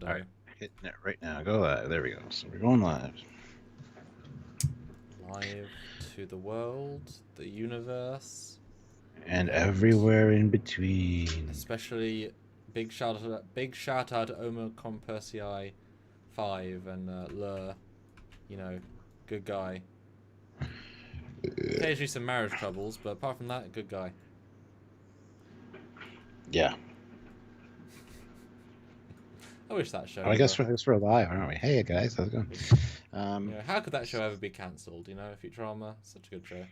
All right, hitting it right now. Go live. There we go. So we're going live. Live to the world, the universe, and everywhere in between. Especially big shout out to Omicron Persei 5 and Lur, good guy. Occasionally some marriage troubles, but apart from that, good guy. Yeah. I wish that show. I guess we're live, aren't we? Hey guys, how's it going? How could that show ever be cancelled? Futurama, such a good show.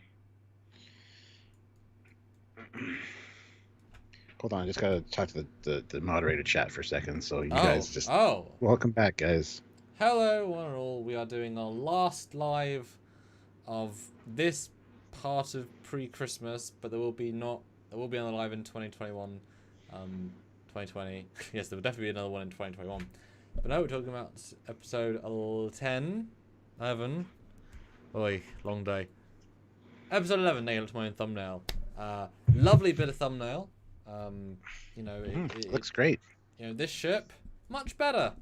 Hold on, I just gotta talk to the moderator chat for a second. So you guys just welcome back, guys. Hello, one and all. We are doing our last live of this part of pre-Christmas, but there will be another live in 2021. 2020. Yes, there will definitely be another one in 2021. But now we're talking about episode 11. Oi, long day. Episode 11, nailed it to my own thumbnail. Lovely bit of thumbnail. It looks great. This ship, much better.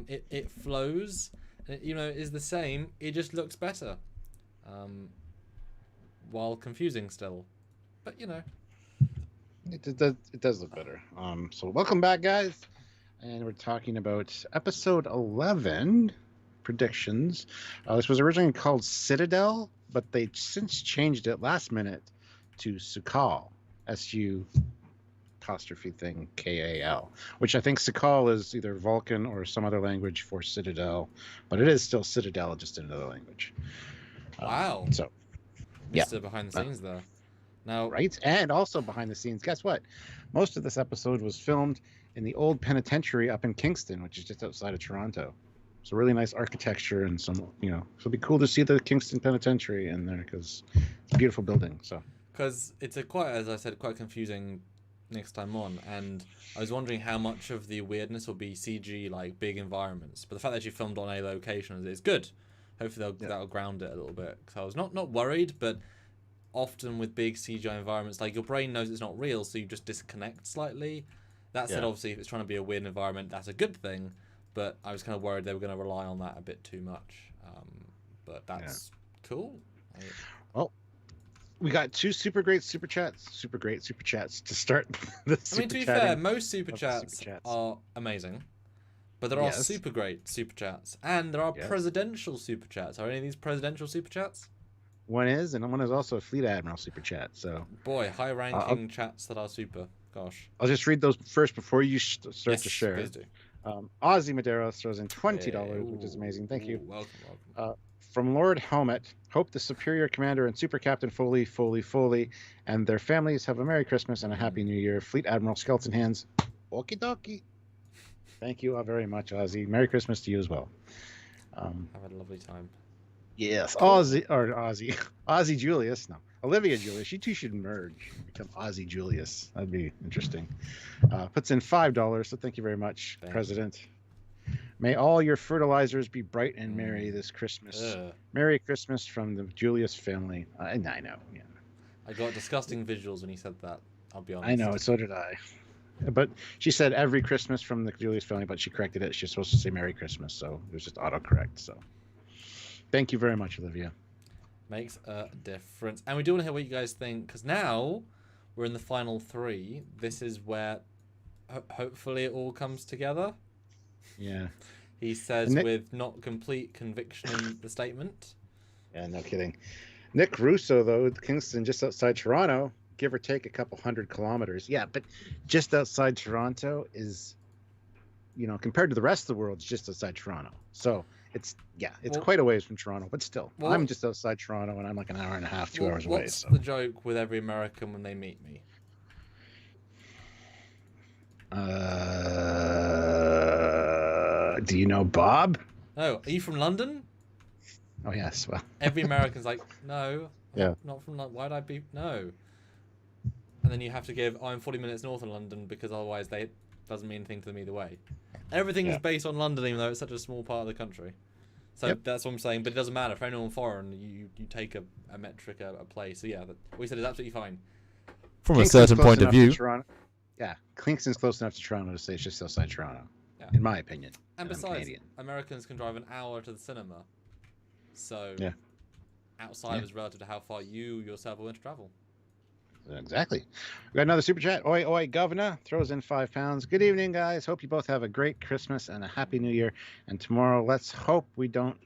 It flows. It, is the same. It just looks better. While confusing still. But, It does look better. So welcome back, guys. And we're talking about episode 11, predictions. This was originally called Citadel, but they since changed it last minute to Sukal. S-U apostrophe thing, K-A-L. Which I think Sukal is either Vulcan or some other language for Citadel. But it is still Citadel, just in another language. Wow. So, yeah. Mr. Behind the scenes there. Now, right, and also behind the scenes, guess what? Most of this episode was filmed in the old penitentiary up in Kingston, which is just outside of Toronto. So really nice architecture and some, so it'll be cool to see the Kingston Penitentiary in there because it's a beautiful building. So because it's quite confusing next time on, and I was wondering how much of the weirdness will be CG, like big environments. But the fact that you filmed on a location is good. Hopefully that'll ground it a little bit. Because I was not worried, but often with big CGI environments, like your brain knows it's not real, so you just disconnect slightly. That said, obviously, if it's trying to be a weird environment, that's a good thing. But I was kind of worried they were going to rely on that a bit too much. But that's cool. Well, we got two super great super chats to start. To be fair, most super chats are amazing. But there are super great super chats. And there are presidential super chats. Are any of these presidential super chats? One is, and one is also a Fleet Admiral super chat. So, boy, high-ranking chats that are super. Gosh, I'll just read those first before you start to share. Please do. Ozzy Madero throws in $20, which is amazing. Thank you. Welcome. From Lord Helmet, hope the Superior Commander and Super Captain Foley, and their families have a Merry Christmas and a Happy New Year. Fleet Admiral Skeleton Hands, okie dokie. Thank you all very much, Ozzy. Merry Christmas to you as well. Have a lovely time. Yes, cool. Ozzy Julius. No, Olivia Julius. You two should merge, become Ozzy Julius. That'd be interesting. Puts in $5. So thank you very much, President. May all your fertilizers be bright and merry this Christmas. Merry Christmas from the Julius family. And I know. Yeah. I got disgusting visuals when he said that. I'll be honest. I know. So did I. But she said every Christmas from the Julius family, but she corrected it. She's supposed to say Merry Christmas, so it was just autocorrect. So. Thank you very much, Olivia. Makes a difference. And we do want to hear what you guys think, because now we're in the final 3. This is where hopefully it all comes together. Yeah. He says with not complete conviction in the statement. Yeah, no kidding. Nick Russo, though, Kingston, just outside Toronto, give or take a couple 100 kilometers. Yeah, but just outside Toronto is, compared to the rest of the world, it's just outside Toronto. So it's quite a ways from Toronto, but still, I'm just outside Toronto, and I'm like an hour and a half, 2 hours away. What's the joke with every American when they meet me? Do you know Bob? Oh, are you from London? Oh yes. Well, every American's like, no, not from London. Why'd I be no? And then you have to give, I'm 40 minutes north of London because otherwise they doesn't mean anything to them either way. Everything is based on London, even though it's such a small part of the country. So that's what I'm saying. But it doesn't matter. For anyone foreign, you take a metric, a place. So what we said is absolutely fine. From a certain point of view. Yeah, Kingston's close enough to Toronto to say it's just outside Toronto. in my opinion. And I'm besides, Canadian. Americans can drive an hour to the cinema. So, yeah. outside is relative to how far you yourself are willing to travel. Exactly. We got another super chat. Oi, oi, governor throws in £5. Good evening, guys. Hope you both have a great Christmas and a happy New Year. And tomorrow, let's hope we don't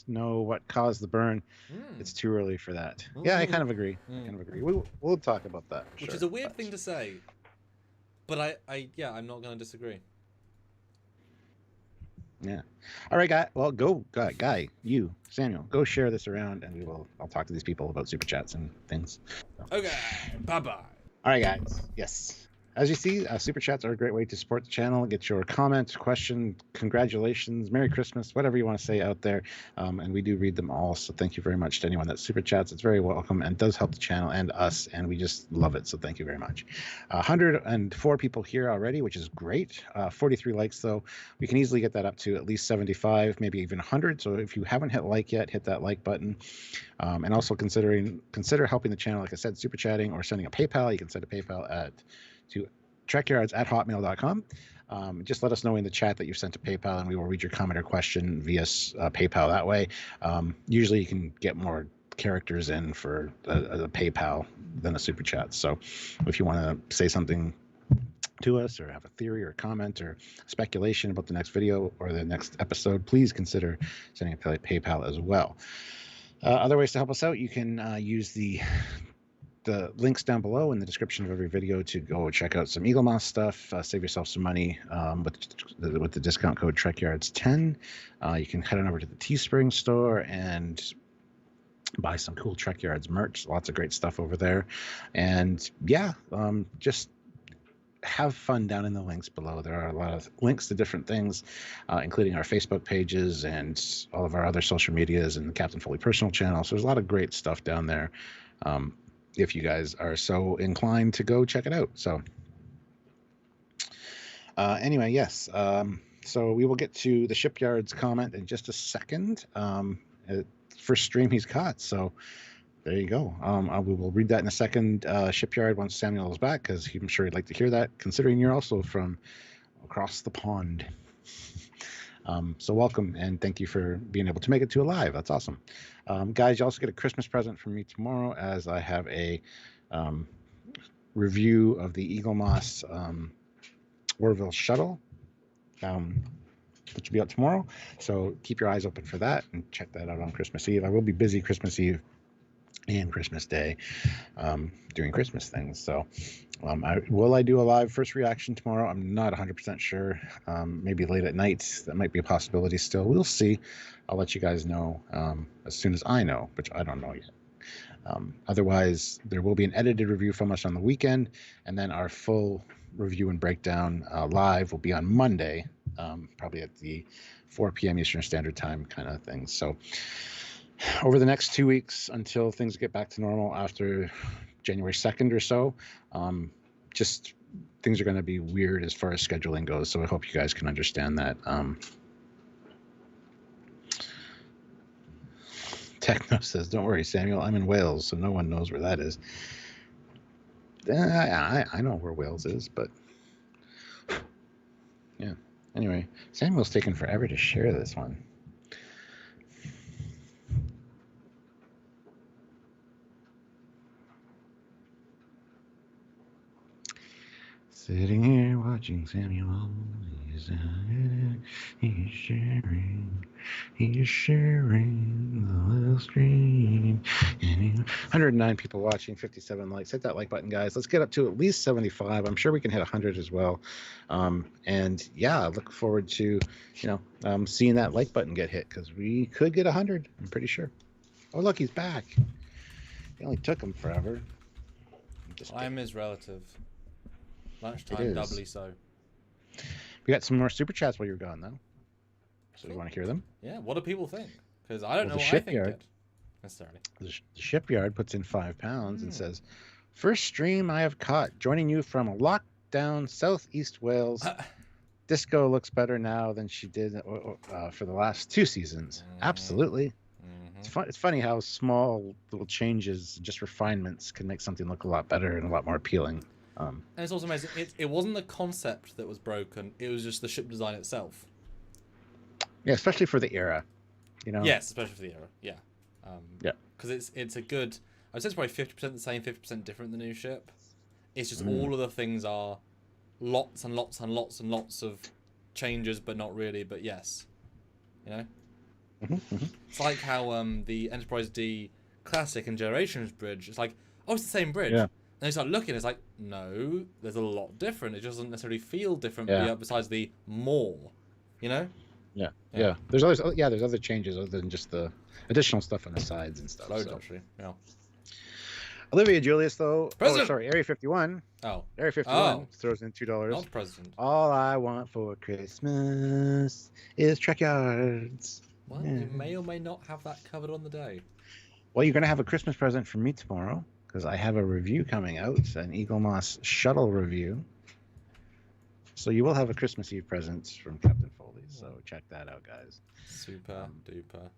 know what caused the burn. It's too early for that. Ooh. Yeah, I kind of agree. We'll talk about that. Which is a weird thing to say. But I'm not going to disagree. Yeah. All right, guy. Well, guy, you, Samuel, go share this around, and I'll talk to these people about super chats and things. Okay. Bye-bye. All right, guys. Yes. As you see, super chats are a great way to support the channel. Get your comment, question, congratulations, Merry Christmas, whatever you want to say out there. And we do read them all. So thank you very much to anyone that super chats. It's very welcome and does help the channel and us. And we just love it. So thank you very much. 104 people here already, which is great. 43 likes, though. We can easily get that up to at least 75, maybe even 100. So if you haven't hit like yet, hit that like button. And also consider helping the channel. Like I said, super chatting or sending a PayPal. You can send a PayPal to Trekyards@hotmail.com. Just let us know in the chat that you've sent to PayPal, and we will read your comment or question via PayPal that way. Usually you can get more characters in for a PayPal than a super chat. So if you want to say something to us or have a theory or a comment or speculation about the next video or the next episode, please consider sending a PayPal as well. Other ways to help us out, you can use the links down below in the description of every video to go check out some Eagle Moss stuff, save yourself some money with the discount code Trekyards10. You can head on over to the Teespring store and buy some cool Trekyards merch. Lots of great stuff over there. And yeah, just have fun down in the links below. There are a lot of links to different things, including our Facebook pages and all of our other social medias and the Captain Foley personal channel. So there's a lot of great stuff down there. If you guys are so inclined to go check it out. So anyway, yes. So we will get to the Shipyard's comment in just a second. First stream he's caught. So there you go. We will read that in a second, Shipyard, once Samuel is back, because I'm sure he'd like to hear that, considering you're also from across the pond. So welcome, and thank you for being able to make it to a live. That's awesome. Guys, you also get a Christmas present from me tomorrow, as I have a review of the Eagle Moss Orville shuttle, which will be out tomorrow. So keep your eyes open for that and check that out on Christmas Eve. I will be busy Christmas Eve and Christmas Day doing Christmas things. So will I do a live first reaction tomorrow? I'm not 100% sure. Maybe late at night. That might be a possibility still. We'll see. I'll let you guys know as soon as I know, which I don't know yet. Otherwise, there will be an edited review from us on the weekend, and then our full review and breakdown live will be on Monday, probably at the 4 p.m. Eastern Standard Time kind of thing. So over the next 2 weeks until things get back to normal after January 2nd or so, just things are going to be weird as far as scheduling goes. So I hope you guys can understand that. Techno says, don't worry, Samuel, I'm in Wales, so no one knows where that is. I know where Wales is, but yeah. Anyway, Samuel's taking forever to share this one. Sitting here watching Samuel, he's sharing the little screen. 109 people watching, 57 likes. Hit that like button, guys. Let's get up to at least 75. I'm sure we can hit 100 as well. And yeah, look forward to, seeing that like button get hit, because we could get 100. I'm pretty sure. Oh, look, he's back. It only took him forever. Time is relative. Lunchtime doubly so. We got some more super chats while you're gone, though. So you want to hear them? Yeah. What do people think? Because I don't know what I think yet, necessarily. The Shipyard puts in £5 and says, "First stream I have caught, joining you from lockdown southeast Wales. Disco looks better now than she did for the last 2 seasons. Absolutely. It's funny how small little changes, just refinements, can make something look a lot better and a lot more appealing. And it's also amazing. It wasn't the concept that was broken. It was just the ship design itself. Yeah, especially for the era. You know. Yes, especially for the era. Yeah. Yeah. Because it's a good. I would say it's probably 50% the same, 50% different. The new ship. It's just all of the things are lots and lots and lots and lots of changes, but not really. But yes, you know. It's like how the Enterprise D Classic and Generations bridge. It's like, oh, it's the same bridge. Yeah. And you start looking, it's like, no, there's a lot different. It doesn't necessarily feel different. Besides the more, you know. Yeah. There's other changes other than just the additional stuff on the sides and stuff. Loads, actually. Yeah. Olivia Julius, though. President. Oh, sorry, Area 51. Oh. Area 51 throws in $2. Not president. All I want for Christmas is Trekyards. Well, you may or may not have that covered on the day. Well, you're going to have a Christmas present from me tomorrow, because I have a review coming out, an Eagle Moss shuttle review. So you will have a Christmas Eve present from Captain Foley. So check that out, guys. Super duper.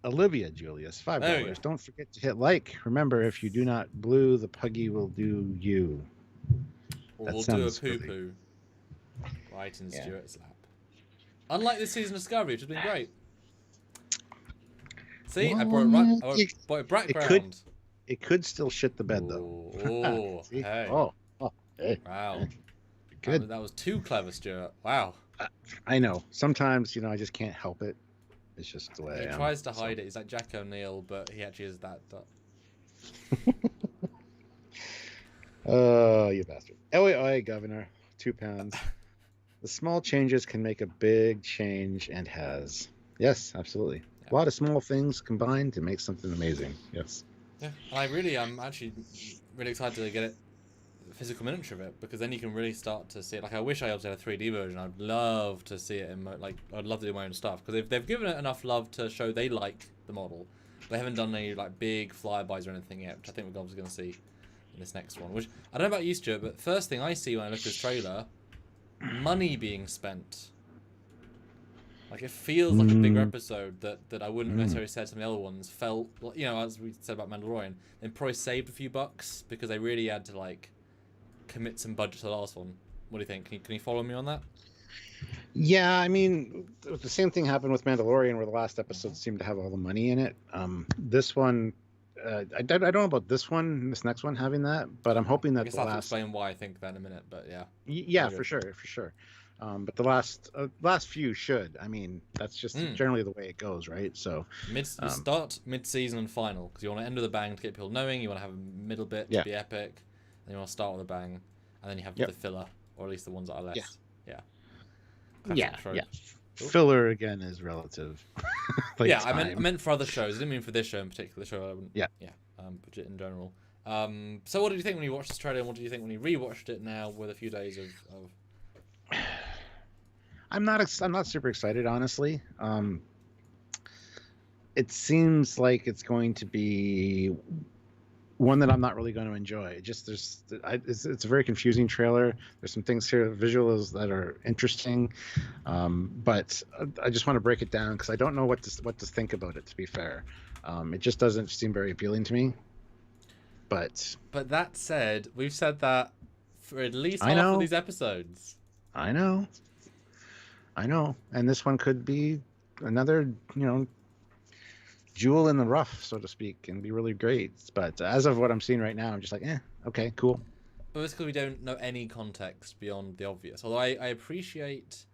Olivia Julius, $5. Don't forget to hit like. Remember, if you do not blue, the puggy will do you. Or we'll do a poo-poo right in Stuart's lap. Unlike this season of Discovery, which has been great. See, I brought it background. It could still shit the bed, though. Oh, hey. Oh, hey. Wow. Good. That was too clever, Stuart. Wow. I know. Sometimes, I just can't help it. It's just the way I am. He tries to hide it. He's like Jack O'Neill, but he actually is that. Oh, you bastard. Oi, Governor. 2 pounds. The small changes can make a big change, and has. Yes, absolutely. Yeah. A lot of small things combined to make something amazing. Yes. Yeah, I'm actually really excited to get it, physical miniature of it, because then you can really start to see it. Like, I wish I also had a 3D version. I'd love to see it in I'd love to do my own stuff, because they've given it enough love to show they like the model. They haven't done any like big flybys or anything yet, which I think we're obviously going to see in this next one. Which I don't know about you, Stuart, but first thing I see when I look at this trailer, money being spent. Like, it feels like a bigger episode that I wouldn't necessarily say some of the other ones. Felt, as we said about Mandalorian, they probably saved a few bucks because they really had to like commit some budget to the last one. What do you think? Can you follow me on that? Yeah, I mean, the same thing happened with Mandalorian, where the last episode seemed to have all the money in it. This one, I don't know about this next one having that, but I'm hoping that I'll explain why I think that in a minute. But yeah. Yeah, for sure. But the last few should. I mean, that's just generally the way it goes, right? So start mid-season and final, because you want to end with a bang to get people knowing. You want to have a middle bit to be epic, and you want to start with a bang, and then you have the filler, or at least the ones that are less. Yeah. Filler again is relative. I meant for other shows. I didn't mean for this show in particular. Budget in general. So what did you think when you watched this trailer, and what did you think when you rewatched it now with a few days of... I'm not super excited, honestly. It seems like it's going to be one that I'm not really going to enjoy. It's a very confusing trailer. There's some things here, visuals that are interesting, but I just want to break it down because I don't know what to think about it. To be fair, it just doesn't seem very appealing to me. But that said, we've said that for at least half of these episodes. I know, and this one could be another, jewel in the rough, so to speak, and be really great. But as of what I'm seeing right now, I'm just like, okay, cool. But basically, we don't know any context beyond the obvious. Although I appreciate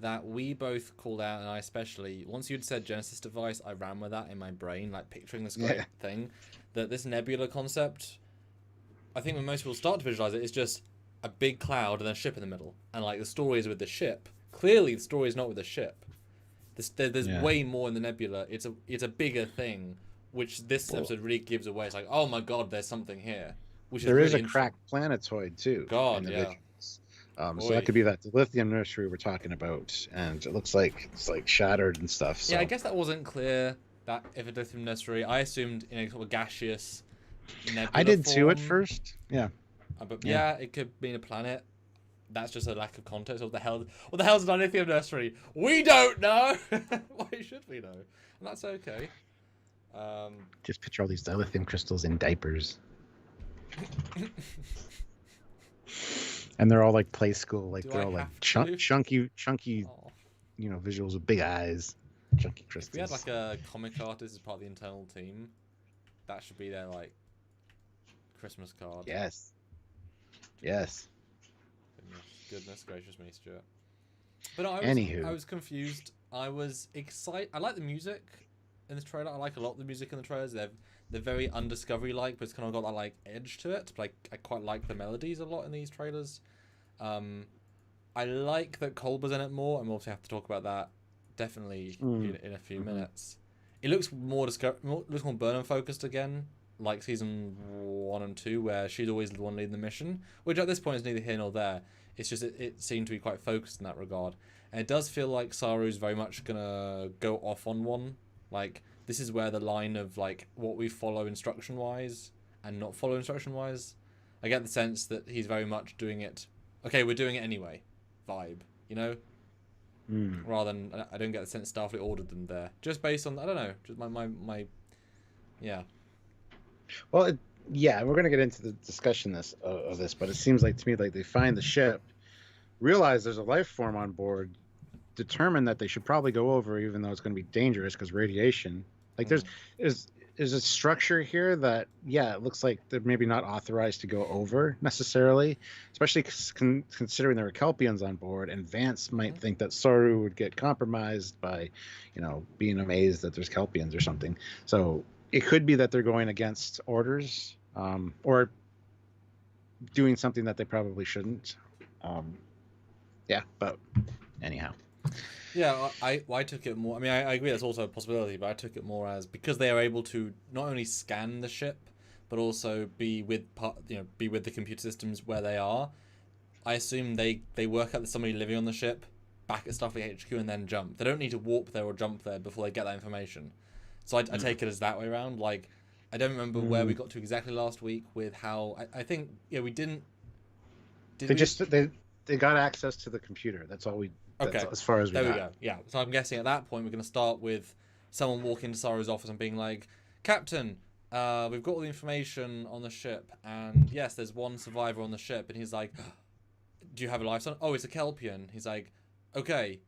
that we both called out, and I especially, once you'd said Genesis device, I ran with that in my brain, like picturing this great thing, that this nebula concept, I think when most people start to visualize it, it's just a big cloud and then a ship in the middle. And like the story is with the ship. Clearly, the story is not with the ship. There's way more in the nebula. It's a bigger thing, which this episode really gives away. It's like, oh my god, there's something here. Which there is really a cracked planetoid too. God, yeah. So that could be that Dilithium nursery we're talking about, and it looks like it's like shattered and stuff. So. Yeah, I guess that wasn't clear. That if a Dilithium nursery, I assumed in a sort of gaseous nebula I did form. too at first. Yeah. But it could mean a planet. That's just a lack of context. What the hell's a Dilithium nursery? We don't know. Why should we know? And that's okay. Just picture all these Dilithium crystals in diapers. And they're all like play school, like Do they're I all like have to? chunky, Oh. visuals with big eyes, chunky crystals. If we had like a comic artist as part of the internal team, that should be their like Christmas card. Yes. Yes. Goodness gracious me, Stuart. But no, Anywho. I was confused. I was excited. I like the music in this trailer. I like a lot of the music in the trailers. They're very Undiscovery like, but it's kind of got that like edge to it. Like I quite like the melodies a lot in these trailers. I like that Kolber's in it more, and we'll also have to talk about that definitely in a few minutes. It looks more looks more Burnham focused again, like season 1 and 2, where she's always the one leading the mission, which at this point is neither here nor there. It's just it seemed to be quite focused in that regard, and it does feel like Saru's very much gonna go off on one. Like this is where the line of like what we follow instruction wise and not follow instruction wise. I get the sense that he's very much doing it. Okay, we're doing it anyway. Vibe, you know. Rather than I don't get the sense Starfleet ordered them there, just based on I don't know, just my yeah. Well, yeah, we're gonna get into the discussion of this, but it seems like to me like they find the ship, realize there's a life form on board, determine that they should probably go over, even though it's going to be dangerous because radiation. Like there's a structure here that it looks like they're maybe not authorized to go over necessarily, especially considering there are Kelpians on board, and Vance might think that Saru would get compromised by, being amazed that there's Kelpians or something. So it could be that they're going against orders, or doing something that they probably shouldn't. But anyhow. Yeah, I took it more. I mean, I agree that's also a possibility, but I took it more as because they are able to not only scan the ship, but also be with the computer systems where they are. I assume they work out that somebody living on the ship, back at Starfleet HQ, and then jump. They don't need to warp there or jump there before they get that information. So I take it as that way around. Like, I don't remember where we got to exactly last week with how I think we didn't. They got access to the computer. That's all we. Okay. As far as we go. Yeah. So I'm guessing at that point we're going to start with someone walking into Saru's office and being like, "Captain, we've got all the information on the ship, and yes, there's one survivor on the ship." And he's like, "Do you have a life sign?" "Oh, it's a Kelpian." He's like, "Okay."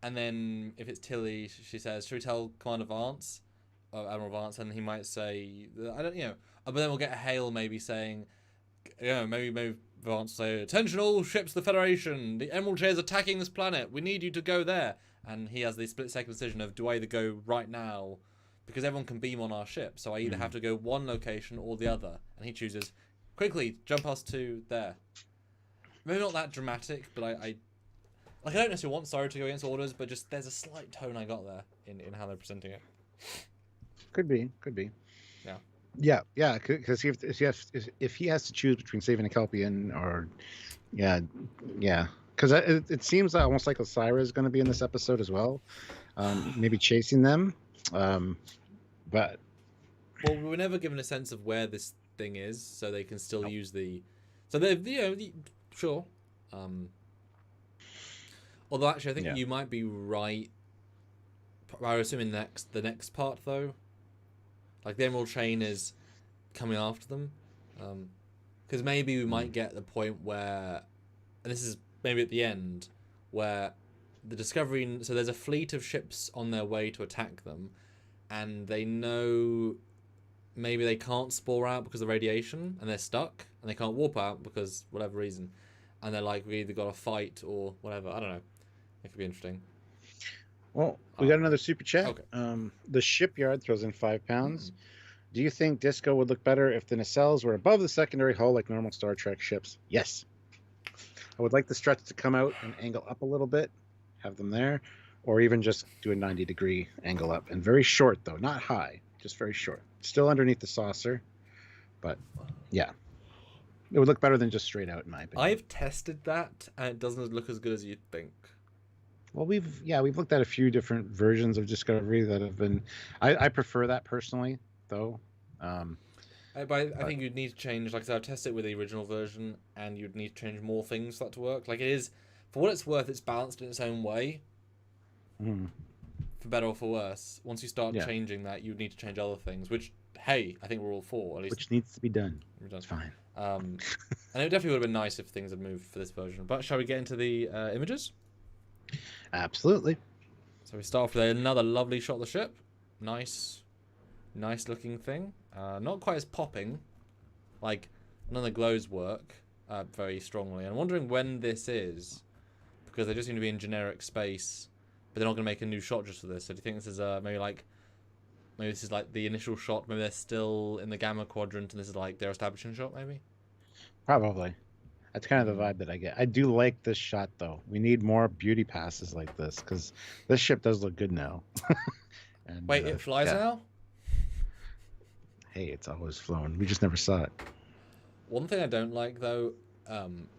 And then if it's Tilly, she says, "Should we tell Commander Vance, Admiral Vance?" And he might say, "I don't, But then we'll get a hail maybe saying, maybe Vance will say, "Attention all ships of the Federation, the Emerald Chair is attacking this planet, we need you to go there." And he has the split-second decision of, do I either go right now, because everyone can beam on our ship, so I either have to go one location or the other. And he chooses, quickly, jump us to there. Maybe not that dramatic, but I don't necessarily want Saru to go against orders, but just there's a slight tone I got there in how they're presenting it. Could be. Yeah. Yeah, because if he has to choose between saving a Kelpian or, because it seems almost like Osira is going to be in this episode as well, maybe chasing them, but. Well, we were never given a sense of where this thing is, so they can still use the. So they, sure. Although actually, I think you might be right. I was assuming the next part though. Like the Emerald Chain is coming after them, because maybe we might get the point where, and this is maybe at the end, where the Discovery. So there's a fleet of ships on their way to attack them, and they know maybe they can't spore out because of radiation, and they're stuck, and they can't warp out because whatever reason, and they're like, we either got to fight or whatever. I don't know. It could be interesting. Well, we got another super chat. Okay. The Shipyard throws in £5. Do you think Disco would look better if the nacelles were above the secondary hull like normal Star Trek ships? Yes. I would like the struts to come out and angle up a little bit, have them there, or even just do a 90-degree angle up. And very short, though, not high, just very short. Still underneath the saucer, but yeah. It would look better than just straight out, in my opinion. I've tested that, and it doesn't look as good as you'd think. Well, we've looked at a few different versions of Discovery that have been. I prefer that personally, though. But I think you'd need to change. Like I said, I've tested it with the original version, and you'd need to change more things for that to work. Like it is, for what it's worth, it's balanced in its own way. For better or for worse. Once you start changing that, you'd need to change other things. Which, hey, I think we're all for. At least which needs to be done. It's fine. And it definitely would have been nice if things had moved for this version. But shall we get into the images? Absolutely. So we start off with another lovely shot of the ship. Nice looking thing. Not quite as popping. Like, none of the glows work very strongly. And I'm wondering when this is, because they just seem to be in generic space, but they're not going to make a new shot just for this. So do you think this is maybe this is like the initial shot? Maybe they're still in the gamma quadrant, and this is like their establishing shot, maybe? Probably. That's kind of the vibe that I get. I do like this shot, though. We need more beauty passes like this, because this ship does look good now. And, wait, it flies now? Hey, it's always flown. We just never saw it. One thing I don't like, though,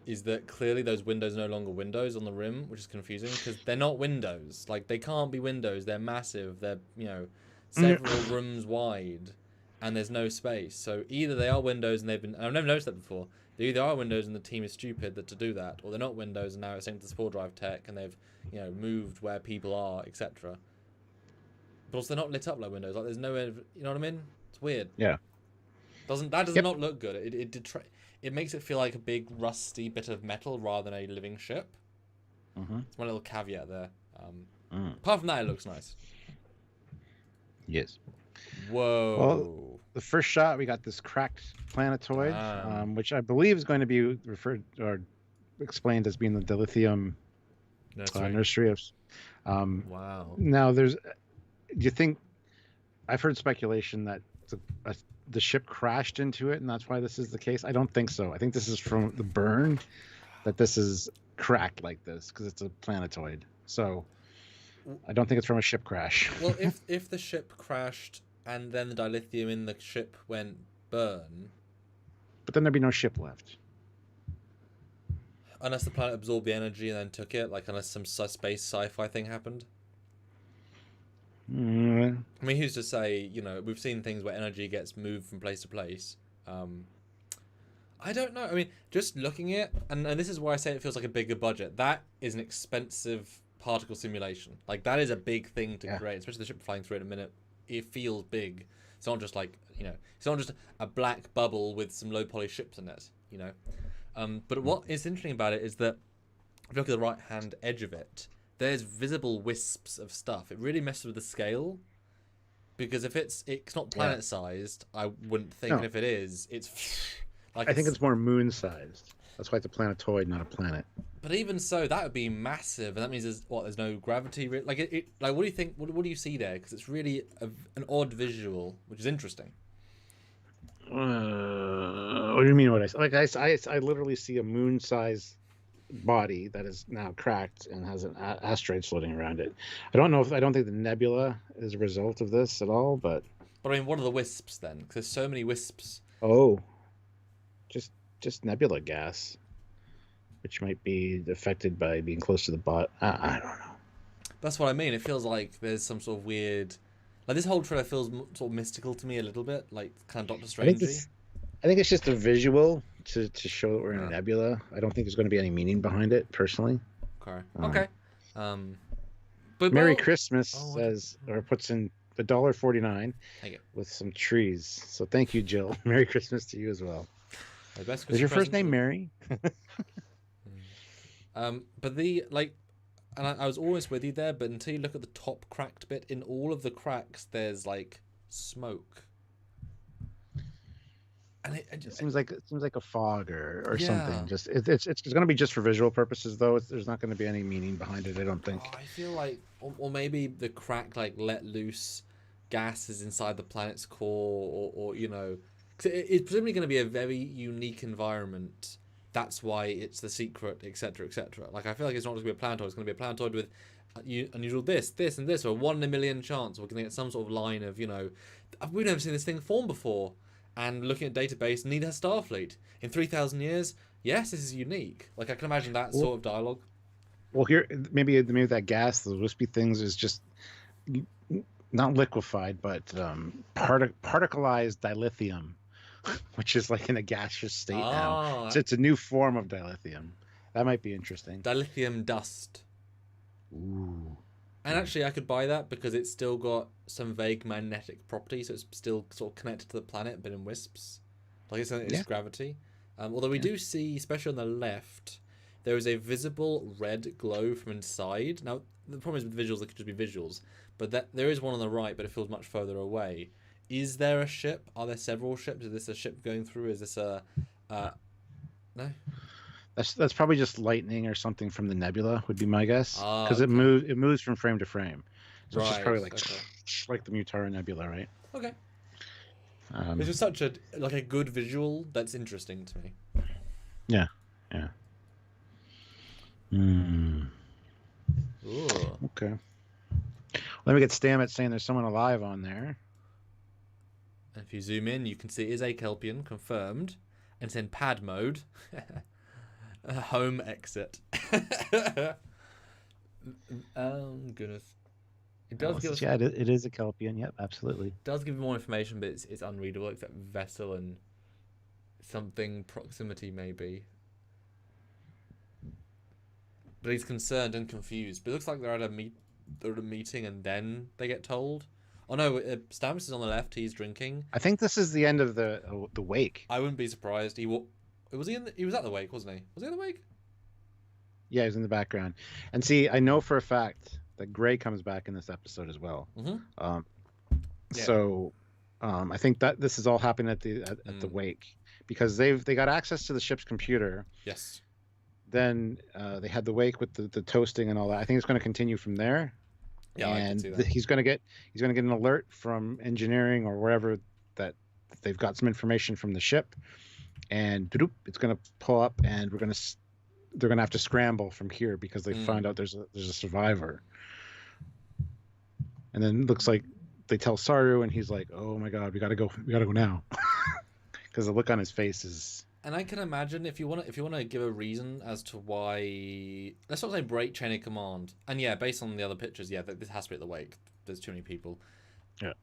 is that clearly those windows are no longer windows on the rim, which is confusing, because they're not windows. Like, they can't be windows. They're massive. They're, several rooms wide, and there's no space. So either they are windows and they've been... I've never noticed that before. They either are windows and the team is stupid to do that, or they're not windows and now it's linked to spore drive tech and they've, moved where people are, etc. But also they're not lit up like windows. Like, there's nowhere... You know what I mean? It's weird. Yeah. That does not look good. It makes it feel like a big rusty bit of metal rather than a living ship. It's my little caveat there. Apart from that, it looks nice. Yes. Whoa. Well, the first shot, we got this cracked planetoid, which I believe is going to be referred or explained as being the Dilithium nursery. Wow. Now, do you think... I've heard speculation that the ship crashed into it, and that's why this is the case. I don't think so. I think this is from the burn, that this is cracked like this, because it's a planetoid. So I don't think it's from a ship crash. Well, if the ship crashed and then the dilithium in the ship went burn... But then there'd be no ship left. Unless the planet absorbed the energy and then took it, like unless some space sci-fi thing happened. I mean, who's to say, we've seen things where energy gets moved from place to place. I don't know. I mean, just looking at it, and this is why I say it feels like a bigger budget. That is an expensive particle simulation. Like, that is a big thing to create, especially the ship flying through in a minute. It feels big. It's not just like, it's not just a black bubble with some low poly ships in it, But what is interesting about it is that if you look at the right-hand edge of it, there's visible wisps of stuff. It really messes with the scale, because if it's not planet-sized, I wouldn't think. And if it is, it's like... I think it's more moon-sized. That's why it's a planetoid, not a planet. But even so, that would be massive, and that means there's no gravity. Like what do you think? What do you see there? Because it's really an odd visual, which is interesting. What do you mean? What I like? I literally see a moon-sized body that is now cracked and has an asteroid floating around it. I don't think the nebula is a result of this at all, but I mean, what are the wisps then? Because there's so many wisps. Oh, just nebula gas, which might be affected by being close to the bot. I don't know. That's what I mean. It feels like there's some sort of weird... Like, this whole trailer feels sort of mystical to me a little bit, like kind of Doctor Strange-y. I think it's just a visual to show that we're in a nebula. I don't think there's going to be any meaning behind it, personally. Okay. But Merry Christmas says, or puts in $1.49 with some trees. So thank you, Jill. Merry Christmas to you as well. Is your first name Mary? But and I was always with you there, but until you look at the top cracked bit, in all of the cracks, there's like smoke. And it seems like a fog or something. Just it's going to be just for visual purposes, though. There's not going to be any meaning behind it, I don't think. I feel like, or maybe the crack let loose gases inside the planet's core, or cause it's presumably going to be a very unique environment. That's why it's the secret, etc., etc. Like, I feel like it's not just going to be a planetoid. It's going to be a planetoid with unusual this, and this, or 1 in a million chance. We're going to get some sort of line of, we've never seen this thing form before. And looking at database, neither has Starfleet. In 3,000 years, yes, this is unique. Like, I can imagine that sort of dialogue. Well, here, maybe that gas, those wispy things, is just not liquefied, but particleized dilithium, which is like in a gaseous state now. So it's a new form of dilithium. That might be interesting. Dilithium dust. Ooh. And actually, I could buy that because it's still got some vague magnetic property, so it's still sort of connected to the planet, but in wisps. Like, it's gravity. Although we do see, especially on the left, there is a visible red glow from inside. Now, the problem is with visuals, it could just be visuals. But there is one on the right, but it feels much further away. Is there a ship? Are there several ships? Is this a ship going through? Is this a... no? That's probably just lightning or something from the nebula, would be my guess. Because Okay. it moves from frame to frame. So it's just probably like okay. like the Mutara Nebula, right? Okay. This is such a good visual that's interesting to me. Yeah. Hmm. Ooh. Okay. Let me get Stamets saying there's someone alive on there. And if you zoom in, you can see it is a Kelpian, confirmed. And it's in pad mode. Home exit. Goodness. It does give us... Yeah, it is a Kelpian. Yep, absolutely. It does give you more information, but it's unreadable, except vessel and something proximity, maybe. But he's concerned and confused. But it looks like they're at a meeting and then they get told. Oh no, Stamets is on the left. He's drinking. I think this is the end of the wake. I wouldn't be surprised. He was at the wake, wasn't he? Was he at the wake? Yeah, he's in the background. And see, I know for a fact that Gray comes back in this episode as well. Mm-hmm. So I think that this is all happening at the wake, because they got access to the ship's computer. Yes. Then they had the wake with the toasting and all that. I think it's going to continue from there. Yeah, and I can see that. he's going to get an alert from engineering or wherever that they've got some information from the ship, and it's going to pull up, and they're going to have to scramble from here because they find out there's a survivor. And then it looks like they tell Saru, and he's like, "Oh my God, we gotta go now," because the look on his face is. And I can imagine if you want to give a reason as to why, let's not say break chain of command. And yeah, based on the other pictures, yeah, this has to be at the wake. There's too many people. Yeah.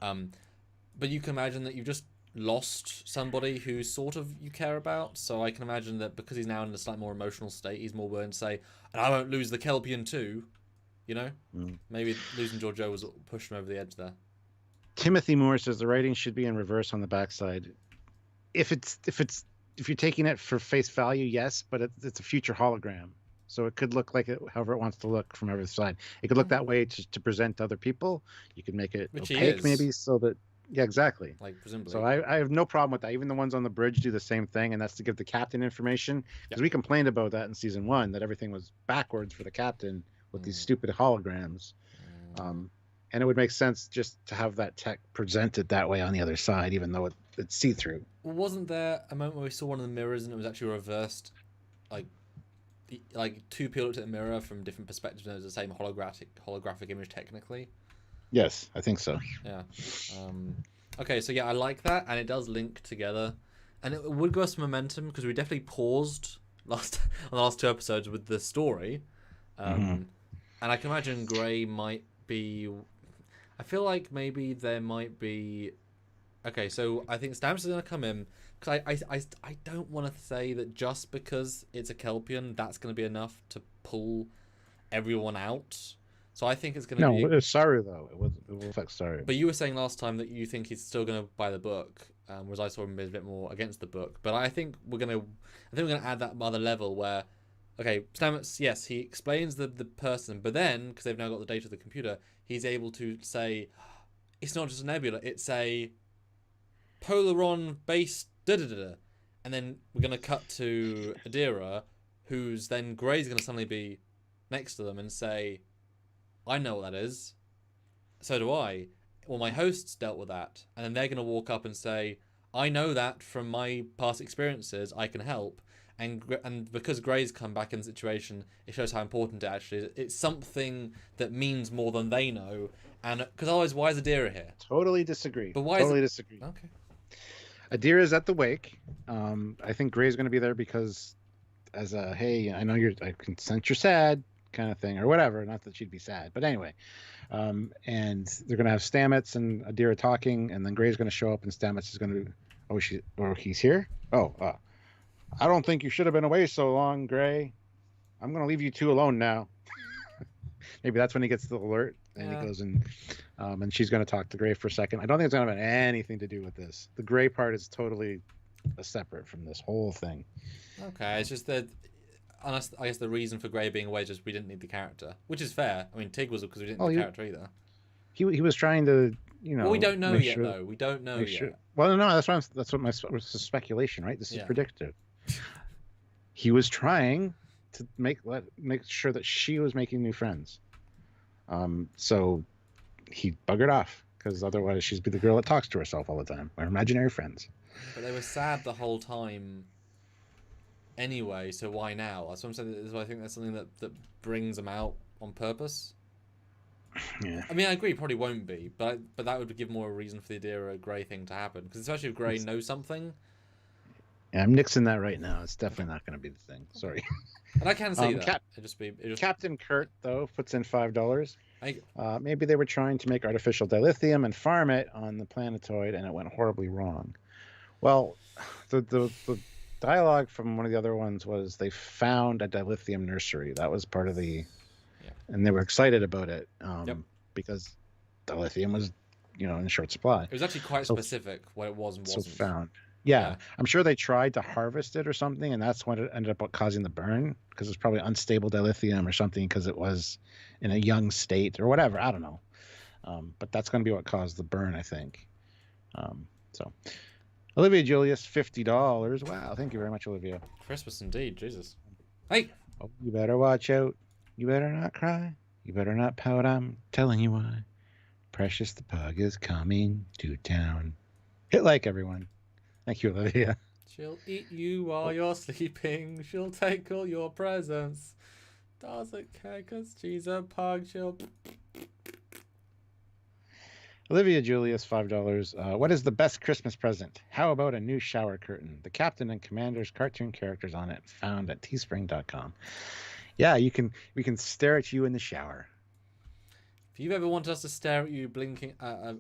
But you can imagine that you've just lost somebody who sort of you care about. So I can imagine that because he's now in a slightly more emotional state, he's more willing to say, "And I won't lose the Kelpian too." You know, maybe losing Georgiou was pushing him over the edge there. Timothy Moore says the writing should be in reverse on the backside. If you're taking it for face value, yes, but it's a future hologram, so it could look like it however it wants to look from every side. It could look that way to present to other people. You could make it opaque, maybe, so that exactly. Like presumably. So I have no problem with that. Even the ones on the bridge do the same thing, and that's to give the captain information, because we complained about that in season 1, that everything was backwards for the captain with these stupid holograms. And it would make sense just to have that tech presented that way on the other side, even though it's see-through. Well, wasn't there a moment where we saw one of the mirrors and it was actually reversed? Like two people looked at the mirror from different perspectives and it was the same holographic image technically? Yes, I think so. Yeah. Okay, so yeah, I like that, and it does link together. And it would give us momentum, because we definitely paused on the last 2 episodes with the story. And I can imagine Gray might be... I feel like maybe there might be... Okay, so I think Stamets is going to come in, because I don't want to say that just because it's a Kelpian, that's going to be enough to pull everyone out. So I think it's going to be... No, it's Saru, though. It will affect Saru. But you were saying last time that you think he's still going to buy the book, whereas I saw him a bit more against the book. But I think we're going to add that other level where... Okay, Stamets, yes, he explains the person, but then, because they've now got the data of the computer, he's able to say, it's not just a nebula, it's a Polaron-based da-da-da-da. And then we're going to cut to Adira, who's then Gray's going to suddenly be next to them and say, I know what that is. So do I. Well, my hosts dealt with that. And then they're going to walk up and say, I know that from my past experiences, I can help. And because Gray's come back in the situation, it shows how important it actually is. It's something that means more than they know. And because otherwise, why is Adira here? Totally disagree. But why disagree. Okay. Adira's at the wake. I think Gray's going to be there because as a, hey, I know I can sense you're sad kind of thing or whatever. Not that she'd be sad, but anyway. And they're going to have Stamets and Adira talking, and then Gray's going to show up and Stamets is going to, he's here? I don't think you should have been away so long, Gray. I'm going to leave you 2 alone now. Maybe that's when he gets the alert and he goes and she's going to talk to Gray for a second. I don't think it's going to have anything to do with this. The Gray part is totally separate from this whole thing. Okay, it's just that. Honest, I guess the reason for Grey being away is just we didn't need the character, which is fair. I mean, Tig was because we didn't Well, need the character either. he was trying to, Well, we don't know make yet, sure, though. We don't know yet. Well, no, that's what this is speculation, right? This is predictive. He was trying to make sure that she was making new friends. So he buggered off because otherwise she'd be the girl that talks to herself all the time. Her imaginary friends. But they were sad the whole time. Anyway, so why now? That's what I'm saying. I think that's something that brings them out on purpose. Yeah. I mean, I agree, probably won't be, but that would give more reason for the idea of a Grey thing to happen. Because especially if Grey knows something. Yeah, I'm nixing that right now. It's definitely not going to be the thing. Sorry. And I can see that. Captain Kurt though puts in $5. Maybe they were trying to make artificial dilithium and farm it on the planetoid, and it went horribly wrong. Well, the dialogue from one of the other ones was they found a dilithium nursery. That was part of the, and they were excited about it because dilithium was, in short supply. It was actually quite specific what it was and wasn't. So found. Yeah, I'm sure they tried to harvest it or something, and that's what it ended up causing the burn because it's probably unstable dilithium or something because it was in a young state or whatever. I don't know, but that's going to be what caused the burn, I think. So. Olivia Julius, $50. Wow, thank you very much, Olivia. Christmas indeed, Jesus. Hey! Oh, you better watch out. You better not cry. You better not pout. I'm telling you why. Precious the pug is coming to town. Hit like, everyone. Thank you, Olivia. She'll eat you while you're sleeping. She'll take all your presents. Doesn't care because she's a pug. She'll... Olivia Julius, $5. What is the best Christmas present? How about a new shower curtain? The captain and commander's cartoon characters on it, found at teespring.com. Yeah, we can stare at you in the shower. If you've ever wanted us to stare at you blinking,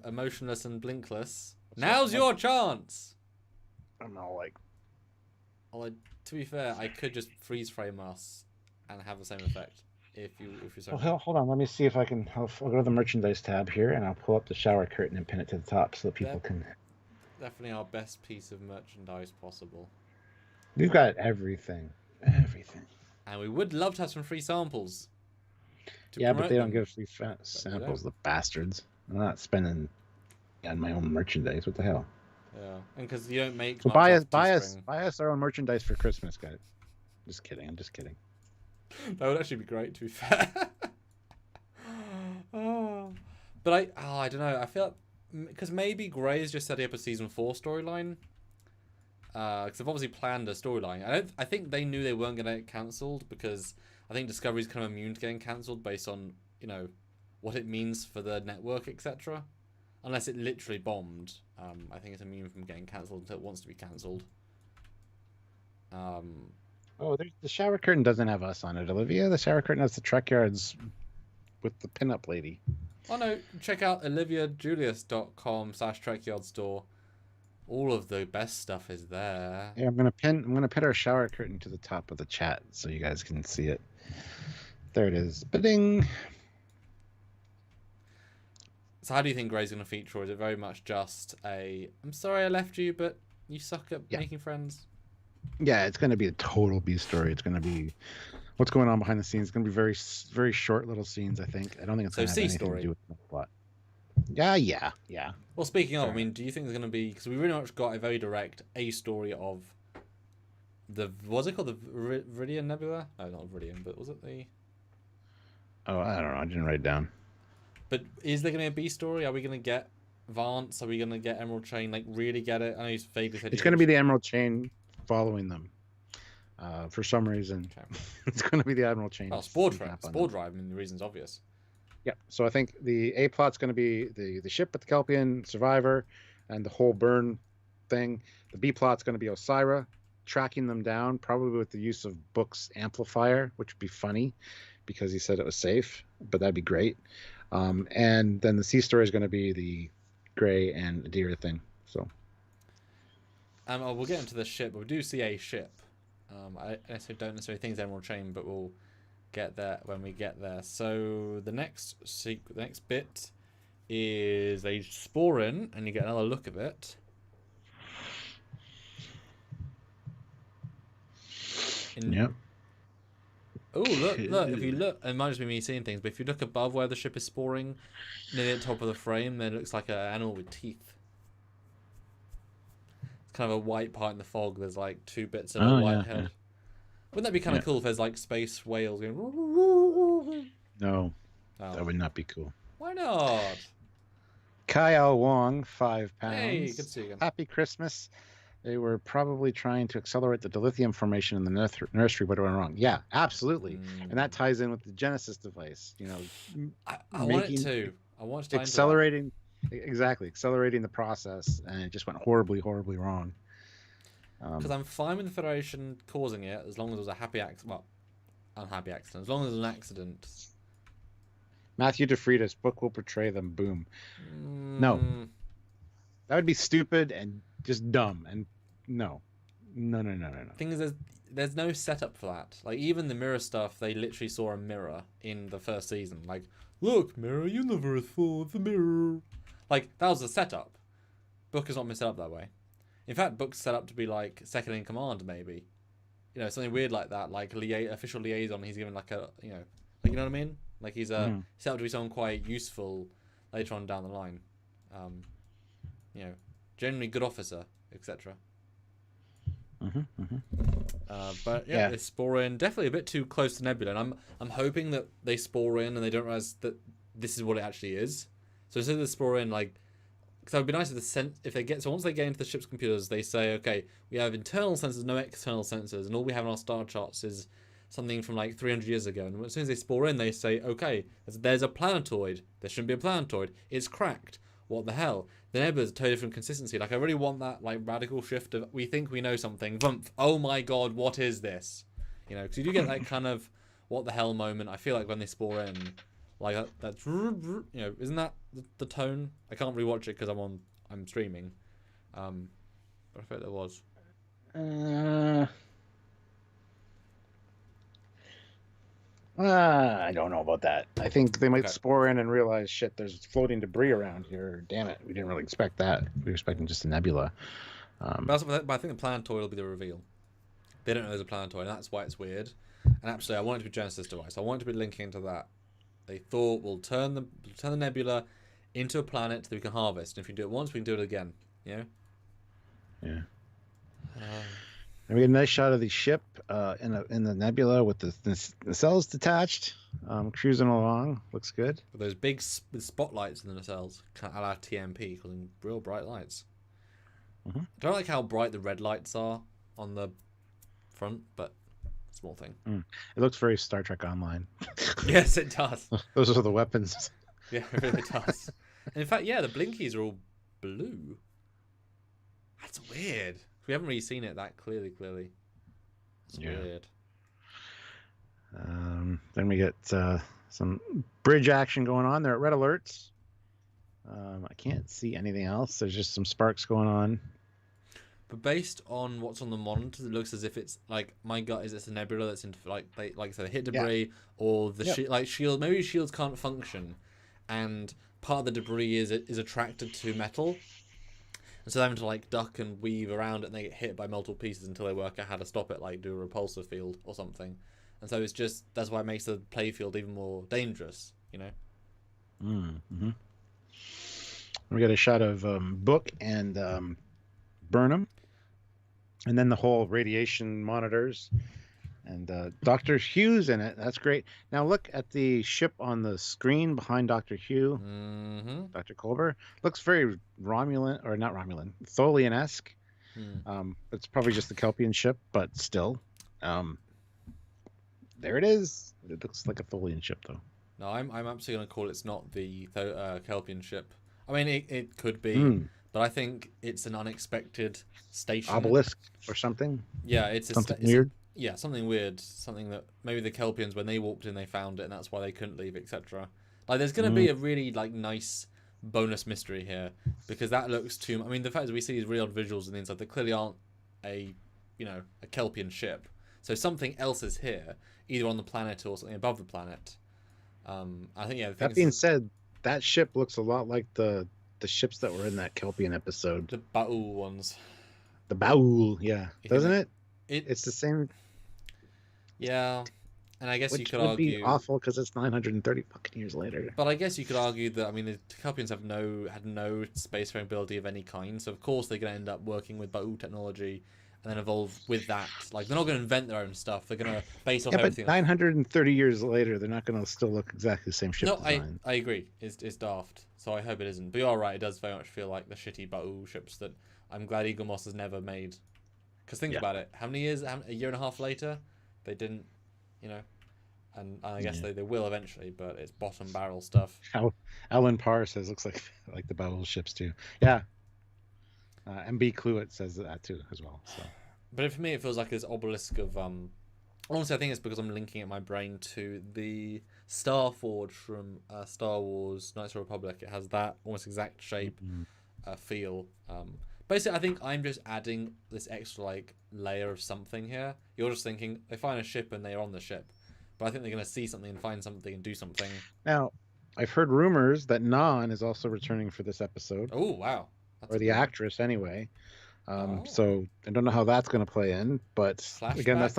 emotionless and blinkless, now's your chance. I'm not like. Although, to be fair, I could just freeze frame us and have the same effect. If you're so. Well, hold on. Let me see if I can. I'll go to the merchandise tab here, and I'll pull up the shower curtain and pin it to the top so that people can. Definitely our best piece of merchandise possible. We've got everything, and we would love to have some free samples. Yeah, but they don't give free samples. The bastards! I'm not spending on my own merchandise. What the hell? Yeah, and because you don't make. So buy us our own merchandise for Christmas, guys. Just kidding. I'm just kidding. That would actually be great, to be fair. But I don't know. I feel because maybe Grey is just setting up a season 4 storyline. Because they've obviously planned a storyline. I think they knew they weren't going to get cancelled because I think Discovery's kind of immune to getting cancelled based on what it means for the network, etc. Unless it literally bombed, I think it's immune from getting cancelled until it wants to be cancelled. Oh, the shower curtain doesn't have us on it, Olivia. The shower curtain has the Trekyards with the pinup lady. Oh no, check out oliviajulius.com/Trekyard store. All of the best stuff is there. Yeah, I'm gonna pin our shower curtain to the top of the chat so you guys can see it. There it is. Ba-ding. So how do you think Grey's gonna feature, or is it very much just a I'm sorry I left you, but you suck at making friends? Yeah, it's going to be a total B story. It's going to be what's going on behind the scenes. It's going to be very, very short little scenes, I think. I don't think it's going to have anything to do with the plot. Yeah. Well, speaking of, I mean, do you think there's going to be... Because we really much got a very direct A story of the... What's it called? The Viridian Nebula? No, not Viridian, but was it the... Oh, I don't know. I didn't write it down. But is there going to be a B story? Are we going to get Vance? Are we going to get Emerald Chain? Like, really get it? I know he's vaguely said... It's going to be the Emerald Chain... following them for some reason. Okay. It's going to be the Admiral Chain. Spore Drive. I mean, the reason's obvious. Yeah, so I think the A plot's going to be the ship with the Kelpian survivor and the whole burn thing. The B plot's going to be Osira tracking them down, probably with the use of Book's amplifier, which would be funny because he said it was safe, but that'd be great. And then the C story is going to be the Grey and Adira thing. So. We'll get into the ship, but we do see a ship. I don't necessarily think it's Emerald Chain, but we'll get there when we get there. So the next bit is they spore in, and you get another look of it. Yep. Oh, look! If you look, it might just be me seeing things, but if you look above where the ship is sporing, near the top of the frame, then it looks like an animal with teeth. It's kind of a white part in the fog. There's like 2 bits of a white head. Yeah. Wouldn't that be kind of cool if there's like space whales going? No, that would not be cool. Why not? Kyle Wong, 5 pounds. Hey, good to see you again. Happy Christmas. They were probably trying to accelerate the dilithium formation in the nursery, but it went wrong. Yeah, absolutely. And that ties in with the Genesis device. You know, I want it to. I want to accelerating. Exactly, accelerating the process, and it just went horribly, horribly wrong. Because I'm fine with the Federation causing it, as long as it was a happy accident. Well, unhappy accident. As long as it was an accident. Matthew DeFreitas, book will portray them. Boom. No. That would be stupid and just dumb. And no. Thing is, there's no setup for that. Like, even the mirror stuff, they literally saw a mirror in the first season. Like, look, mirror universe full of the mirror. Like, that was the setup. Book is not been set up that way. In fact, Book's set up to be like second in command, maybe. You know, something weird like that. Like, official liaison, he's given like a, you know what I mean? Like, he's set up to be someone quite useful later on down the line. You know, generally good officer, etc. But yeah, they spore in definitely a bit too close to Nebula, and I'm hoping that they spore in and they don't realize that this is what it actually is. So instead of the spore in, like, because it would be nice if once they get into the ship's computers, they say, okay, we have internal sensors, no external sensors, and all we have on our star charts is something from like 300 years ago. And as soon as they spore in, they say, okay, there's a planetoid. There shouldn't be a planetoid. It's cracked. What the hell? The nebula's a totally different consistency. Like, I really want that like radical shift of we think we know something. Vumph. Oh my god, what is this? You know, because you do get that kind of what the hell moment. I feel like when they spore in, like that's you know, isn't that the tone? I can't rewatch it because I'm streaming. But I thought there was. I don't know about that. I think they might spore in and realize, shit, there's floating debris around here. Damn it, we didn't really expect that. We were expecting just a nebula. But I think the planetoid will be the reveal. They don't know there's a planetoid, and that's why it's weird. And absolutely, I want it to be Genesis device. I want it to be linking into that. They thought we'll turn the nebula into a planet that we can harvest. And if we do it once, we can do it again. You know? Yeah. And we get a nice shot of the ship in the nebula with the cells detached, cruising along. Looks good. With those big spotlights in the nacelles, kind of a la TMP, causing real bright lights. I don't like how bright the red lights are on the front, but small thing. It looks very Star Trek Online. Yes, it does. Those are the weapons. Yeah, it really does. And in fact, yeah, the blinkies are all blue. That's weird. We haven't really seen it that clearly. It's weird. Then we get some bridge action going on. They're at red alerts. I can't see anything else. There's just some sparks going on. But based on what's on the monitors, it looks as if it's like, my gut is it's a nebula that's into like I said, hit debris or the shield. Maybe shields can't function, and part of the debris is attracted to metal. And so they're having to like duck and weave around it, and they get hit by multiple pieces until they work out how to stop it, like do a repulsor field or something. And so it's just, that's why it makes the playfield even more dangerous, you know? We got a shot of Book and Burnham, and then the whole radiation monitors. And Dr. Hugh's in it. That's great. Now look at the ship on the screen behind Dr. Hugh. Dr. Culber. Looks very Romulan, or not Romulan, Tholian-esque. It's probably just the Kelpian ship, but still. There it is. It looks like a Tholian ship, though. No, I'm absolutely going to call it's not the Kelpian ship. I mean, it could be, but I think it's an unexpected station. Obelisk or something? Yeah, it's something weird. Yeah, something weird, something that maybe the Kelpians, when they walked in, they found it, and that's why they couldn't leave, etc. Like, there's going to be a really like nice bonus mystery here, because that looks too. I mean, the fact that we see these real visuals and things like, they clearly aren't a Kelpian ship, so something else is here, either on the planet or something above the planet. I think That being said, that ship looks a lot like the ships that were in that Kelpian episode. The Baul ones. The Baul, yeah, doesn't it? It's the same. Yeah, and I guess you which could would be argue, awful because it's 930 fucking years later. but I guess you could argue that, I mean, the Trekyards had no spacefaring ability of any kind, so of course they're going to end up working with Ba'u technology and then evolve with that. Like, they're not going to invent their own stuff. They're going to base off Yeah, but everything. 930 years later, they're not going to still look exactly the same ship No, design. I agree. It's daft. So I hope it isn't. But you're right. It does very much feel like the shitty Ba'u ships that I'm glad Eagle Moss has never made. Because think about it. How many years? A year and a half later, they didn't, you know. And I guess they will eventually, but it's bottom barrel stuff. Alan Parr says looks like the Bubble ships too. Yeah. MB Cluett says that too as well. So. But for me, it feels like this obelisk of honestly, I think it's because I'm linking it in my brain to the Star Forge from Star Wars: Knights of the Republic. It has that almost exact shape, feel. Basically, I think I'm just adding this extra like layer of something here. You're just thinking they find a ship and they're on the ship, but I think they're going to see something and find something and do something. Now, I've heard rumors that Nan is also returning for this episode. Oh wow! Or the actress anyway. So I don't know how that's going to play in, but Flashback, again, that's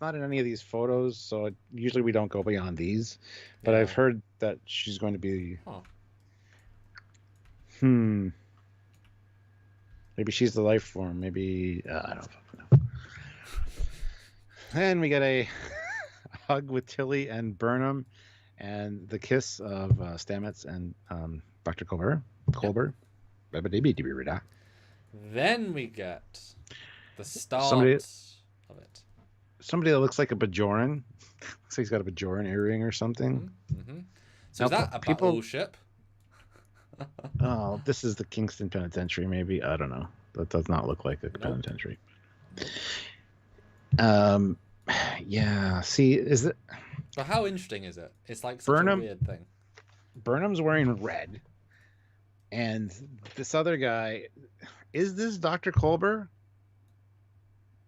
not in any of these photos. So usually we don't go beyond these, but I've heard that she's going to be. Maybe she's the life form. Maybe I don't know. And we get a hug with Tilly and Burnham, and the kiss of Stamets and Dr. Colbert. Yep. Then we get the start of it. Somebody that looks like a Bajoran. Looks like he's got a Bajoran earring or something. So now, is that a battleship? Oh, this is the Kingston Penitentiary, maybe. I don't know. That does not look like a penitentiary. Yeah. See, is it? But how interesting is it? It's like such a weird thing. Burnham's wearing red, and this other guy, is this Dr. Colbert?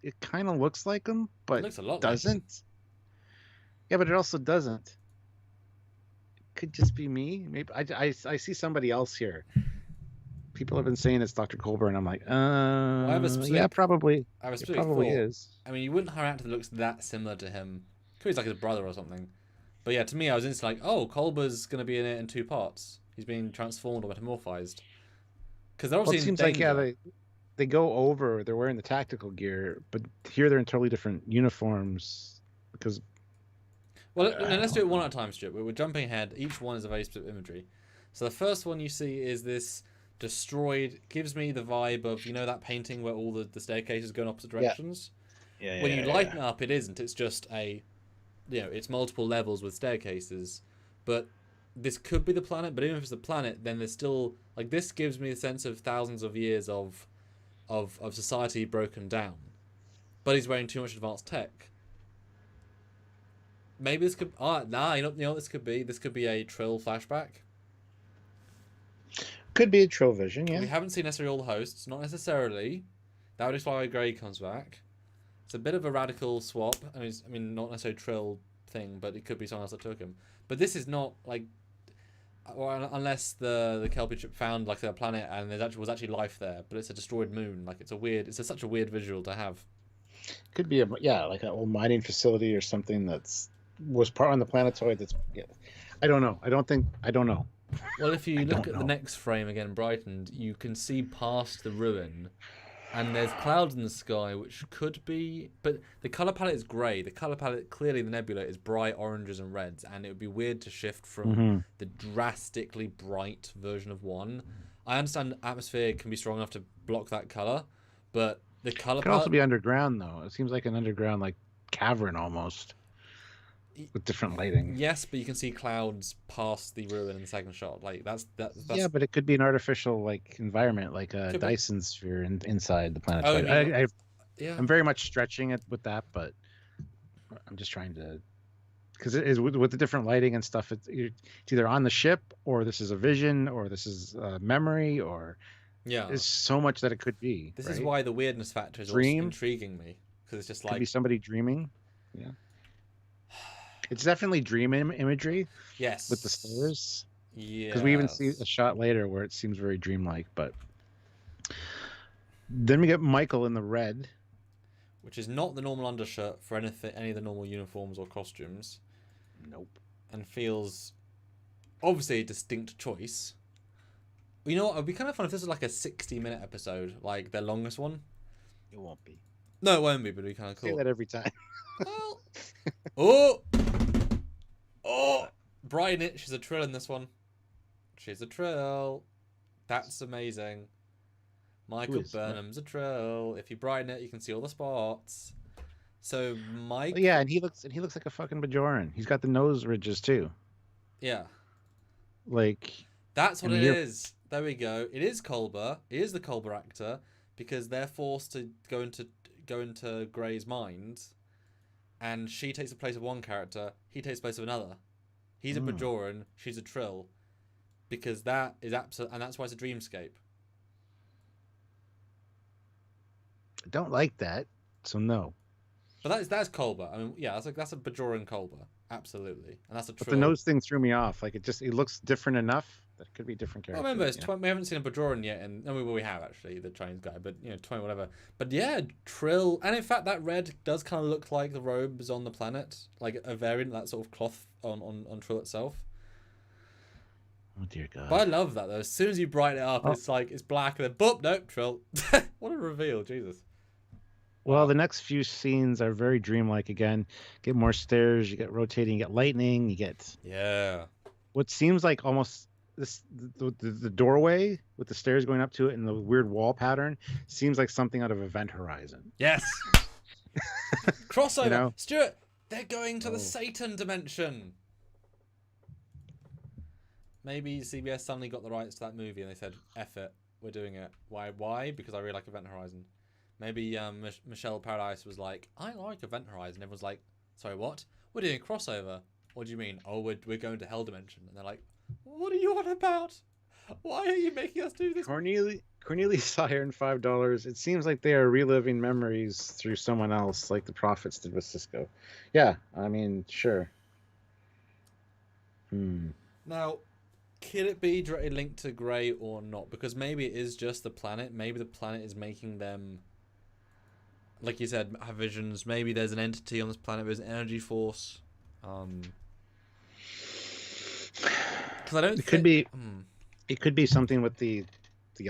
It kind of looks like him, but it doesn't. Yeah, but it also doesn't. It could just be me. Maybe I see somebody else here. People have been saying it's Dr. Colbert, and I'm like, yeah, probably. It probably is. I mean, you wouldn't hire an actor that looks that similar to him. Could be like his brother or something. But yeah, to me, I was instantly like, oh, Colbert's going to be in it in 2 parts. He's being transformed or metamorphized. Because they're obviously it seems like, they go over, they're wearing the tactical gear, but here they're in totally different uniforms. Because. Well, let's do it one at a time, Stuart. We're jumping ahead. Each one is a very specific imagery. So the first one you see is this destroyed, gives me the vibe of, you know, that painting where all the staircases go in opposite directions? Yeah. When you lighten up, it isn't. It's just it's multiple levels with staircases. But this could be the planet, but even if it's the planet, then there's still, like, this gives me a sense of thousands of years of society broken down. But he's wearing too much advanced tech. Maybe this could... you know what this could be? This could be a Trill flashback. Could be a Trill vision, yeah. We haven't seen necessarily all the hosts. Not necessarily. That would explain why Grey comes back. It's a bit of a radical swap. I mean, not necessarily Trill thing, but it could be someone else that took him. But this is not, like... Or unless the Kelpie ship found, like, their planet and there was actually life there, but it's a destroyed moon. Like, it's such a weird visual to have. Could be like an old mining facility or something was part on the planetoid. I don't know. I don't know. Well, if you look at the next frame again, brightened, you can see past the ruin, and there's clouds in the sky, which could be... But the colour palette is grey. The colour palette, clearly the nebula, is bright oranges and reds, and it would be weird to shift from the drastically bright version of one. I understand atmosphere can be strong enough to block that colour, but the colour palette... It could also be underground, though. It seems like an underground, like, cavern, almost. With different lighting. Yes, but you can see clouds past the ruin in the second shot. Like that's yeah, but it could be an artificial like environment, like a Dyson sphere inside the planetoid. I'm very much stretching it with that, but I'm just trying to, because it is with the different lighting and stuff. It's either on the ship, or this is a vision, or this is a memory, or there's so much that it could be. This is why the weirdness factor is also intriguing me, because it's just like could be somebody dreaming. Yeah. It's definitely dream imagery. Yes. With the stars. Yeah. Because we even see a shot later where it seems very dreamlike. But then we get Michael in the red. which is not the normal undershirt for any of the normal uniforms or costumes. Nope. And feels obviously a distinct choice. You know what? It'd be kind of fun if this was like a 60-minute episode, like their longest one. It won't be. No, it won't be, but it'd be kind of cool. Say that every time. Well, oh, brighten it. She's a trill in this one. She's a trill. That's amazing. Michael Burnham's a trill. If you brighten it, you can see all the spots. So Mike. Well, yeah, and he looks like a fucking Bajoran. He's got the nose ridges too. Yeah. Like. That's what it is. There we go. It is Culber. It is the Culber actor because they're forced to go into Grey's mind, and she takes the place of one character. He takes the place of another. He's a Bajoran. She's a Trill, because that is absolute, and that's why it's a dreamscape. I don't like that, so no. But that's Culber. I mean, yeah, that's a Bajoran Culber, absolutely, and that's a Trill. But the nose thing threw me off. Like it looks different enough. That could be different characters. I remember we haven't seen a Bajoran yet, and we have actually the Chinese guy, but 20 whatever. But yeah, Trill, and in fact that red does kind of look like the robes on the planet, like a variant of that sort of cloth on Trill itself. Oh dear God! But I love that though. As soon as you brighten it up, it's like it's black, and then boop, nope, Trill. What a reveal, Jesus. Well, the next few scenes are very dreamlike again. Get more stairs, you get rotating, you get lightning, you get what seems like almost. The doorway with the stairs going up to it and the weird wall pattern seems like something out of Event Horizon. Yes. Crossover. Stuart, they're going to the Satan dimension. Maybe CBS suddenly got the rights to that movie and they said, F it, we're doing it. Why? Because I really like Event Horizon. Maybe Michelle Paradise was like, I like Event Horizon. Everyone's like, sorry, what? We're doing a crossover. What do you mean? Oh, we're going to Hell Dimension. And they're like, what are you on about? Why are you making us do this? Cornelius Sire and $5. It seems like they are reliving memories through someone else, like the Prophets did with Cisco. Yeah, I mean, sure. Now, could it be directly linked to Grey or not? Because maybe it is just the planet. Maybe the planet is making them, like you said, have visions. Maybe there's an entity on this planet. There's an energy force. Because I don't. It could be something with the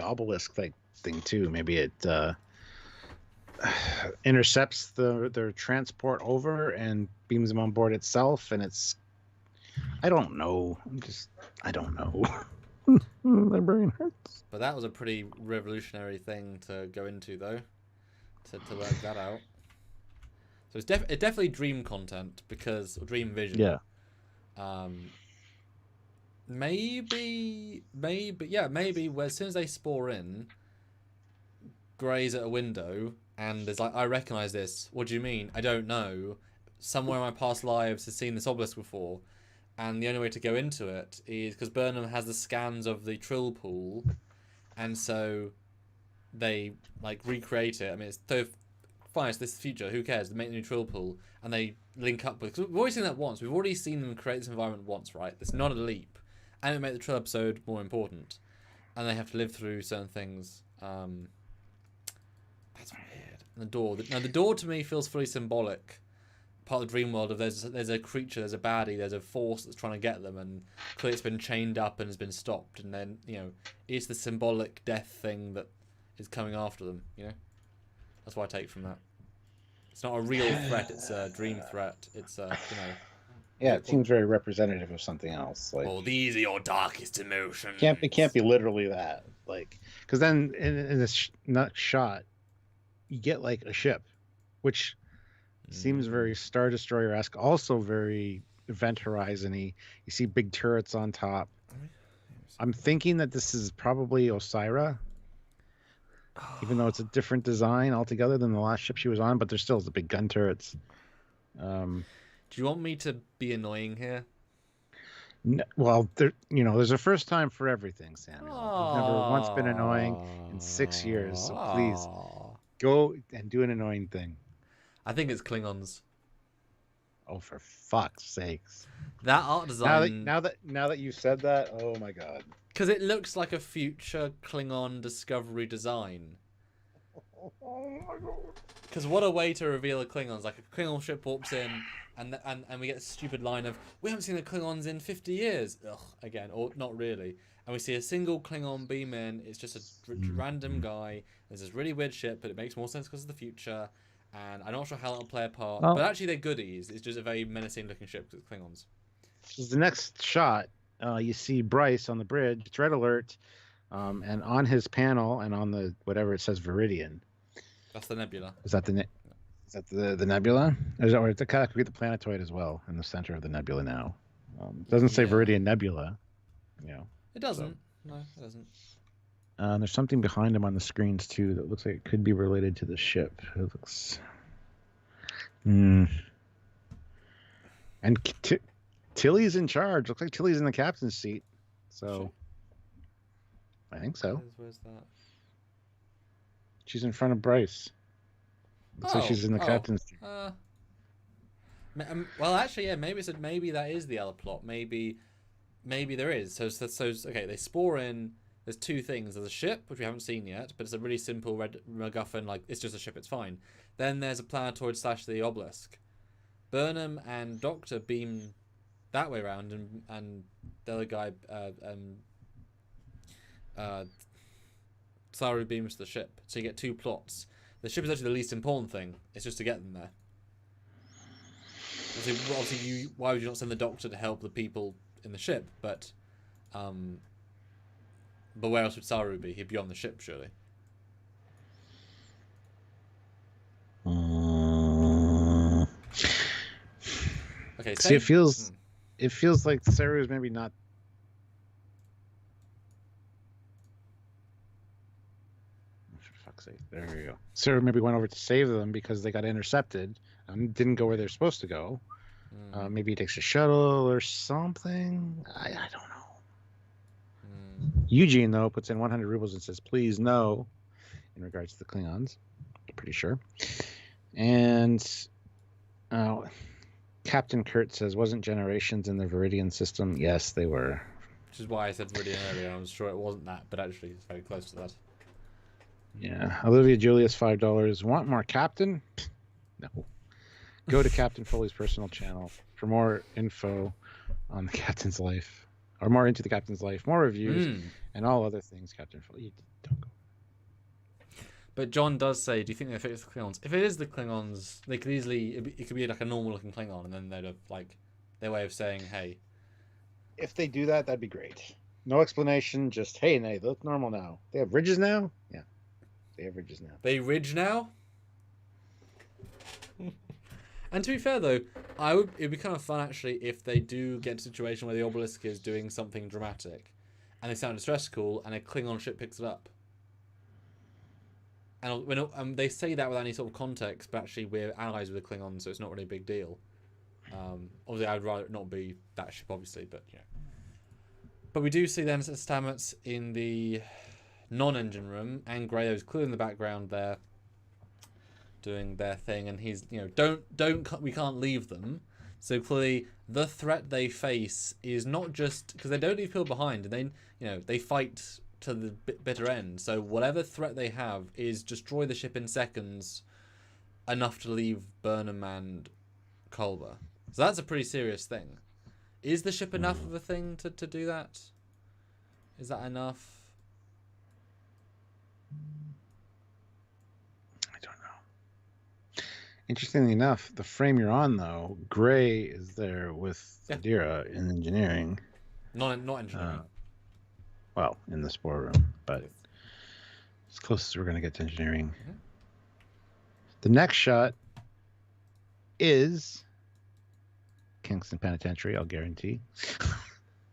obelisk thing too. Maybe it intercepts their transport over and beams them on board itself, and it's. I don't know. I don't know. My brain hurts. But that was a pretty revolutionary thing to go into, though, to work that out. So it's definitely dream content or dream vision. Yeah. Maybe where as soon as they spore in, Grey's at a window and there's like, I recognise this. What do you mean? I don't know. Somewhere in my past lives has seen this obelisk before, and the only way to go into it is because Burnham has the scans of the Trill pool, and so they like recreate it. I mean, it's so fine. It's this future. Who cares? They make the new Trill pool, and they link up with. Cause we've already seen that once. We've already seen them create this environment once, right? It's not a leap. And it make the Trill episode more important, and they have to live through certain things. That's weird. And the door to me feels fully symbolic. Part of the dream world of there's a creature, there's a baddie, there's a force that's trying to get them, and clearly it's been chained up and has been stopped, and then it's the symbolic death thing that is coming after them. That's what I take from that. It's not a real threat; it's a dream threat. It's Yeah, it seems very representative of something else. Like, oh, these are your darkest emotions. It can't be literally that. Like, because then in this shot, you get like a ship, which seems very Star Destroyer-esque, also very Event Horizon-y. You see big turrets on top. I'm thinking that this is probably Osira, even though it's a different design altogether than the last ship she was on, but there's still the big gun turrets. Do you want me to be annoying here? No, well, there's a first time for everything, Samuel. You've never once been annoying in 6 years, so please go and do an annoying thing. I think it's Klingons. Oh, for fuck's sakes! That art design. Now that you said that, oh my God! Because it looks like a future Klingon Discovery design. Oh my god. Because what a way to reveal the Klingons. Like, a Klingon ship walks in, and we get a stupid line of, we haven't seen the Klingons in 50 years. Ugh, again, or not really. And we see a single Klingon beam in. It's just a random guy. There's this really weird ship, but it makes more sense because of the future. And I'm not sure how that'll play a part. Well, but actually, they're goodies. It's just a very menacing looking ship with Klingons. this is the next shot. You see Bryce on the bridge. It's red alert. And on his panel and on the whatever it says Viridian. That's the nebula. Is that the nebula? Or it could be the planetoid as well in the center of the nebula now. It doesn't say Viridian Nebula. You know. It doesn't. So. No, it doesn't. There's something behind him on the screens too that looks like it could be related to the ship. It looks. And Tilly's in charge. Looks like Tilly's in the captain's seat. So. I think so. Where's that? She's in front of Bryce. Looks like she's in the captain's seat. Well, actually, yeah. Maybe that is the other plot. Maybe there is. So okay. They spore in. There's two things. There's a ship, which we haven't seen yet, but it's a really simple red MacGuffin. Like, it's just a ship. It's fine. Then there's a planetoid / the obelisk. Burnham and Doctor beam that way around, and the other guy, Saru beams the ship. So you get two plots. The ship is actually the least important thing. It's just to get them there. Obviously, why would you not send the Doctor to help the people in the ship? But where else would Saru be? He'd be on the ship, surely. Okay. See, it feels like Saru is maybe not. There we go. Sarah maybe went over to save them because they got intercepted and didn't go where they're supposed to go. Maybe he takes a shuttle or something. I don't know. Eugene, though, puts in 100 rubles and says, please, no, in regards to the Klingons. I'm pretty sure. And Captain Kurt says, wasn't generations in the Viridian system? Yes, they were. Which is why I said Viridian earlier. I was sure it wasn't that, but actually it's very close to that. Yeah. Olivia Julius, $5. Want more Captain? No. Go to Captain Foley's personal channel for more info on the Captain's life, or more into the Captain's life, more reviews, and all other things. Captain Foley, don't go. But John does say, do you think they fix the Klingons? If it is the Klingons, they could easily, it could be like a normal looking Klingon, and then they'd have like their way of saying, hey. If they do that, that'd be great. No explanation, just, hey, they look normal now. They have ridges now? Yeah. They have ridges now. They ridge now? And to be fair, though, it'd be kind of fun, actually, if they do get to a situation where the obelisk is doing something dramatic, and they sound distress call, and a Klingon ship picks it up. And they say that without any sort of context, but actually we're allies with the Klingons, so it's not really a big deal. Obviously, I'd rather it not be that ship, obviously, but yeah. But we do see then Stamets in the non-engine room, and Greyo's clearly in the background there, doing their thing, and he's, we can't leave them. So clearly, the threat they face is not just because they don't leave people behind, and they fight to the bitter end. So whatever threat they have is destroy the ship in seconds, enough to leave Burnham and Culber. So that's a pretty serious thing. Is the ship enough of a thing to do that? Is that enough? I don't know. Interestingly enough, the frame you're on, though, Gray is there with Adira in engineering. Not engineering. Well, in the spore room, but as close as we're going to get to engineering. Mm-hmm. The next shot is Kingston Penitentiary, I'll guarantee.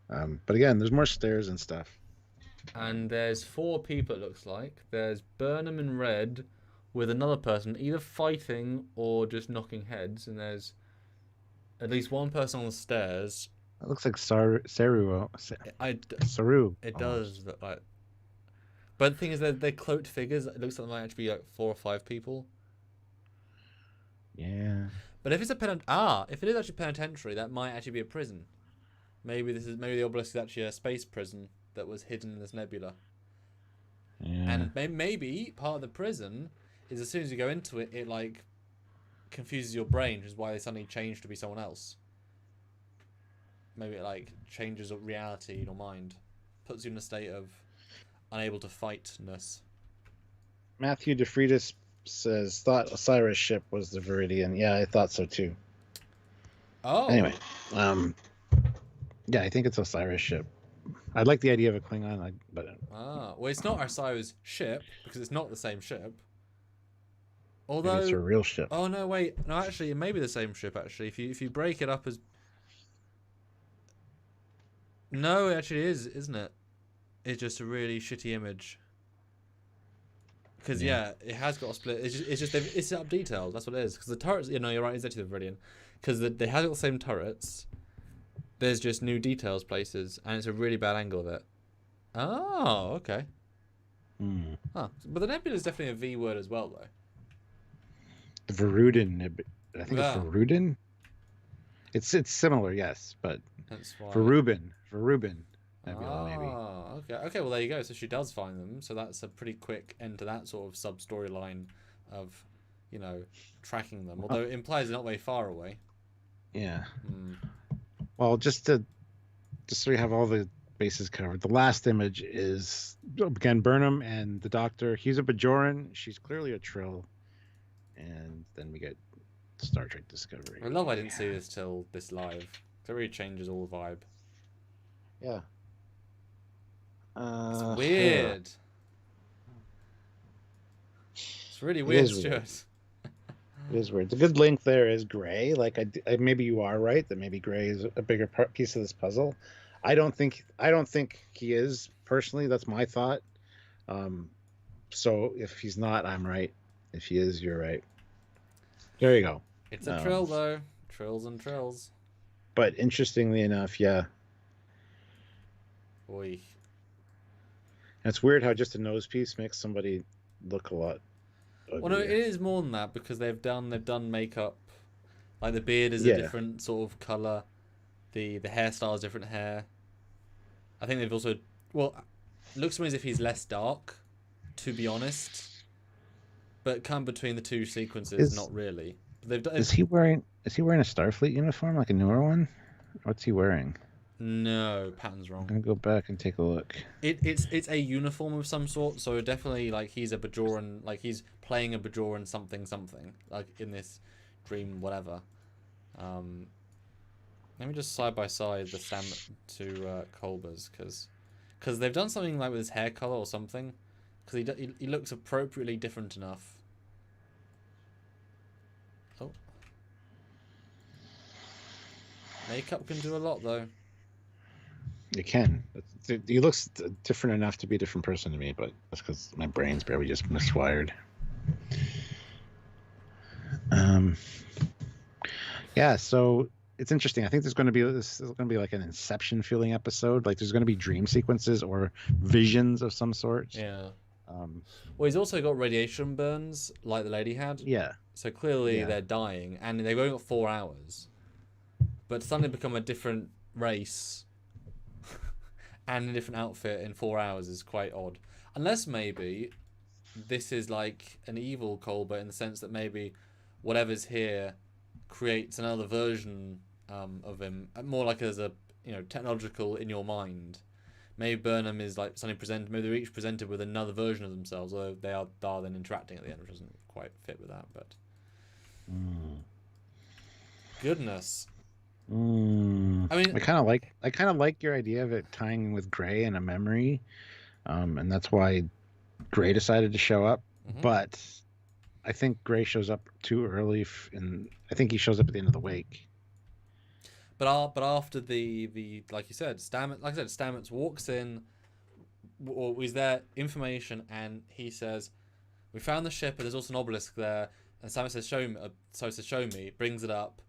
But again, there's more stairs and stuff. And there's 4 people, it looks like. There's Burnham in red with another person either fighting or just knocking heads. And there's at least one person on the stairs. It looks like Saru. It does look like. But the thing is, they're cloaked figures. It looks like there might actually be like 4 or 5 people. Yeah. But if it's if it is actually penitentiary, that might actually be a prison. Maybe the obelisk is actually a space prison that was hidden in this nebula. Yeah. And maybe part of the prison is as soon as you go into it, it like confuses your brain, which is why they suddenly change to be someone else. Maybe it like changes reality in your mind, puts you in a state of unable to fightness. Matthew DeFreitas says, thought Osiris' ship was the Viridian. Yeah, I thought so too. Oh. Anyway, yeah, I think it's Osiris' ship. I like the idea of a Klingon, but well, it's not Osiris' ship because it's not the same ship. Although maybe it's a real ship. Oh no, wait, no, actually, it may be the same ship. Actually, if you break it up as no, it actually isn't it? It's just a really shitty image. Because yeah, it has got a split. It's up details. That's what it is. Because the turrets, you know, you're right. It's actually the Viridian. Because they have got the same turrets. There's just new details places, and it's a really bad angle of it. Oh, okay. Huh. But the nebula is definitely a V word as well, though. The Verudin. I think it's Verudin. It's similar, yes, but that's why. Verubin nebula, maybe. Oh, okay. Well, there you go. So she does find them. So that's a pretty quick end to that sort of sub storyline of, you know, tracking them. Although it implies they're not very far away. Yeah. Well, just so we have all the bases covered. The last image is again Burnham and the Doctor. He's a Bajoran. She's clearly a Trill. And then we get Star Trek Discovery. I love I didn't see this till this live. It really changes all the vibe. Yeah. It's weird. It's really weird, Stuart. It is weird. The good link there is Gray. Like maybe you are right that maybe Gray is a bigger piece of this puzzle. I don't think he is personally. That's my thought. So if he's not, I'm right. If he is, you're right. There you go. It's a trill though. Trills and trills. But interestingly enough, yeah. Boy. It's weird how just a nose piece makes somebody look a lot uglier. Well, no, it is more than that because they've done makeup. Like the beard is a different sort of color. The hairstyle is different hair. I think they've also it looks to me as if he's less dark, to be honest. But come between the two sequences, not really. Is he wearing a Starfleet uniform, like a newer one? What's he wearing? No, pattern's wrong. I'm gonna go back and take a look. It's a uniform of some sort, so definitely like he's a Bajoran, like he's playing a Bajoran something, like in this dream whatever. Let me just side by side the Sam to Culber's because they've done something like with his hair color or something, because he looks appropriately different enough. Oh, makeup can do a lot though. It can. He looks different enough to be a different person to me, but that's because my brain's barely just miswired. Yeah, so it's interesting. I think there's going to be like an Inception feeling episode. Like there's going to be dream sequences or visions of some sort. Yeah. Well, he's also got radiation burns like the lady had. Yeah. So clearly they're dying, and they've only got 4 hours. But suddenly become a different race and a different outfit in 4 hours is quite odd. Unless maybe this is like an evil Colbert in the sense that maybe whatever's here creates another version of him, more like as a technological in your mind. Maybe Burnham is like suddenly presented. Maybe they're each presented with another version of themselves, although they are then interacting at the end, which doesn't quite fit with that. But goodness. I mean, I kind of like your idea of it tying with Gray and a memory, and that's why Gray decided to show up. But I think Gray shows up too early, and I think he shows up at the end of the wake. But after the like you said, Stamets walks in, or he's there, information, and he says, "We found the ship, and there's also an obelisk there." And Stamets says, "Show me." Says, "Show me." Brings it up.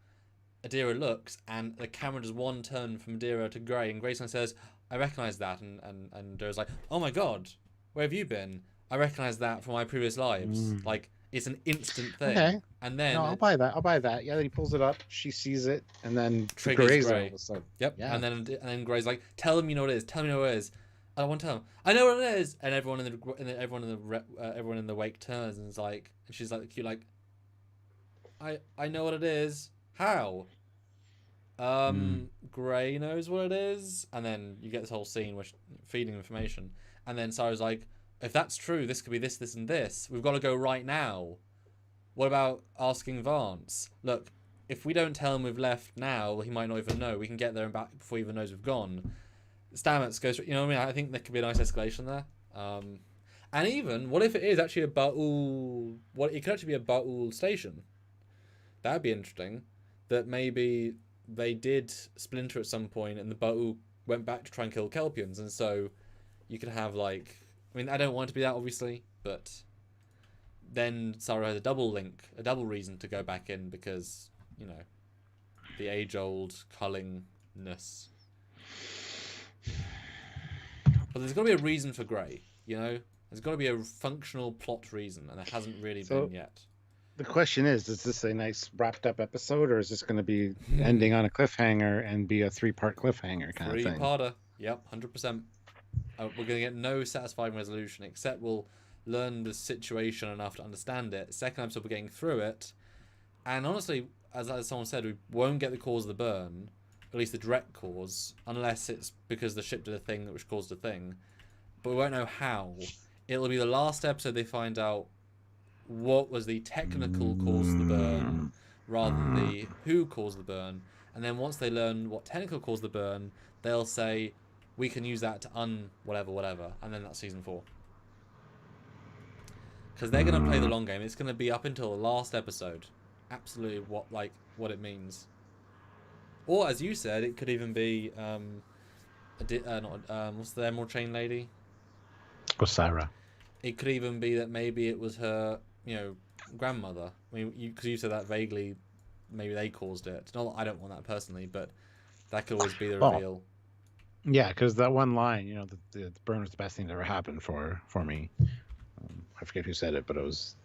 Adira looks, and the camera does one turn from Adira to Gray, and Grayson says, "I recognize that," and Adira's like, "Oh my god, where have you been? I recognize that from my previous lives." Like it's an instant thing. Okay. And then I'll buy that. Yeah, then he pulls it up, she sees it, and then triggers Gray's Gray. all of a sudden. Yep. Yeah. And then Gray's like, "Tell him you know what it is. Tell me what it is." I don't want to tell him. I know what it is, and everyone in the wake turns and is like, and she's like, cute, like, I know what it is. How? Gray knows what it is, and then you get this whole scene which feeding information, and then Sarah's like, if that's true, this could be this, this, and this. We've got to go right now. What about asking Vance? Look, if we don't tell him we've left now, he might not even know. We can get there and back before he even knows we've gone. Stamets goes, you know what I mean? I think there could be a nice escalation there. And even, what if it is actually a Ba'ul... It could actually be a Ba'ul station. That'd be interesting. That maybe they did splinter at some point and the Ba'ul went back to try and kill Kelpians. And so you could have, like... I mean, I don't want it to be that, obviously, but then Sarah has a double link, a double reason to go back in because, you know, the age-old cullingness. But there's got to be a reason for Grey, you know? There's got to be a functional plot reason, and there hasn't really been yet. The question is this a nice wrapped-up episode, or is this going to be ending on a cliffhanger and be a 3-part cliffhanger kind of thing? 3-parter, yep, 100%. We're going to get no satisfying resolution, except we'll learn the situation enough to understand it. Second episode, we're getting through it. And honestly, as someone said, we won't get the cause of the burn, at least the direct cause, unless it's because the ship did a thing which caused a thing. But we won't know how. It'll be the last episode they find out what was the technical cause of the burn, rather than the who caused the burn. And then once they learn what technical caused the burn, they'll say, we can use that to whatever, and then that's season 4. Because they're going to play the long game. It's going to be up until the last episode. Absolutely what it means. Or, as you said, it could even be, what's the Emerald Chain lady? Osira. It could even be that maybe it was her, grandmother. I mean, because you said that vaguely, maybe they caused it. Not that I don't want that personally, but that could always be the reveal. Yeah, because that one line, the burn was the best thing that ever happened for me. I forget who said it, but it was,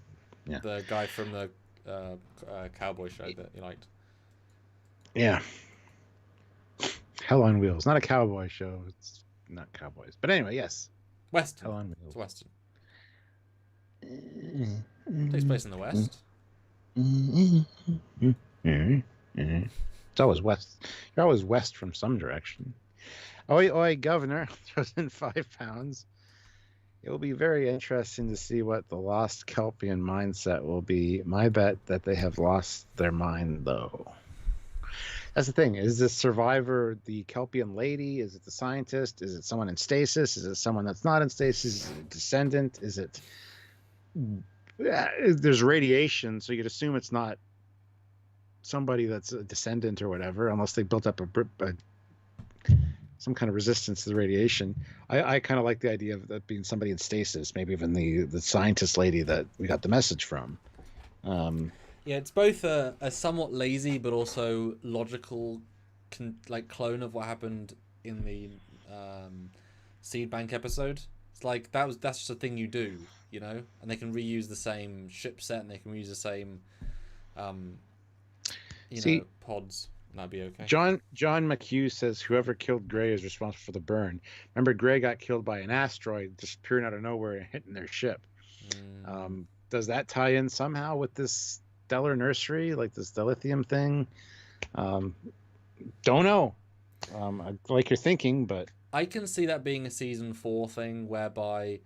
the guy from the cowboy show that you liked. Yeah. Hell on Wheels, not a cowboy show. It's not cowboys, but anyway, yes. Western. Hell on Wheels. It's Western. Takes place in the West. It's always west. You're always west from some direction. Oi, oi, Governor throws in £5. It will be very interesting to see what the lost Kelpian mindset will be. My bet that they have lost their mind, though. That's the thing. Is this survivor the Kelpian lady? Is it the scientist? Is it someone in stasis? Is it someone that's not in stasis? Is it a descendant? Is it... There's radiation, so you'd assume it's not somebody that's a descendant or whatever, unless they built up some kind of resistance to the radiation. I kind of like the idea of that being somebody in stasis, maybe even the scientist lady that we got the message from. Yeah, it's both a somewhat lazy but also logical clone of what happened in the Seed Bank episode. It's like that's just a thing you do, and they can reuse the same ship set and they can reuse the same pods. That'd be okay. John McHugh says whoever killed Gray is responsible for the burn. Remember, Gray got killed by an asteroid just appearing out of nowhere and hitting their ship. Does that tie in somehow with this stellar nursery, like this dilithium thing? Don't know. I like your thinking, but I can see that being a season 4 thing whereby,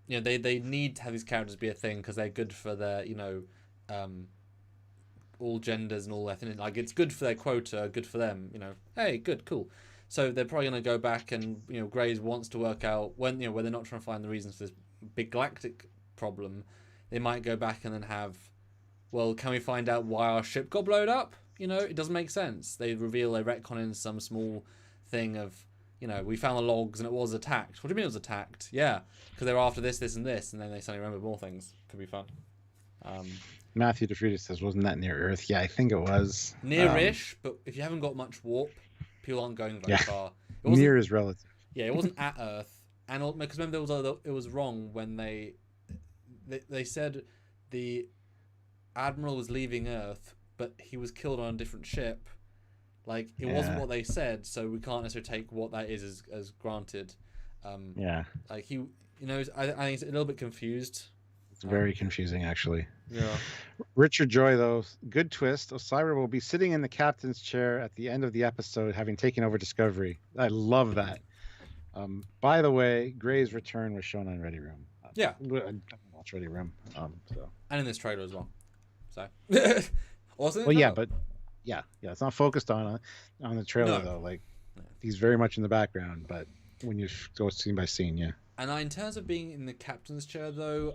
they need to have these characters be a thing because they're good for their, all genders and all ethnic. Like, it's good for their quota, good for them, Hey, good, cool. So they're probably going to go back and, Grays wants to work out when, when they're not trying to find the reasons for this big galactic problem, they might go back and then have, well, can we find out why our ship got blown up? It doesn't make sense. They reveal they retcon in some small thing of, we found the logs and it was attacked. What do you mean it was attacked? Yeah, because they were after this, this, and this, and then they suddenly remember more things. Could be fun. Matthew DeFritis says, wasn't that near Earth? Yeah, I think it was. Near-ish, but if you haven't got much warp, people aren't going very far. Near is relative. Yeah, it wasn't at Earth. And because remember, it was wrong when they said the Admiral was leaving Earth, but he was killed on a different ship. Like, it wasn't what they said, so we can't necessarily take what that is as granted. Yeah, Like he, I think he's a little bit confused. it's very confusing, actually. Yeah. Richard Joy, though, good twist. Osira will be sitting in the captain's chair at the end of the episode, having taken over Discovery. I love that. By the way, Gray's return was shown on Ready Room. Yeah. I don't watch Ready Room. So. And in this trailer as well. So. Also. Well, yeah, but yeah, it's not focused on the trailer though. Like, he's very much in the background, but when you go scene by scene, yeah. And in terms of being in the captain's chair, though,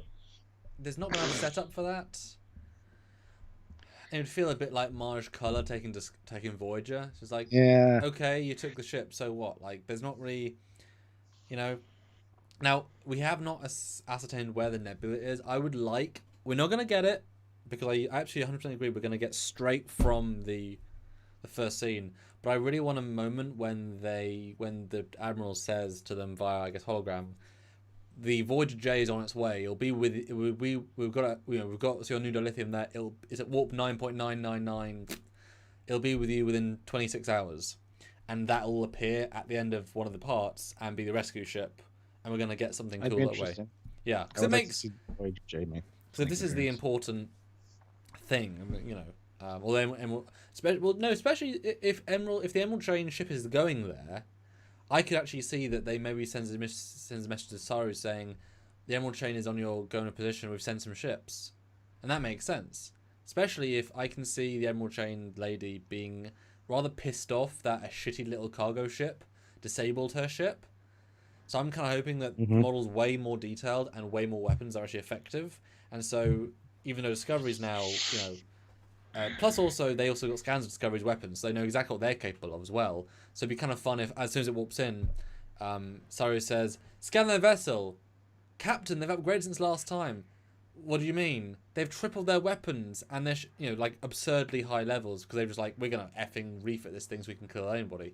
there's not been a setup for that. It would feel a bit like Marge Culler taking Voyager. It's just like, yeah, okay, you took the ship, so what? Like, there's not really, Now, we have not ascertained where the nebula is. We're not going to get it, because I actually 100% agree we're going to get straight from the first scene. But I really want a moment when the Admiral says to them via, I guess, hologram, the Voyager J is on its way. We've got your new dilithium there. It's at warp 9.999. It'll be with you within 26 hours, and that will appear at the end of one of the parts and be the rescue ship, and we're gonna get something cool that way. Yeah, because it makes. Voyager J, man. So this is the important thing, especially if the Emerald Train ship is going there. I could actually see that they maybe sends a message to Saru saying the Emerald Chain is on your going position, we've sent some ships. And that makes sense. Especially if I can see the Emerald Chain lady being rather pissed off that a shitty little cargo ship disabled her ship. So I'm kind of hoping that the model's way more detailed and way more weapons are actually effective. And so even though Discovery's now, plus also they also got scans of Discovery's weapons, so they know exactly what they're capable of as well. So it'd be kind of fun if, as soon as it warps in, Saru says, "Scan their vessel, Captain. They've upgraded since last time." What do you mean? They've tripled their weapons, and they're like absurdly high levels because they're just like, we're gonna effing refit this thing so we can kill anybody.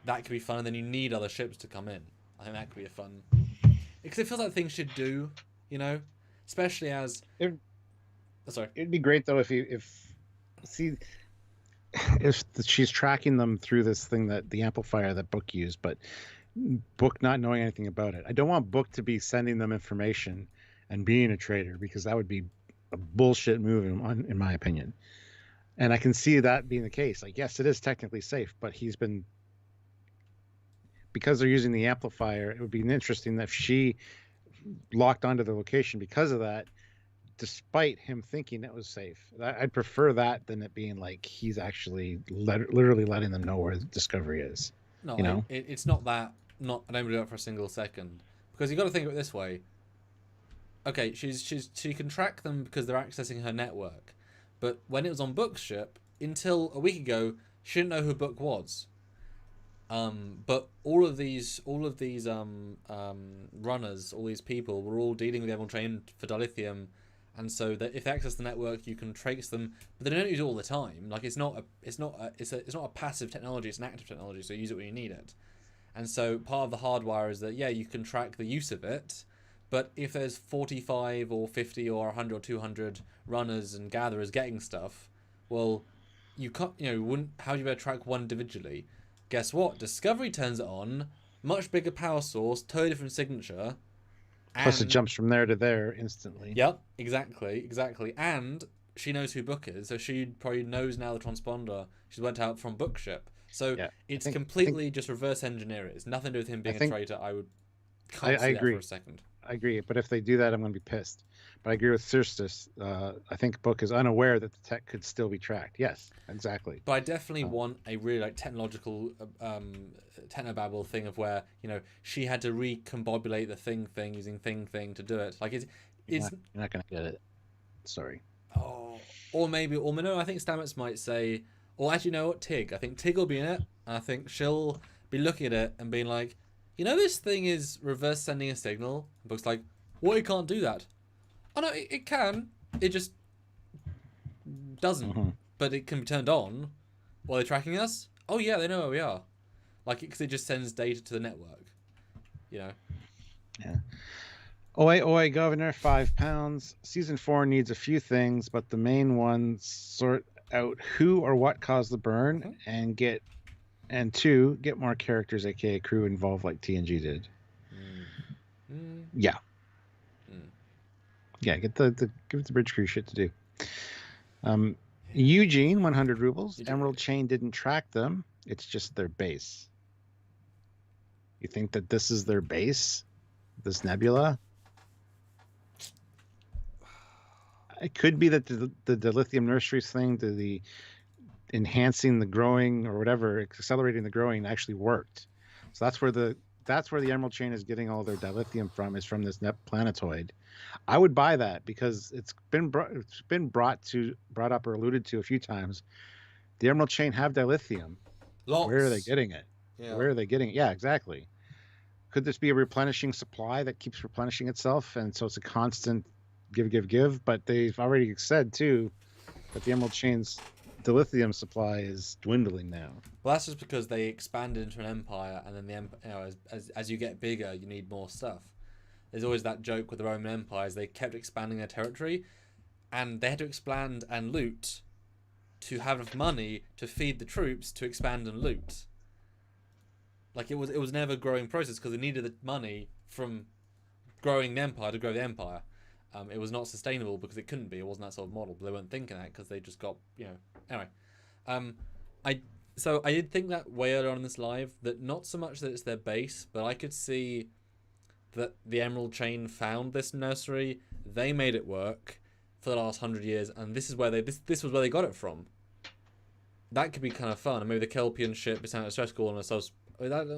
That could be fun, and then you need other ships to come in. I think that could be a fun, because it feels like things should do, especially as. It'd be great though if she's tracking them through this thing, that the amplifier that Book used, but Book not knowing anything about it. I don't want Book to be sending them information and being a traitor, because that would be a bullshit move in my opinion. And I can see that being the case. Like, yes, it is technically safe, but because they're using the amplifier, it would be interesting that if she locked onto the location because of that, despite him thinking it was safe. I'd prefer that than it being like he's actually literally letting them know where the Discovery is. No, it's not that. I don't believe that for a single second, because you got to think of it this way. Okay, she can track them because they're accessing her network, but when it was on Book's ship until a week ago, she didn't know who Book was. But all of these runners, all these people, were all dealing with the Emerald Train for dilithium. And so that if they access the network, you can trace them, but they don't use it all the time. Like, it's not a passive technology; it's an active technology. So use it when you need it. And so part of the hardwire is that you can track the use of it, but if there's 45 or 50 or 100 or 200 runners and gatherers getting stuff, well, you can't. How do you better track one individually? Guess what? Discovery turns it on, much bigger power source, totally different signature. Plus, it jumps from there to there instantly. Yep, exactly. And she knows who Book is, so she probably knows now the transponder. She's went out from Book ship. So it's completely just reverse engineer it. It's nothing to do with him being a traitor. I agree. For a second. I agree, but if they do that, I'm going to be pissed. But I agree with Sirstis. I think Book is unaware that the tech could still be tracked. Yes, exactly. But I definitely want a really technological technobabble thing of where she had to recombobulate the thing using thing to do it. Like you're not going to get it. Sorry. Oh, or no. I think Stamets might say, or actually, what? Tig. I think Tig will be in it, and I think she'll be looking at it and being like, this thing is reverse sending a signal. And Book's like, well, it can't do that. Oh no, it can. It just doesn't. But it can be turned on while they're tracking us. Oh yeah, they know where we are. Like, because it just sends data to the network. Yeah. Oi, Governor, £5. Season 4 needs a few things, but the main ones sort out who or what caused the burn, and 2, get more characters, aka crew, involved like TNG did. Mm. Yeah. Mm. Yeah, give it the bridge crew shit to do. Eugene, 100 rubles. Emerald Chain didn't track them. It's just their base. You think that this is their base? This nebula? It could be that the dilithium nurseries thing, the enhancing the growing or whatever, accelerating the growing actually worked. So that's where the Emerald Chain is getting all their dilithium from, is from this planetoid. I would buy that because it's been brought up or alluded to a few times. The Emerald Chain have dilithium. Lots. Where are they getting it? Yeah. Where are they getting it? Yeah, exactly. Could this be a replenishing supply that keeps replenishing itself, and so it's a constant give? But they've already said too that the Emerald Chain's dilithium supply is dwindling now. Well, that's just because they expanded into an empire, and then as you get bigger, you need more stuff. There's always that joke with the Roman empires; they kept expanding their territory, and they had to expand and loot to have enough money to feed the troops to expand and loot. Like it was never a growing process because they needed the money from growing the empire to grow the empire. It was not sustainable because it couldn't be. It wasn't that sort of model. But they weren't thinking that because they just got, Anyway, I did think that way earlier on in this live, that not so much that it's their base, but I could see that the Emerald Chain found this nursery. They made it work for the last 100 years, and this is where this was where they got it from. That could be kind of fun. And maybe the Kelpian ship is out of stress school, and so maybe that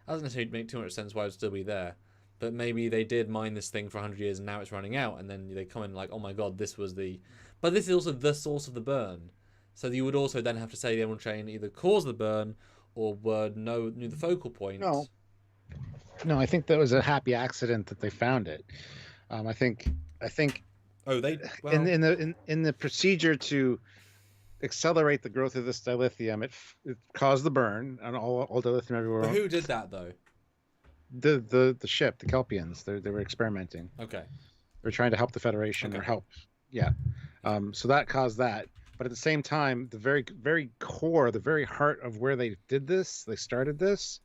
doesn't necessarily make too much sense why it would still be there. But maybe they did mine this thing for 100 years and now it's running out, and then they come in like, oh my god, this was the... But this is also the source of the burn. So you would also then have to say the Emerald Chain either caused the burn or knew the focal point. No, I think that was a happy accident that they found it. I think. Oh, they well... in the procedure to accelerate the growth of this dilithium, it caused the burn and all dilithium everywhere. But who did that though? The ship, the Kelpians. They were experimenting. Okay. They're trying to help the Federation or help. Yeah. So that caused that. But at the same time, the very, very core, the very heart of where they started this,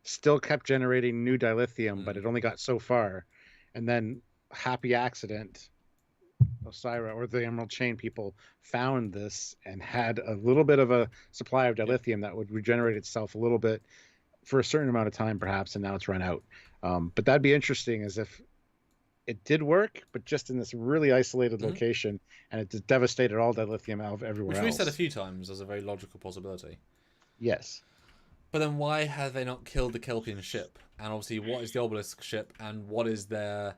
still kept generating new dilithium, but it only got so far. And then, happy accident, Osira or the Emerald Chain people found this and had a little bit of a supply of dilithium that would regenerate itself a little bit for a certain amount of time, perhaps, and now it's run out. But that'd be interesting, as if it did work, but just in this really isolated location, and it just devastated all dilithium out of everywhere else. Which we've said a few times as a very logical possibility. Yes. But then why have they not killed the Kelpian ship? And obviously, what is the obelisk ship? And what is the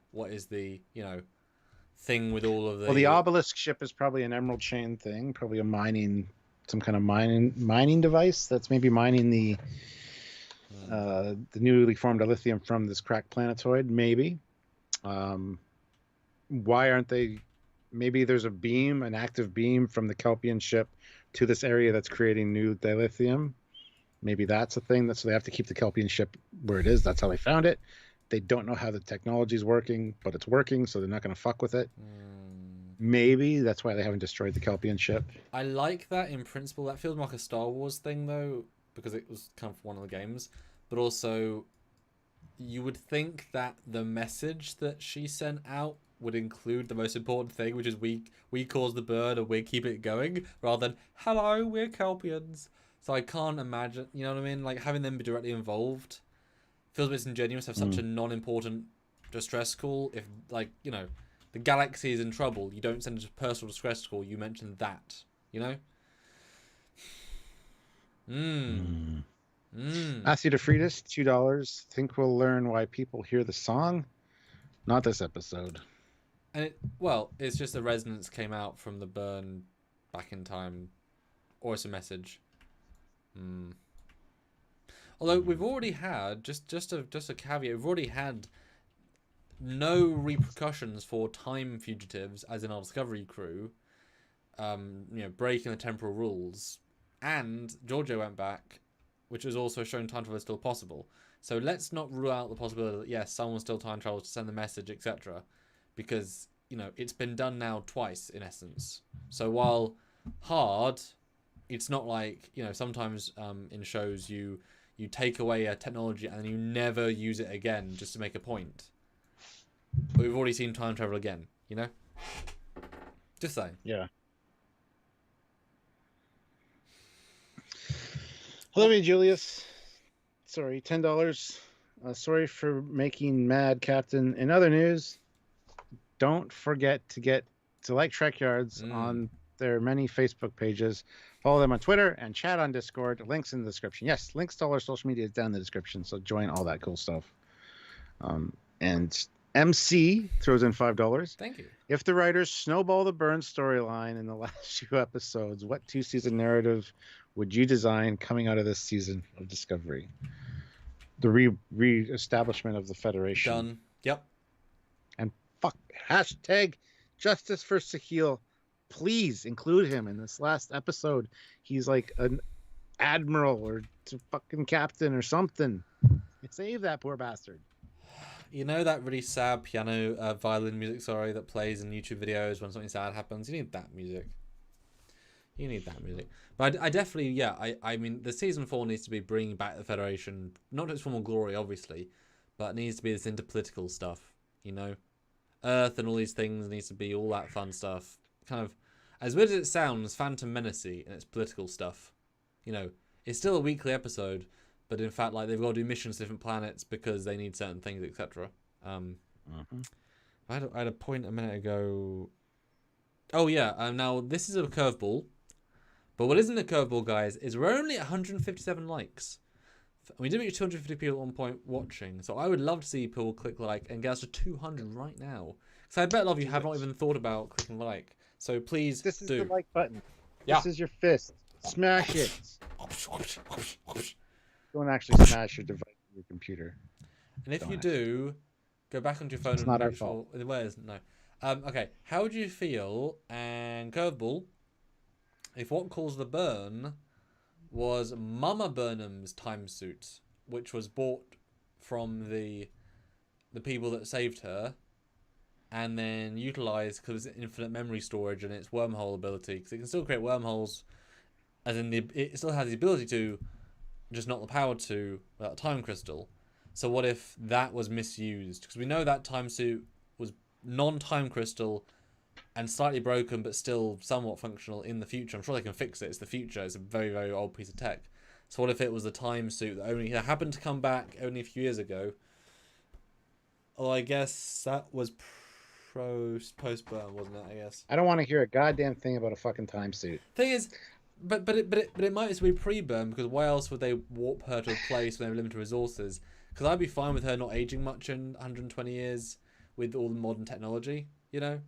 thing with all of the... Well, the obelisk ship is probably an Emerald Chain thing, probably some kind of mining device that's maybe mining the newly formed dilithium from this cracked planetoid, maybe. Why aren't they... Maybe there's an active beam from the Kelpian ship to this area that's creating new dilithium. Maybe that's a thing. So they have to keep the Kelpian ship where it is. That's how they found it. They don't know how the technology is working, but it's working, so they're not going to fuck with it. Maybe that's why they haven't destroyed the Kelpian ship. I like that in principle. That feels more like a Star Wars thing, though, because it was kind of one of the games. But also, you would think that the message that she sent out would include the most important thing, which is we caused the burn and we keep it going, rather than, hello, we're Kelpians. So I can't imagine, you know what I mean? Like, having them be directly involved feels a bit disingenuous to have such a non-important distress call. If, like, the galaxy is in trouble, you don't send a personal distress call, you mention that, you know? Matthew DeFreitas, $2. Think we'll learn why people hear the song? Not this episode. And it's just the resonance came out from the burn back in time, or it's a message. Although we've already had just a caveat, we've already had no repercussions for time fugitives, as in our Discovery crew, breaking the temporal rules, and Giorgio went back, which was also showing time travel is still possible. So let's not rule out the possibility that yes, someone still time travels to send the message, etc. Because it's been done now twice in essence. So while hard, it's not like sometimes in shows you you take away a technology and then you never use it again just to make a point. But we've already seen time travel again, you know? Just saying. Yeah. Olivia Julius, sorry, $10. Sorry for making mad, Captain. In other news, don't forget to like Trekyards on their many Facebook pages. Follow them on Twitter and chat on Discord. Links in the description. Yes, links to all our social media is down in the description, so join all that cool stuff. And MC throws in $5. Thank you. If the writers snowball the Burn storyline in the last few episodes, what two-season narrative would you design coming out of this season of Discovery? The re-establishment of the Federation. Done. Yep. And fuck, hashtag justice for Sahil. Please include him in this last episode. He's like an admiral or a fucking captain or something. Save that poor bastard. You know that really sad piano, violin music, that plays in YouTube videos when something sad happens? You need that music. You need that music. But I definitely, yeah, I mean, the season 4 needs to be bringing back the Federation, not just for more glory, obviously, but it needs to be this interpolitical stuff, you know? Earth and all these things needs to be all that fun stuff. Kind of, as weird as it sounds, Phantom Menace-y and its political stuff. You know, it's still a weekly episode, but in fact, like, they've got to do missions to different planets because they need certain things, etc. I had a point a minute ago. Oh, yeah, now this is a curveball. But what isn't a curveball, guys, is we're only at 157 likes. We did reach 250 people on point watching, so I would love to see people click like and get us to 200 right now. Because I bet a lot of you have not even thought about clicking like. So please do. This is the like button. Yeah. This is your fist. Smash it. Don't actually smash your device or your computer. And if you do, go back onto your phone and not our make sure. fault. Where is no? Okay. How would you feel? And curveball. If what caused the burn was Mama Burnham's time suit, which was bought from the people that saved her, and then utilized because it's infinite memory storage and its wormhole ability, because it can still create wormholes, as in it still has the ability to, just not the power to, without a time crystal. So what if that was misused? Because we know that time suit was non-time crystal and slightly broken, but still somewhat functional in the future. I'm sure they can fix it. It's the future. It's a very, very old piece of tech. So what if it was the time suit that only happened to come back only a few years ago? Well, I guess that was post-burn, wasn't it? I guess. I don't want to hear a goddamn thing about a fucking time suit. Thing is, but it might as well be pre-burn, because why else would they warp her to a place where they have limited resources? Because I'd be fine with her not aging much in 120 years with all the modern technology, you know.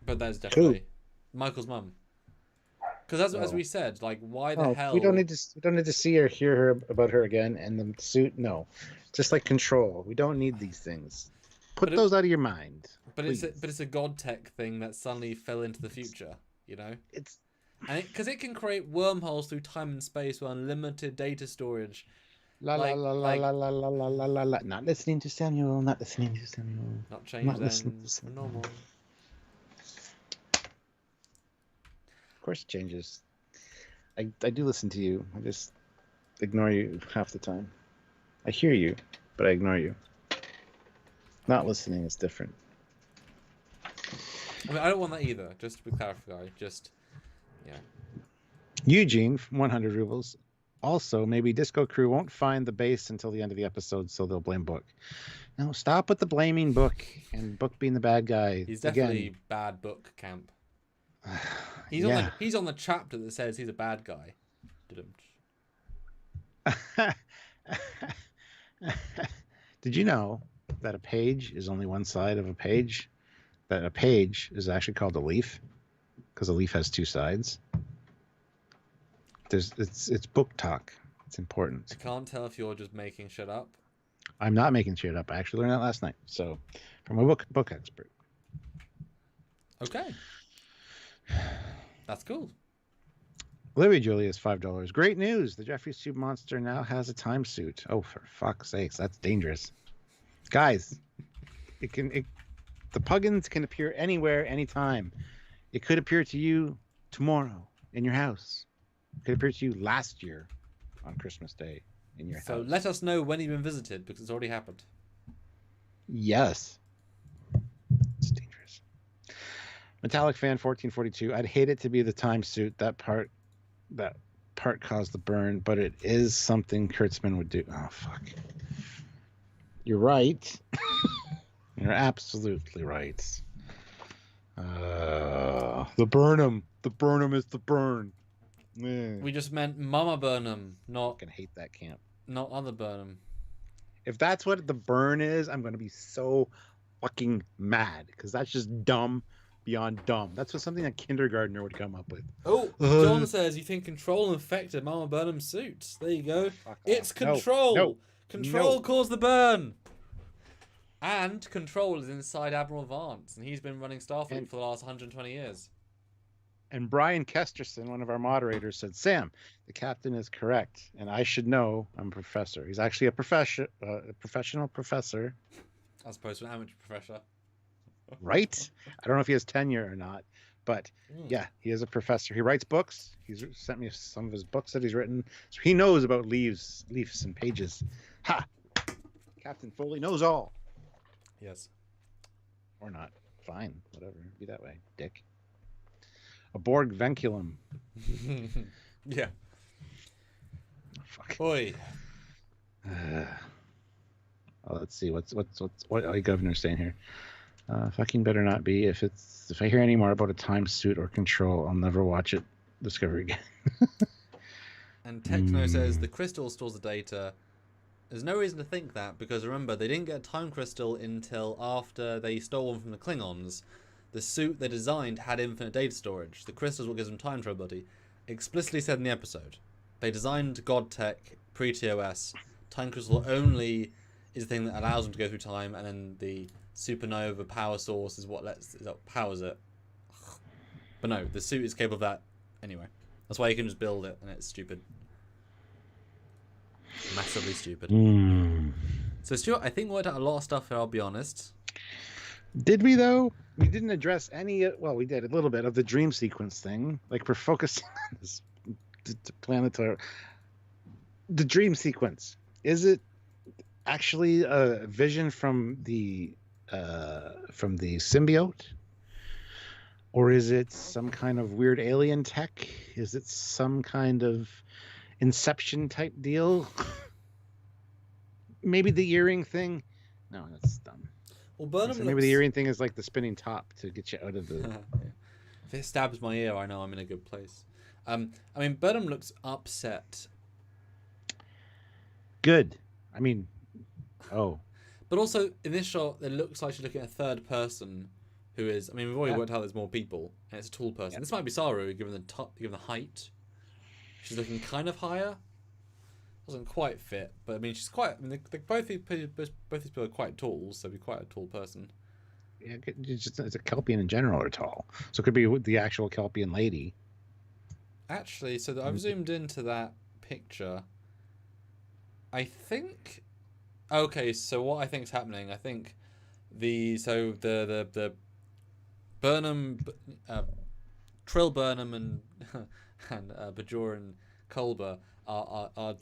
But that's definitely Michael's mum. Because as we said, like, why the hell? We don't need to see or hear her about her again. And the suit, no, just like Control. We don't need these things. Put those out of your mind. But it's a god tech thing that suddenly fell into the future. You know, because it can create wormholes through time and space with unlimited data storage. La la la la la la la la la la. Not listening to Samuel. Not listening to Samuel. Not changing then. Normal. Of course it changes. I do listen to you. I just ignore you half the time. I hear you, but I ignore you. Not listening is different. I mean, I don't want that either. Just to clarify, yeah. Eugene, 100 rubles. Also, maybe Disco Crew won't find the base until the end of the episode, so they'll blame Book. No, stop with the blaming Book and Book being the bad guy. He's definitely bad Book camp. He's on the chapter that says he's a bad guy. Did you know that a page is only one side of a page? That a page is actually called a leaf because a leaf has two sides. It's book talk. It's important. I can't tell if you're just making shit up. I'm not making shit up. I actually learned that last night. So, from a book expert. Okay. That's cool. Olivia Julius, $5. Great news. The Jeffrey Tube monster now has a time suit. Oh, for fuck's sakes. That's dangerous. Guys, the Puggins can appear anywhere, anytime. It could appear to you tomorrow in your house. It could appear to you last year on Christmas Day. in your So house. let us know when you've been visited, because it's already happened. Yes. It's dangerous. Metallic Fan 1442. I'd hate it to be the time suit. That part caused the burn, but it is something Kurtzman would do. Oh, fuck. You're right. You're absolutely right. The Burnham. The Burnham is the burn. We just meant Mama Burnham, I not can hate that camp. not other Burnham. If that's what the burn is, I'm going to be so fucking mad, because that's just dumb beyond dumb. That's what something a kindergartner would come up with. Oh, John says you think Control infected Mama Burnham's suit. There you go. It's Control. No. Control caused the burn. And Control is inside Admiral Vance, and he's been running Starfleet for the last 120 years. And Brian Kesterson, one of our moderators, said, Sam, the captain is correct, and I should know. I'm a professor. He's actually a professional professor. As opposed to an amateur professor. Right? I don't know if he has tenure or not, but yeah, he is a professor. He writes books. He's sent me some of his books that he's written. So he knows about leaves and pages. Ha! Captain Foley knows all. Yes. Or not. Fine. Whatever. Be that way. Dick. A Borg Venculum. Yeah. Oh, fuck. Oi. Let's see. What are Governor's saying here? Fucking better not be. If I hear any more about a time suit or Control, I'll never watch it. Discovery again. And Techno says the crystal stores the data. There's no reason to think that, because remember, they didn't get a time crystal until after they stole one from the Klingons. The suit they designed had infinite data storage. The crystal is what gives them time travel ability. Explicitly said in the episode. They designed God Tech pre-TOS. Time crystal only is the thing that allows them to go through time, and then the supernova power source is what powers it. But no, the suit is capable of that anyway. That's why you can just build it, and it's stupid. Massively stupid. So Stuart, I think we worked out a lot of stuff here, I'll be honest. Did we though? We didn't address any. Well, we did a little bit of the dream sequence thing. Like, we're focusing on this planetary. The dream sequence, is it actually a vision from the symbiote, or is it some kind of weird alien tech? Is it some kind of Inception type deal? Maybe the earring thing. No, that's dumb. Well, Burnham maybe the earring thing is like the spinning top to get you out of the. If it stabs my ear, I know I'm in a good place. I mean, Burnham looks upset. Good. I mean, oh. But also, in this shot, it looks like she's looking at a third person who is. I mean, we've already worked out there's more people, and it's a tall person. This might be Saru, given the height. She's looking kind of higher. Doesn't quite fit, but I mean, she's quite. I mean, both these people are quite tall, so be quite a tall person. Yeah, it's a Kelpian in general are tall, so it could be the actual Kelpian lady. Actually, so I've zoomed into that picture. I think. Okay, so what I think is happening, I think the Burnham, Trill Burnham and Bajoran Culber are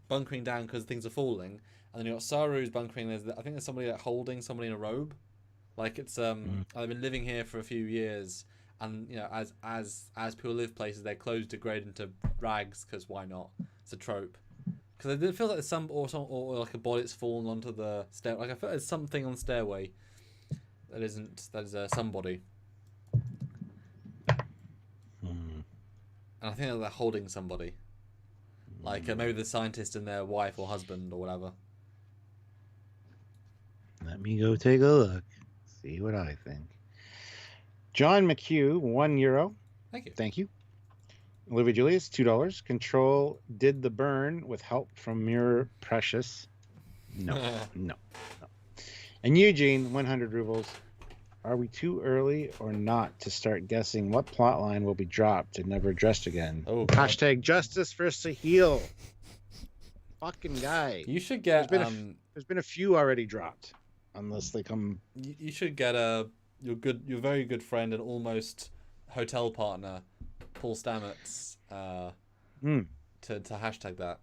bunkering down because things are falling, and then you got Saru's bunkering. I think there's somebody holding somebody in a robe, like it's I've been living here for a few years, and as people live places, their clothes degrade into rags because why not? It's a trope. Because it feels like there's some or like a body that's fallen onto the stair. Like I feel like there's something on the stairway that is somebody. And I think that they're holding somebody. Like maybe the scientist and their wife or husband or whatever. Let me go take a look. See what I think. John McHugh, €1. Thank you. Thank you. Olivia Julius, $2. Control did the burn with help from Mirror Precious. No. And Eugene, 100 rubles. Are we too early or not to start guessing what plot line will be dropped and never addressed again? Oh, Hashtag justice for Sahil. Fucking guy. You should get. There's been a few already dropped, unless they come. You should get your very good friend and almost hotel partner, Paul Stamets, to hashtag that.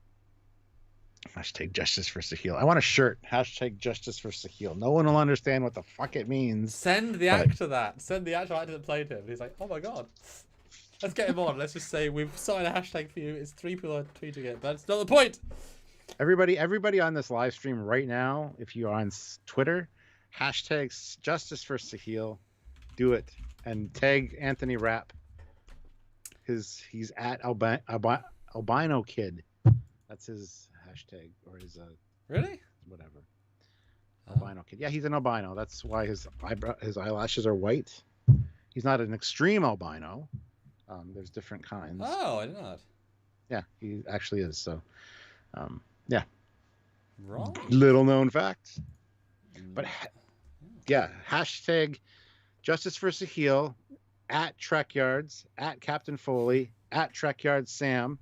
Hashtag justice for Sahil. I want a shirt. Hashtag justice for Sahil. No one will understand what the fuck it means. Send the actor that. Send the actual actor that played him. He's like, oh my god. Let's get him on. Let's just say we've started a hashtag for you. It's 3 people are tweeting it, but that's not the point. Everybody on this live stream right now, if you're on Twitter, hashtag justice for Sahil. Do it. And tag Anthony Rapp. He's at albino kid. That's his hashtag or his Really? Whatever. Albino kid. Yeah, he's an albino. That's why his eyelashes are white. He's not an extreme albino. There's different kinds. Oh, I did not. Yeah, he actually is. So, yeah. Wrong. Little known fact. But yeah, hashtag justice for Sahil, at Trekyards, at Captain Foley, at Trekyards Sam,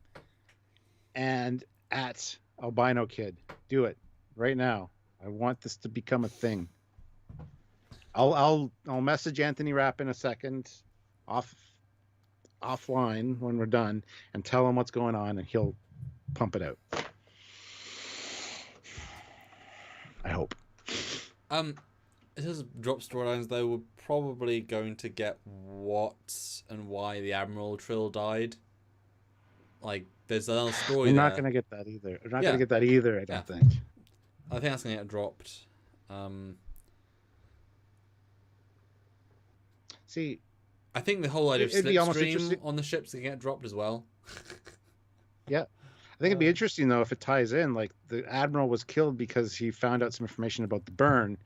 and at albino kid. Do it right now. I want this to become a thing. I'll message Anthony Rapp in a second, offline when we're done, and tell him what's going on, and he'll pump it out. I hope. It says drop storylines though. We're probably going to get what and why the Admiral Trill died. Like, there's another story. We're not going to get that either. We're not going to get that either. I don't think. I think that's going to get dropped. See, I think the whole idea of slipstream on the ships can get dropped as well. Yeah. I think it'd be interesting, though, if it ties in. Like, the Admiral was killed because he found out some information about the burn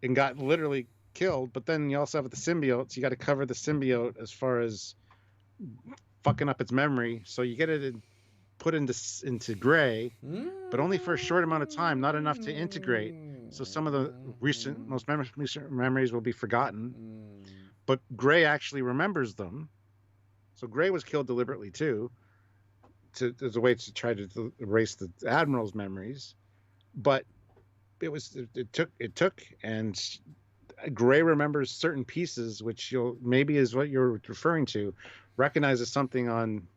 and got literally killed. But then you also have the symbiote, so you got to cover the symbiote as far as fucking up its memory. So you get it put into gray, but only for a short amount of time, not enough to integrate. So some of the recent memories will be forgotten. But Gray actually remembers them. So Gray was killed deliberately, too. As a way to try to erase the Admiral's memories, but it took, and Gray remembers certain pieces, which maybe is what you're referring to, recognizes something on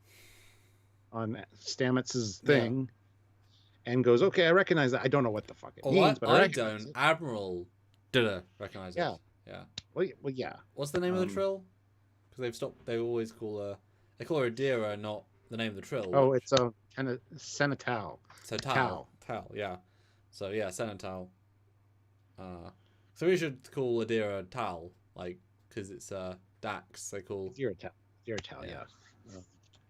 Stamets's thing, and goes, okay, I recognize that. I don't know what the fuck it means, but I don't. It. Admiral did recognize it. Yeah. Well, yeah. What's the name of the Trill? Because they've stopped. They always call her Adira, not the name of the Trill. Oh, it's a kind of Citadel. So Tal, yeah. So yeah, Citadel. So we should call Adira Tal, like, because it's Dax. They call Adira Tal,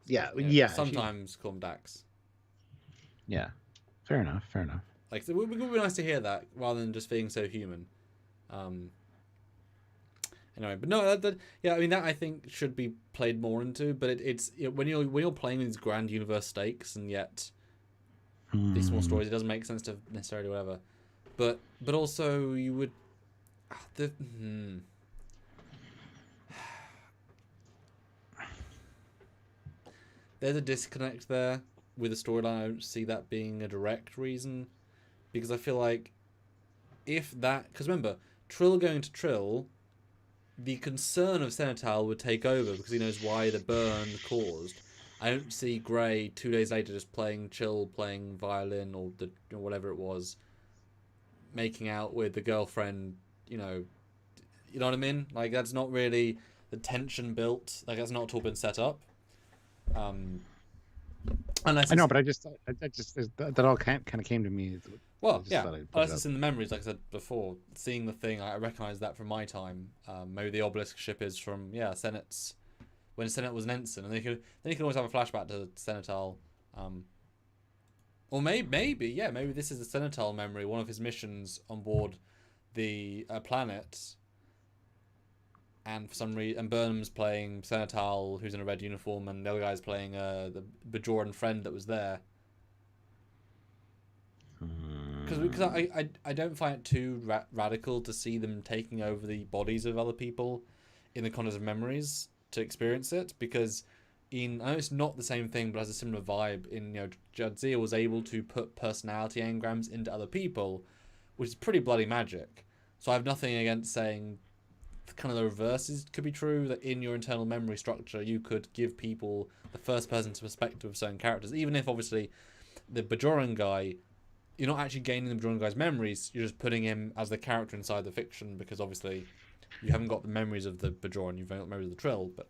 yeah. Sometimes call them Dax. Yeah, fair enough. Like, so it would be nice to hear that rather than just being so human. Anyway, but no, I mean, that I think should be played more into. But it's when you're playing these grand universe stakes, and yet these small stories, it doesn't make sense to necessarily whatever. But also you would there's a disconnect there with the storyline. I don't see that being a direct reason, because I feel like because remember, Trill going to Trill, the concern of Senatal would take over because he knows why the burn caused. I don't see Gray 2 days later just playing violin or whatever it was, making out with the girlfriend. You know what I mean? Like, that's not really the tension built. Like, that's not at all been set up. Unless I know, but I just that all kind of came to me. Well, yeah. Unless it's in the memories, like I said before, seeing the thing, I recognize that from my time. Maybe the obelisk ship is from Senate's, when Senate was an ensign, and then you can always have a flashback to Senatal, or maybe this is a Senatal memory, one of his missions on board the planet, and for some reason, and Burnham's playing Senatal, who's in a red uniform, and the other guy's playing the Bajoran friend that was there. Because I don't find it too radical to see them taking over the bodies of other people in the context of memories to experience it, because I know it's not the same thing, but has a similar vibe. Jadzia was able to put personality engrams into other people, which is pretty bloody magic. So I have nothing against saying kind of the reverses could be true, that in your internal memory structure you could give people the first person perspective of certain characters, even if obviously the Bajoran guy, you're not actually gaining the Bajoran guy's memories. You're just putting him as the character inside the fiction because obviously you haven't got the memories of the Bajoran. You've only got memories of the Trill. But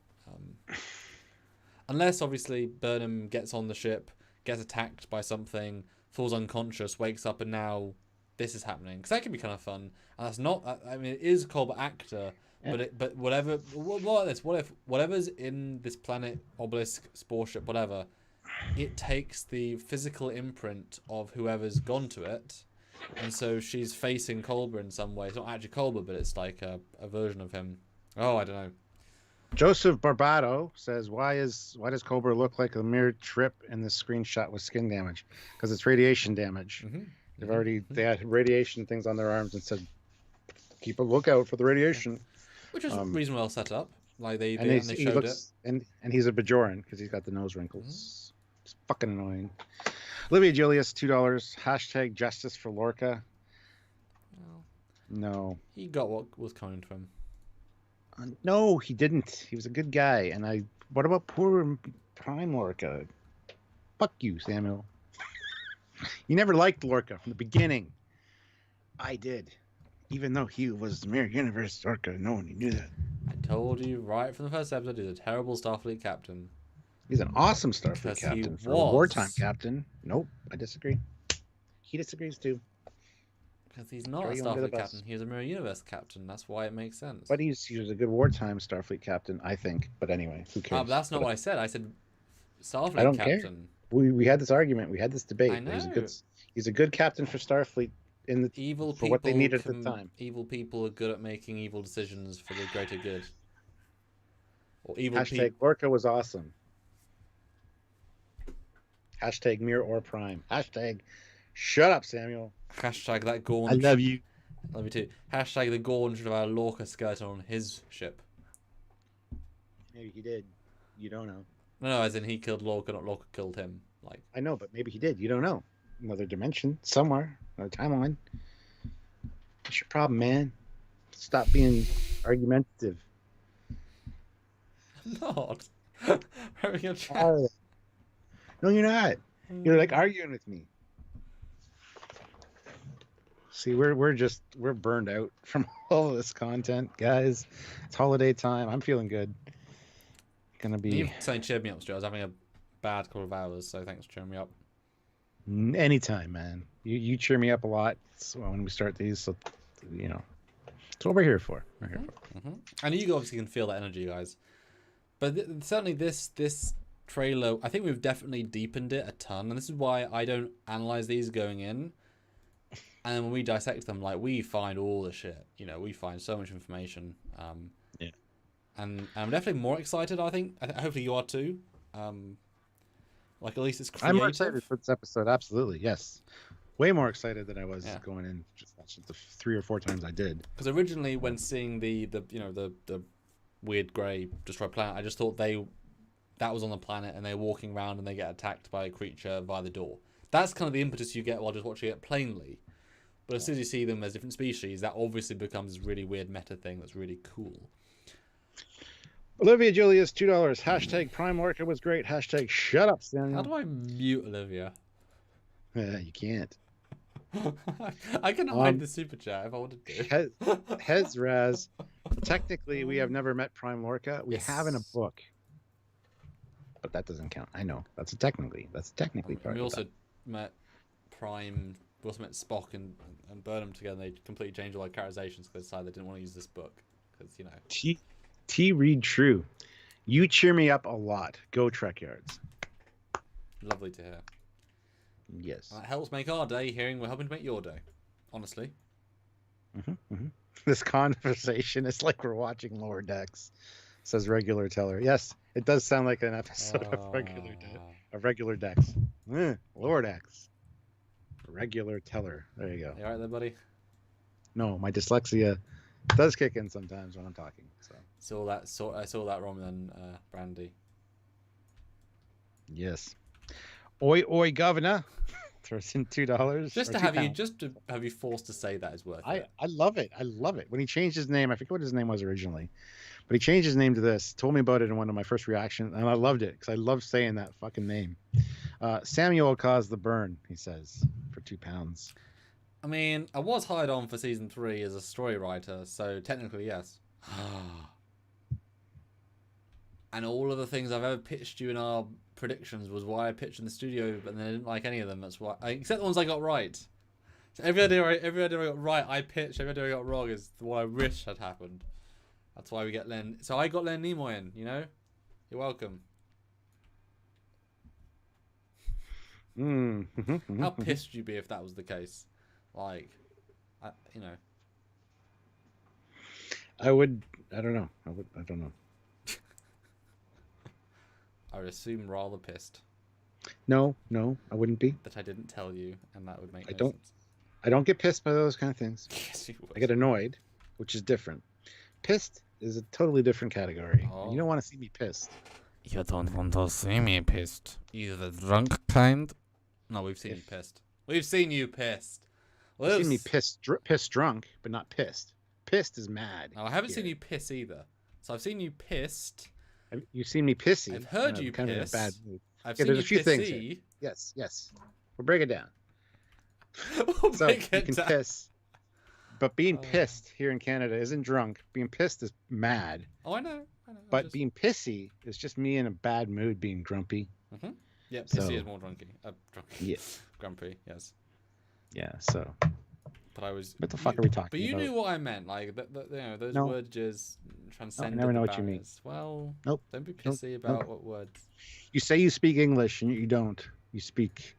unless obviously Burnham gets on the ship, gets attacked by something, falls unconscious, wakes up, and now this is happening. Because that can be kind of fun. And that's not. I mean, it is Colbert actor. Yeah. But whatever. What like this? What if whatever's in this planet, obelisk, spore ship, whatever, it takes the physical imprint of whoever's gone to it, and so she's facing Colbert in some way. It's not actually Colbert, but it's like a version of him. Oh, I don't know. Joseph Barbado says, why does Colbert look like a mere trip in this screenshot with skin damage? Because it's radiation damage. They had radiation things on their arms and said, keep a lookout for the radiation. Which is reasonably well set up. Like they he showed looks, it. And he's a Bajoran because he's got the nose wrinkles. It's fucking annoying. Olivia Julius, $2. Hashtag justice for Lorca. No. He got what was coming to him. No, he didn't. He was a good guy. And what about poor Prime Lorca? Fuck you, Samuel. You never liked Lorca from the beginning. I did. Even though he was the Mirror Universe Lorca, no one knew that. I told you right from the first episode, he's a terrible Starfleet captain. He's an awesome Starfleet captain. For a wartime captain. Nope, I disagree. He disagrees too. Because he's not a Starfleet captain. He's a Mirror Universe captain. That's why it makes sense. But he was a good wartime Starfleet captain, I think. But anyway, who cares? But that's not what I said. I said Starfleet captain. I don't care. We had this argument. We had this debate. I know. He's a good captain for Starfleet. For what they needed at the time. Evil people are good at making evil decisions for the greater good. Or evil Hashtag Lorca was awesome. Hashtag Mirror or Prime. Hashtag shut up, Samuel. Hashtag that Gorn. I love you. Love you too. Hashtag the Gorn should have had a Lorca skirt on his ship. Maybe he did. You don't know. No, as in he killed Lorca, not Lorca killed him. Like I know, but maybe he did. You don't know. Another dimension somewhere. Another timeline. What's your problem, man? Stop being argumentative. I'm not. We're having a chat. No, you're not. You're like arguing with me. See, we're burned out from all of this content, guys. It's holiday time. I'm feeling good. Gonna be. You've certainly cheered me up, Stu. I was having a bad couple of hours, so thanks for cheering me up. Anytime, man. You cheer me up a lot when we start these, so that's what we're here for. And you obviously can feel that energy, guys. But certainly this trailer, I think we've definitely deepened it a ton, and this is why I don't analyze these going in. And then when we dissect them, like we find all the shit. We find so much information. Yeah. And I'm definitely more excited. I think. Hopefully you are too. Like at least it's creative. I'm more excited for this episode. Absolutely, yes. Way more excited than I was going in. Just watching the 3 or 4 times I did. Because originally, when seeing the weird grey destroyed planet, I just thought that was on the planet and they're walking around and they get attacked by a creature via the door. That's kind of the impetus you get while just watching it plainly. But as soon as you see them as different species, that obviously becomes this really weird meta thing that's really cool. Olivia Julius, $2. Hashtag Prime Lorca was great. Hashtag shut up, Samuel. How do I mute Olivia? You can't. I can hide the super chat if I wanted to. Hezraz. Technically, we have never met Prime Lorca. We have in a book. But that doesn't count. I know. That's technically part we of also that. met Prime. We also met Spock and Burnham together. And they completely changed all their characterizations because they decided they didn't want to use this book. Because, T. Reed True. You cheer me up a lot. Go Trekyards. Lovely to hear. Yes. That helps make our day hearing we're helping to make your day. Honestly. This conversation is like we're watching Lower Decks, says Regular Teller. Yes, it does sound like an episode of Regular Decks. Lower Decks. Regular Teller. There you go. You alright there, buddy? No, my dyslexia does kick in sometimes when I'm talking. I saw that wrong then, Brandy. Yes. Oi, oi, governor. Throws in $2. Just to have you forced to say that is worth it. I love it. I love it. When he changed his name, I forget what his name was originally, but he changed his name to this. Told me about it in one of my first reactions, and I loved it because I love saying that fucking name. Samuel caused the burn, he says, for £2. I mean, I was hired on for season 3 as a story writer, so technically yes. And all of the things I've ever pitched you in our predictions was why I pitched in the studio, but then I didn't like any of them. That's why, except the ones I got right. So every idea I got right, I pitched. Every idea I got wrong is what I wish had happened. That's why we get Len. So I got Len Nimoy in. You know, you're welcome. How pissed would you be if that was the case? Like, you know. I would. I don't know. I don't know. I would assume rather pissed. No, I wouldn't be. That I didn't tell you, and that would make no sense. I don't get pissed by those kind of things. Yes, you would. I get annoyed, which is different. Pissed is a totally different category. Oh. You don't want to see me pissed. You don't want to see me pissed. You're the drunk kind. No, we've seen you pissed. We've seen you pissed. Well, you've seen me pissed drunk, but not pissed. Pissed is mad. No, I haven't seen you piss either. So I've seen you pissed. You've seen me pissy. I've heard you kind piss. Of in a bad mood. I've seen you a few pissy. things here. Yes. We'll break it down. You can piss. But being pissed here in Canada isn't drunk. Being pissed is mad. Oh, I know. But being pissy is just me in a bad mood being grumpy. Mm-hmm. Yeah, pissy is more drunky. Yeah. Grumpy, yes. Yeah, so. But I was. What the fuck are we talking about? But you knew what I meant. Like, those words just transcend. I never know what you mean. Well, nope. Don't be pissy about what words. You say you speak English and you don't. You speak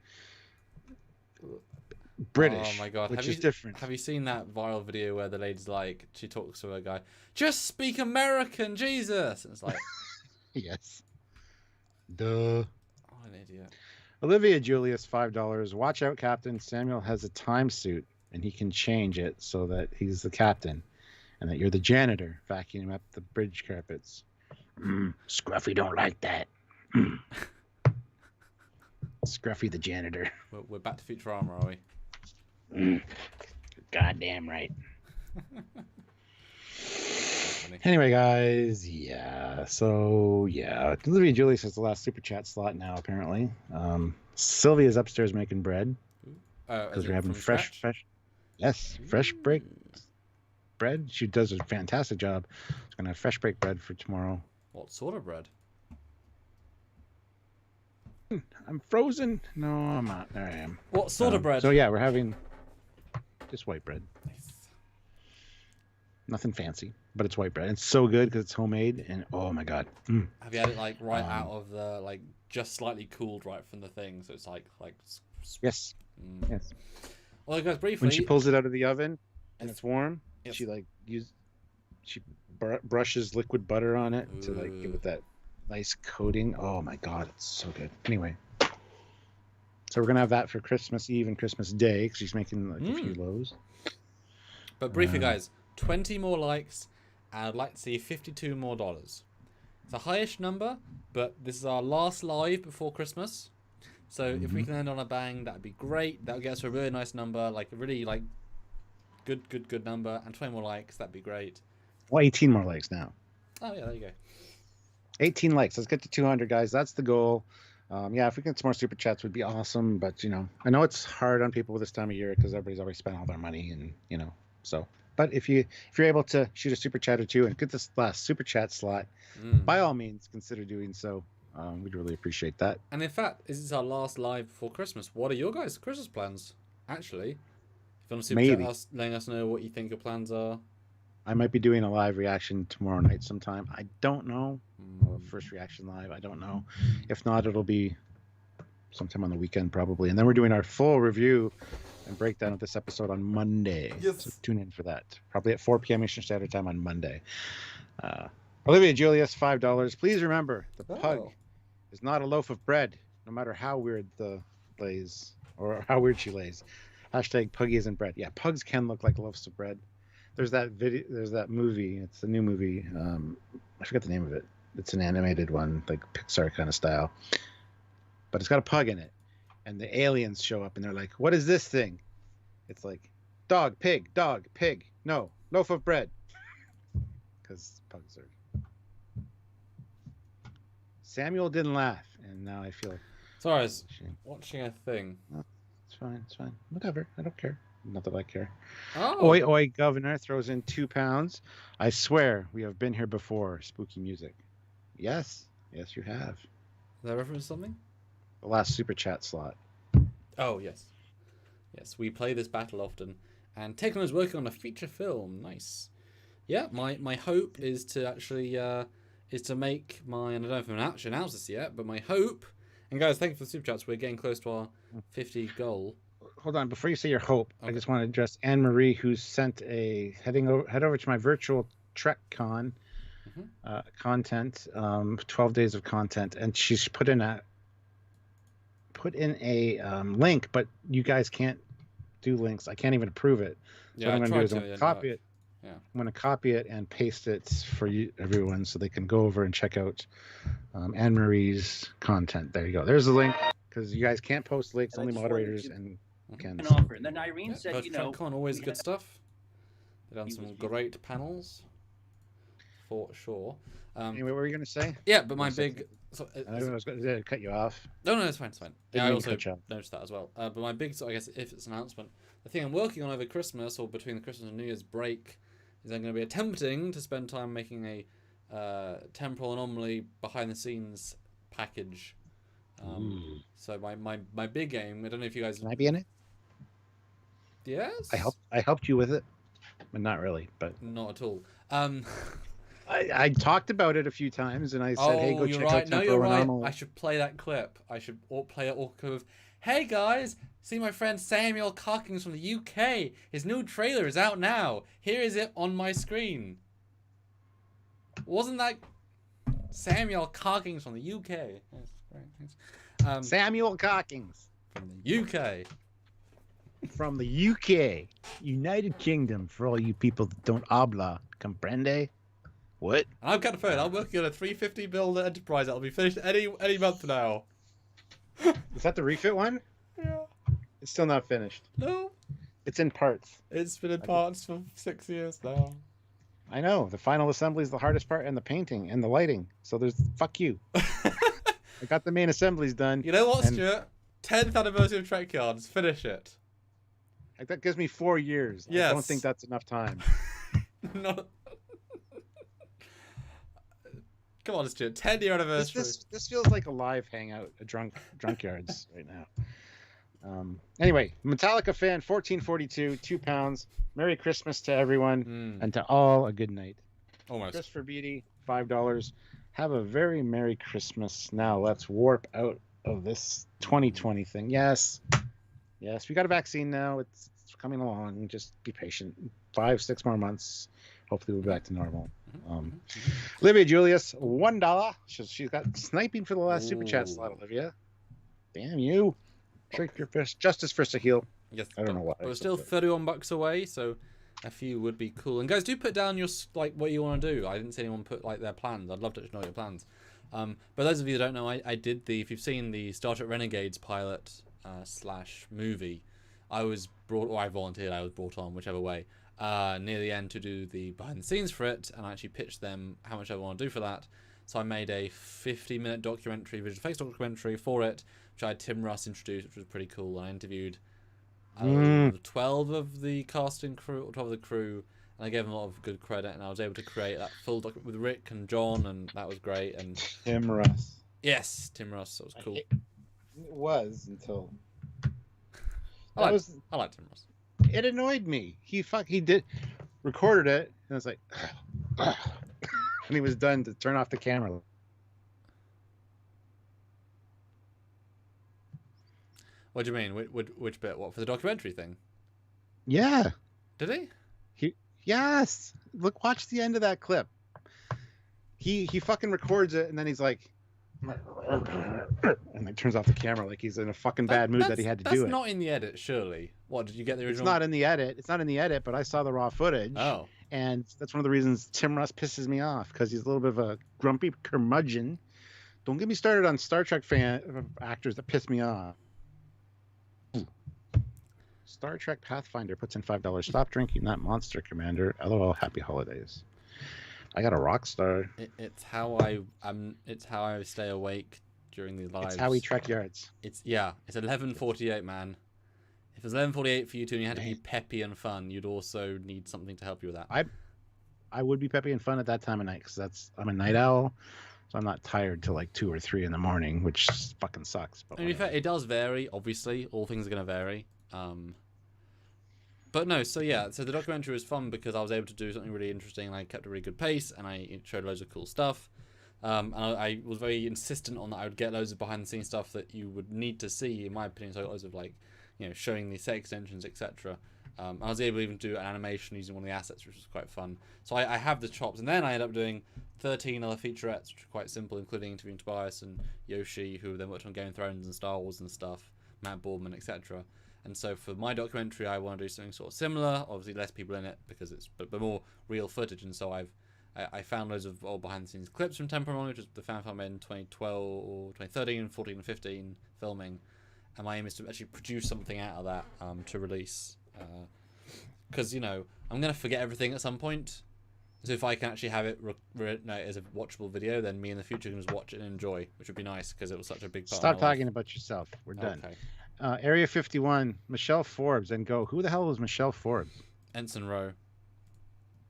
British. Oh my god, which is different. Have you seen that viral video where the lady's like, she talks to a guy, just speak American, Jesus? And it's like, yes. Duh. Oh, an idiot. Olivia Julius, $5. Watch out, Captain. Samuel has a time suit, and he can change it so that he's the captain, and that you're the janitor vacuuming up the bridge carpets. Scruffy don't like that. Scruffy the janitor. We're back to Futurama, are we? Goddamn right. Anyway, guys, Olivia Julius has the last super chat slot now, apparently. Sylvia's upstairs making bread because we're having fresh break bread. She does a fantastic job. She's gonna have fresh baked bread for tomorrow. What sort of bread? I'm frozen. No, I'm not. There I am. What sort of bread? So yeah, we're having just white bread. Nice. Nothing fancy, but it's white bread. It's so good because it's homemade, and oh my god. Have you had it like right out of the just slightly cooled right from the thing, so it's like yes, yes. Well, guys, briefly, when she pulls it out of the oven and it's warm, she she brushes liquid butter on it to give it that nice coating. Oh my god, it's so good. Anyway, so we're gonna have that for Christmas Eve and Christmas Day because she's making a few loaves. But briefly, guys, 20 more likes, and I'd like to see $52 more. It's a highish number, but this is our last live before Christmas. So if we can end on a bang, that'd be great. That would get us a really nice number, a really good number, and 20 more likes. That'd be great. Well, 18 more likes now. Oh yeah, there you go. 18 likes. Let's get to 200, guys. That's the goal. If we get some more super chats, would be awesome. But I know it's hard on people this time of year because everybody's already spent all their money, and so. But if you're able to shoot a super chat or two and get this last super chat slot, by all means, consider doing so. We'd really appreciate that. And in fact, this is our last live before Christmas. What are your guys' Christmas plans? Actually, if you want to super chat us, letting us know what you think your plans are. I might be doing a live reaction tomorrow night sometime. I don't know. First reaction live. I don't know. If not, it'll be sometime on the weekend probably. And then we're doing our full review and breakdown of this episode on Monday. Yes. So tune in for that. Probably at 4 p.m. Eastern Standard Time on Monday. Olivia Julius, $5. Please remember, the pug is not a loaf of bread, no matter how weird the lays or how weird she lays. Hashtag Puggy isn't bread. Yeah, pugs can look like loaves of bread. There's that video. There's that movie. It's a new movie. I forget the name of it. It's an animated one, like Pixar kind of style. But it's got a pug in it, and the aliens show up, and they're like, "What is this thing?" It's like, dog, pig, no, loaf of bread, because pugs are. Samuel didn't laugh, and now I feel Sorry, I was watching a thing. No, it's fine. It's fine. Whatever. I don't care. Not that I care. Oh. Oi, oi, governor throws in £2. I swear we have been here before. Spooky music. Yes. Yes, you have. Is that reference something? The last super chat slot. Oh, yes. Yes, we play this battle often. And Techno is working on a feature film. Nice. Yeah, my hope is to actually is to make my, and I don't know if I'm actually announced this yet, but my hope, and guys, thank you for the super chats. We're getting close to our 50 goal. Hold on, before you say your hope, Okay. I just want to address Anne Marie, who sent a head over to my virtual TrekCon content, 12 days of content, and she's put in a link, but you guys can't do links. I can't even approve it. So what I'm going to do is I'm going to copy it. Yeah. I'm going to copy it and paste it for you, everyone, so they can go over and check out Anne Marie's content. There you go. There's the link, because you guys can't post links. Only moderators and can. Offer. And then Irene said, TrekCon, always good stuff. They've done some great panels, for sure. Anyway, what were you going to say? Yeah, but my big... I was going to cut you off. No, it's fine, it's fine. Yeah, I also Didn't noticed that as well. But my big, I guess, if it's an announcement, the thing I'm working on over Christmas or between the Christmas and New Year's break is I'm going to be attempting to spend time making a temporal anomaly behind the scenes package. So my big aim, I don't know if you guys... Can I be in it? Yes? I helped you with it, but not really. But not at all. I talked about it a few times, and I said, "Hey, go check out Temporal you're right. Anomaly." I should play that clip. I should play it all of, "Hey guys, see my friend Samuel Cockings from the UK. His new trailer is out now. Here is it on my screen." Wasn't that Samuel Cockings from the UK? Yes, great. Thanks. Samuel Cockings from the UK. From the UK, United Kingdom. For all you people that don't habla comprende. What? I'm Captain Phone. I'm working on a 350 build enterprise that'll be finished any month now. Is that the refit one? Yeah. It's still not finished. No. It's in parts. It's been in parts for 6 years now. I know. The final assembly is the hardest part, and the painting and the lighting. So there's fuck you. I got the main assemblies done. You know what, Stuart? 10th anniversary of Trekyards. Finish it. That gives me 4 years. Yes. I don't think that's enough time. No. Come on, Stuart. 10-year anniversary. This feels like a live hangout at Drunkyards right now. Anyway, Metallica fan 1442, £2. Merry Christmas to everyone, and to all a good night. Almost. Christopher Beatty, $5. Have a very Merry Christmas. Now let's warp out of this 2020 thing. Yes, we got a vaccine now. It's coming along. Just be patient. 5-6 more months. Hopefully we'll be back to normal. Olivia Julius, $1. She's got sniping for the last super chat slot, Olivia. Damn you. Shake your fist. Justice for Sahil. Yes, I don't know why. But we're still $31 away, so a few would be cool. And guys, do put down your what you want to do. I didn't see anyone put their plans. I'd love to know your plans. But those of you that don't know, I did if you've seen the Star Trek Renegades pilot / movie, I was I volunteered, I was brought on, whichever way, near the end to do the behind the scenes for it, and I actually pitched them how much I want to do for that. So I made a 50-minute documentary, visual effects documentary for it, which I had Tim Russ introduce, which was pretty cool. And I interviewed 12 of the casting crew, or 12 of the crew, and I gave them a lot of good credit, and I was able to create that full document with Rick and John, and that was great. And Tim Russ. Yes, Tim Russ, that was cool. It was until... I like Tim Russ. It annoyed me. He recorded it, and I was like, and he was done to turn off the camera. What do you mean? Which bit? What, for the documentary thing? Yeah. Did he? Yes. Look, watch the end of that clip. He fucking records it, and then he's like, and it turns off the camera like he's in a fucking bad mood that he had to do it. That's not in the edit, surely. What, did you get the original? It's not in the edit. It's not in the edit, but I saw the raw footage. Oh. And that's one of the reasons Tim Russ pisses me off, because he's a little bit of a grumpy curmudgeon. Don't get me started on Star Trek actors that piss me off. Star Trek Pathfinder puts in $5. Stop drinking that Monster, Commander. LOL. Happy holidays. I got a rock star. It's how I stay awake during the lives. It's how we Trekyards. It's 11:48, man. If it's 11:48 for you two and you had to be peppy and fun, you'd also need something to help you with that. I would be peppy and fun at that time of night because I'm a night owl, so I'm not tired till like 2 or 3 in the morning, which fucking sucks. But in fact, it does vary. Obviously, all things are going to vary. But no, so the documentary was fun because I was able to do something really interesting, and I kept a really good pace, and I showed loads of cool stuff. And I was very insistent on that I would get loads of behind-the-scenes stuff that you would need to see, in my opinion. So I got loads of showing the set extensions, etc. I was able to even do an animation using one of the assets, which was quite fun. So I have the chops, and then I ended up doing 13 other featurettes, which were quite simple, including interviewing Tobias and Yoshi, who then worked on Game of Thrones and Star Wars and stuff, Matt Boardman, etc. And so for my documentary, I want to do something sort of similar. Obviously, less people in it because it's but more real footage. And so I found loads of old behind-the-scenes clips from Temporal, which is the fan film in 2012, 2013, 14, and 15 filming. And my aim is to actually produce something out of that to release. Because I'm going to forget everything at some point. So if I can actually have it as a watchable video, then me in the future can just watch it and enjoy, which would be nice because it was such a big part. Stop of my talking life. about yourself. We're done. Okay. Area 51, Michelle Forbes, and go. Who the hell was Michelle Forbes? Ensign Rowe.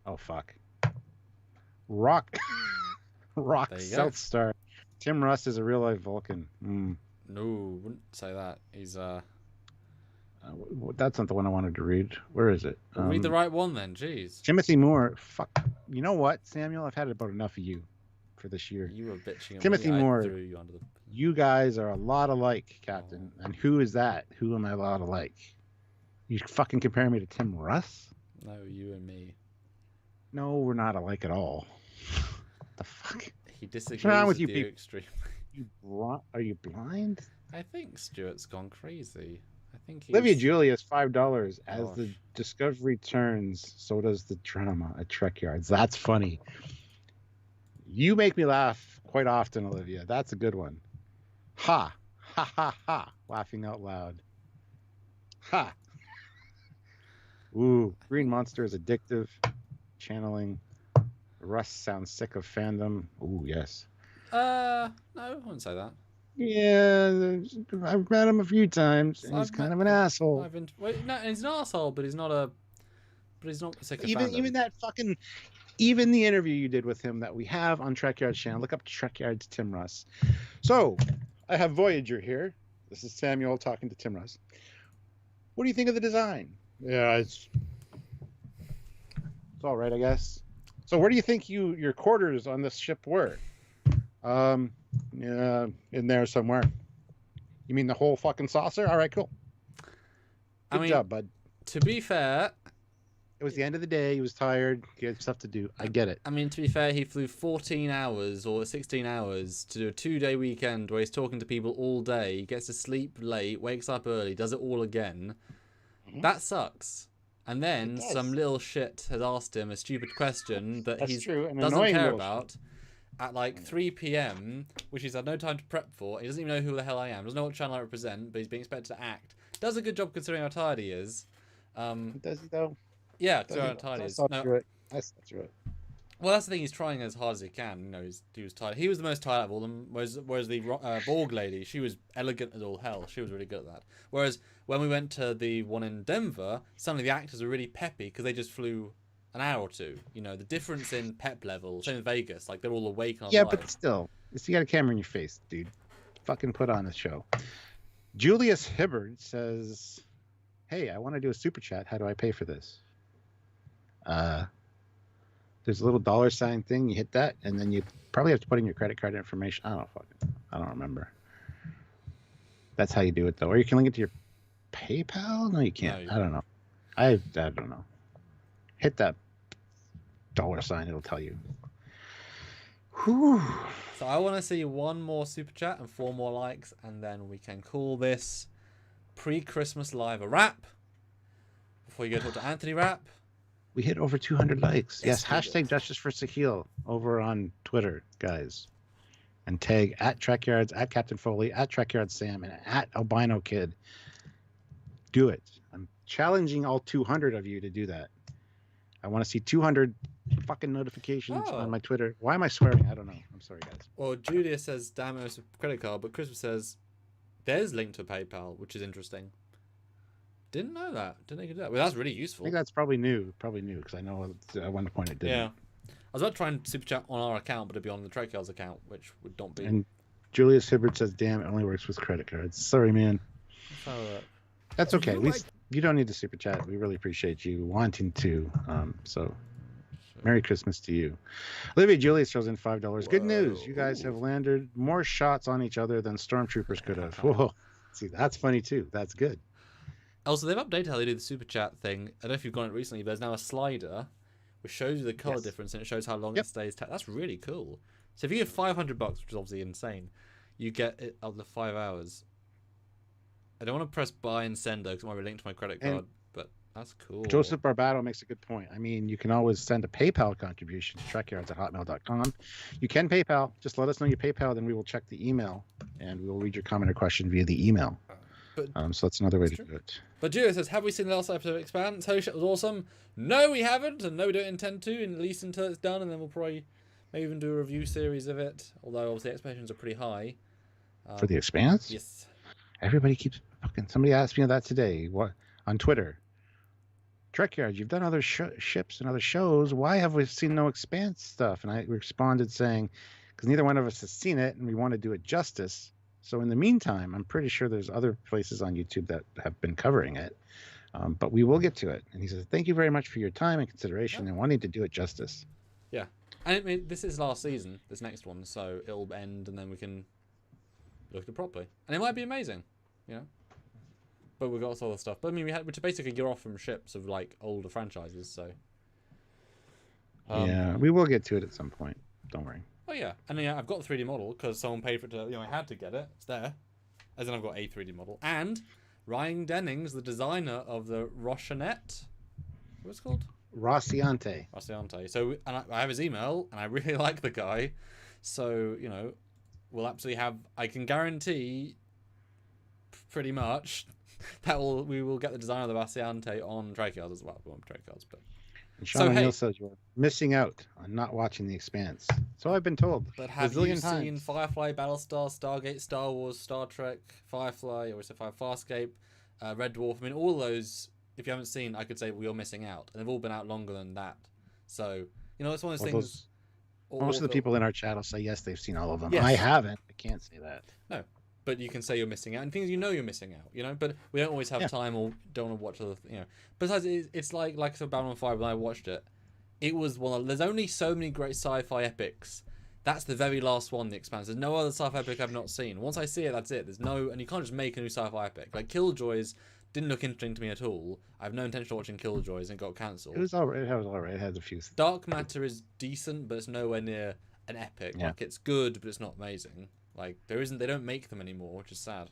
Oh, fuck. Rock South Star. Tim Russ is a real life Vulcan. No, wouldn't say that. He's that's not the one I wanted to read. Where is it? read the right one then. Jeez. Timothy Moore. Fuck. You know what, Samuel? I've had about enough of you for this year. You were bitching. Timothy Moore. I threw you under the... You guys are a lot alike, Captain. And who is that? Who am I a lot alike? You fucking comparing me to Tim Russ? No, you and me. No, we're not alike at all. What the fuck? He disagrees What's wrong with with you you people? extremely. Are you blind? I think Stuart's gone crazy. I think he's... Olivia Julius, $5. As Gosh. the Discovery turns, so does the drama at Trekyards. That's funny. You make me laugh quite often, Olivia. That's a good one. Ha. Ha ha ha. Laughing out loud. Ha. Ooh. Green Monster is addictive. Channeling. Russ sounds sick of fandom. Ooh, yes. No, I wouldn't say that. Yeah, I've met him a few times, and he's kind of an asshole. No, he's an asshole, but he's not sick of fandom. Even that fucking... Even the interview you did with him that we have on Trekyards channel. Look up Trekyards Tim Russ. So, I have Voyager here. This is Samuel talking to Tim Russ. What do you think of the design? Yeah, it's all right, I guess. So, where do you think your quarters on this ship were? Yeah, in there somewhere. You mean the whole fucking saucer? All right, cool. Good job, bud. To be fair, it was the end of the day. He was tired. He had stuff to do. I get it. I mean, to be fair, he flew 14 hours or 16 hours to do a 2-day weekend where he's talking to people all day, gets to sleep late, wakes up early, does it all again. Mm-hmm. That sucks. And then some little shit has asked him a stupid question that he doesn't care about at like 3 p.m, which he's had no time to prep for. He doesn't even know who the hell I am. Doesn't know what channel I represent, but he's being expected to act. Does a good job considering how tired he is. Does he though? Yeah, considering how tired he is. I saw through it. Well, that's the thing. He's trying as hard as he can. He was tired. He was the most tired of all them. Whereas the Borg lady, she was elegant as all hell. She was really good at that. Whereas when we went to the one in Denver, suddenly the actors were really peppy because they just flew an hour or two. The difference in pep level. Same in Vegas. Like they're all awake and alive. Yeah, but still, you got a camera in your face, dude. Fucking put on a show. Julius Hibbard says, "Hey, I want to do a super chat. How do I pay for this?" There's a little $ thing. You hit that, and then you probably have to put in your credit card information. I don't remember. That's how you do it, though. Or you can link it to your PayPal. No, you can't. No, I don't know. I don't know. Hit that $. It'll tell you. Whew. So I want to see one more super chat and 4 more likes, and then we can call this pre-Christmas live a wrap. Before you go talk to Anthony Rapp. We hit over 200 likes. Yes, hashtag Justice for Sahil over on Twitter, guys. And tag at Trekyards, at Captain Foley, at Trekyards Sam, and at Albino Kid. Do it. I'm challenging all 200 of you to do that. I want to see 200 fucking notifications Oh. on my Twitter. Why am I swearing? I don't know. I'm sorry, guys. Well, Julia says, damn it, it's a credit card, but Christopher says, there's linked to PayPal, which is interesting. Didn't know that. Didn't think of that. Well, that's really useful. I think that's probably new. Probably new, because I know at one point it didn't. Yeah. I was about to try and super chat on our account, but it'd be on the Trekyards account, which would not be. And Julius Hibbert says, damn, it only works with credit cards. Sorry, man. That's okay. At least you don't need to super chat. We really appreciate you wanting to. So, Merry Christmas to you. Olivia Julius throws in $5. Good news. You guys have landed more shots on each other than stormtroopers could have. Whoa. See, that's funny, too. That's good. Also, they've updated how they do the super chat thing. I don't know if you've gone it recently, but there's now a slider which shows you the color difference and it shows how long it stays. That's really cool. So if you give $500, which is obviously insane, you get it up to 5 hours. I don't want to press buy and send though, because it might be linked to my credit card, but that's cool. Joseph Barbado makes a good point. I mean, you can always send a PayPal contribution to trekyards@hotmail.com. You can PayPal. Just let us know your PayPal, then we will check the email and we will read your comment or question via the email. So that's another way to do it. But Julia says, have we seen the last episode of Expanse? Holy shit, was awesome. No, we haven't, and no, we don't intend to, at least until it's done, and then we'll probably maybe even do a review series of it. Although obviously expectations are pretty high. For the Expanse? Yes. Everybody keeps fucking. Somebody asked me that today. What on Twitter? Trekyards, you've done other ships and other shows. Why have we seen no Expanse stuff? And I responded saying, because neither one of us has seen it, and we want to do it justice. So in the meantime, I'm pretty sure there's other places on YouTube that have been covering it, but we will get to it. And he says, thank you very much for your time and consideration and wanting to do it justice. Yeah. And I mean, this is last season, this next one, so it'll end and then we can look at it properly. And it might be amazing, you know? But we've got all the stuff. But I mean, we had to basically get off from ships of like older franchises, so. Yeah, we will get to it at some point. Don't worry. Oh yeah, and yeah, I've got the 3D model because someone paid for it to, I had to get it. It's there. As in I've got a 3D model. And Ryan Dennings, the designer of the Rochanet, what's it called? Rociante. So, and I have his email, and I really like the guy. So, we'll absolutely have, I can guarantee pretty much that we will get the design of the Rociante on Trekyards as well. We want Trekyards, but. And Sean O'Neill says you're missing out on not watching The Expanse. So I've been told. But have you seen Firefly, Battlestar, Stargate, Star Wars, Star Trek, Firefly, or Farscape, Red Dwarf? I mean, all those, if you haven't seen, I could say you're missing out. And they've all been out longer than that. So, it's one of those things. Most of the people in our chat will say, yes, they've seen all of them. Yes. I haven't. I can't say that. No. But you can say you're missing out, and things you're missing out, But we don't always have time or don't want to watch other, Besides, it's like Babylon 5 when I watched it. It was there's only so many great sci-fi epics. That's the very last one, The Expanse. There's no other sci-fi epic I've not seen. Once I see it, that's it. And you can't just make a new sci-fi epic. Like Killjoys didn't look interesting to me at all. I have no intention of watching Killjoys and it got cancelled. It was alright. It was alright. It had a few. Dark Matter is decent, but it's nowhere near an epic. Yeah. Like it's good, but it's not amazing. Like they don't make them anymore, which is sad.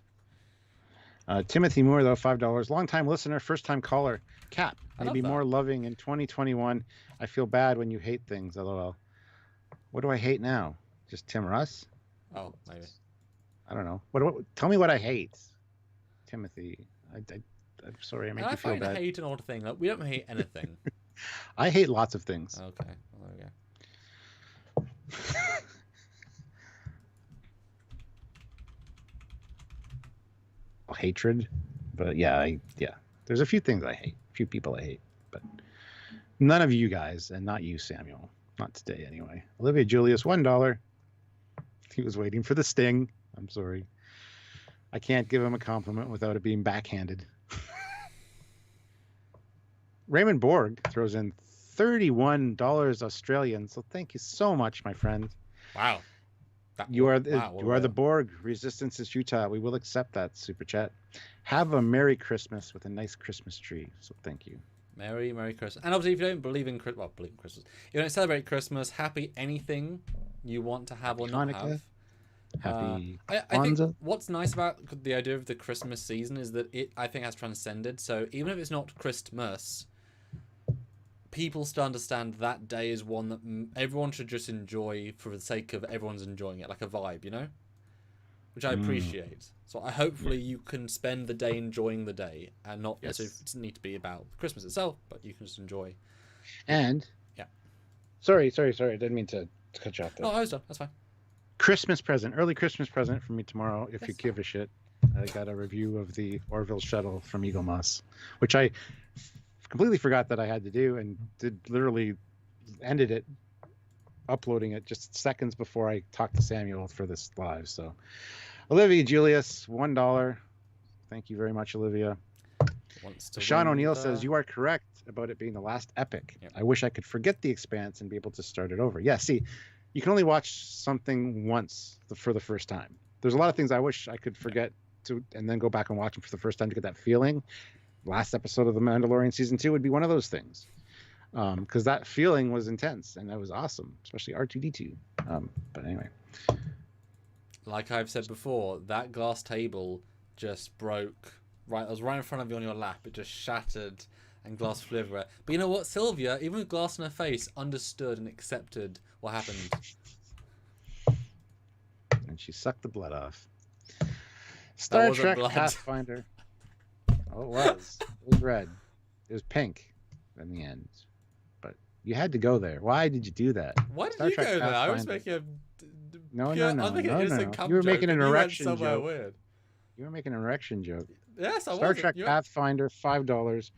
Timothy Moore, though, $5. Long-time listener, first-time caller. Cap, maybe more loving in 2021. I feel bad when you hate things, LOL. What do I hate now? Just Tim Russ? Oh, maybe. I don't know. What? Tell me what I hate, Timothy. I'm sorry, I make you feel bad. I find hate an odd thing. Like, we don't hate anything. I hate lots of things. Okay, well, there we go. Hatred, but yeah, there's a few things I hate, a few people I hate, but none of you guys, and not you, Samuel, not today anyway. Olivia Julius, $1. He was waiting for the sting. I'm sorry, I can't give him a compliment without it being backhanded. Raymond Borg throws in $31 Australian, so thank you so much, my friend. Wow. You are the Borg. Resistance is futile. We will accept that super chat. Have a Merry Christmas with a nice Christmas tree. So thank you. Merry Christmas. And obviously, if you don't believe in Christmas, you don't celebrate Christmas. Happy anything you want to have or not have. Happy I think what's nice about the idea of the Christmas season is that it, I think, has transcended. So even if it's not Christmas, people still understand that day is one that everyone should just enjoy for the sake of everyone's enjoying it, like a vibe, which I appreciate. So hopefully you can spend the day enjoying the day and not necessarily it doesn't need to be about Christmas itself, but you can just enjoy. And Sorry. I didn't mean to cut you off there. No, I was done. That's fine. Early Christmas present for me tomorrow, if you give a shit. I got a review of the Orville shuttle from Eagle Moss, which I completely forgot that I had to do, and literally ended it, uploading it just seconds before I talked to Samuel for this live. So, Olivia Julius, $1. Thank you very much, Olivia. Sean O'Neill says, you are correct about it being the last epic. Yep. I wish I could forget The Expanse and be able to start it over. Yeah, see, you can only watch something once for the first time. There's a lot of things I wish I could forget and then go back and watch them for the first time to get that feeling. Last episode of The Mandalorian Season 2 would be one of those things. Because that feeling was intense and that was awesome, especially R2-D2. But anyway. Like I've said before, that glass table just broke. Right, it was right in front of you on your lap. It just shattered and glass flew everywhere. But you know what? Sylvia, even with glass in her face, understood and accepted what happened. And she sucked the blood off. Star Trek Pathfinder. Oh, it was. It was red. It was pink in the end. But you had to go there. Why did you do that? Why did you go there? I was making a... No. You were making an erection joke. Weird. You were making an erection joke. Yes, I was. Star Trek Pathfinder, $5.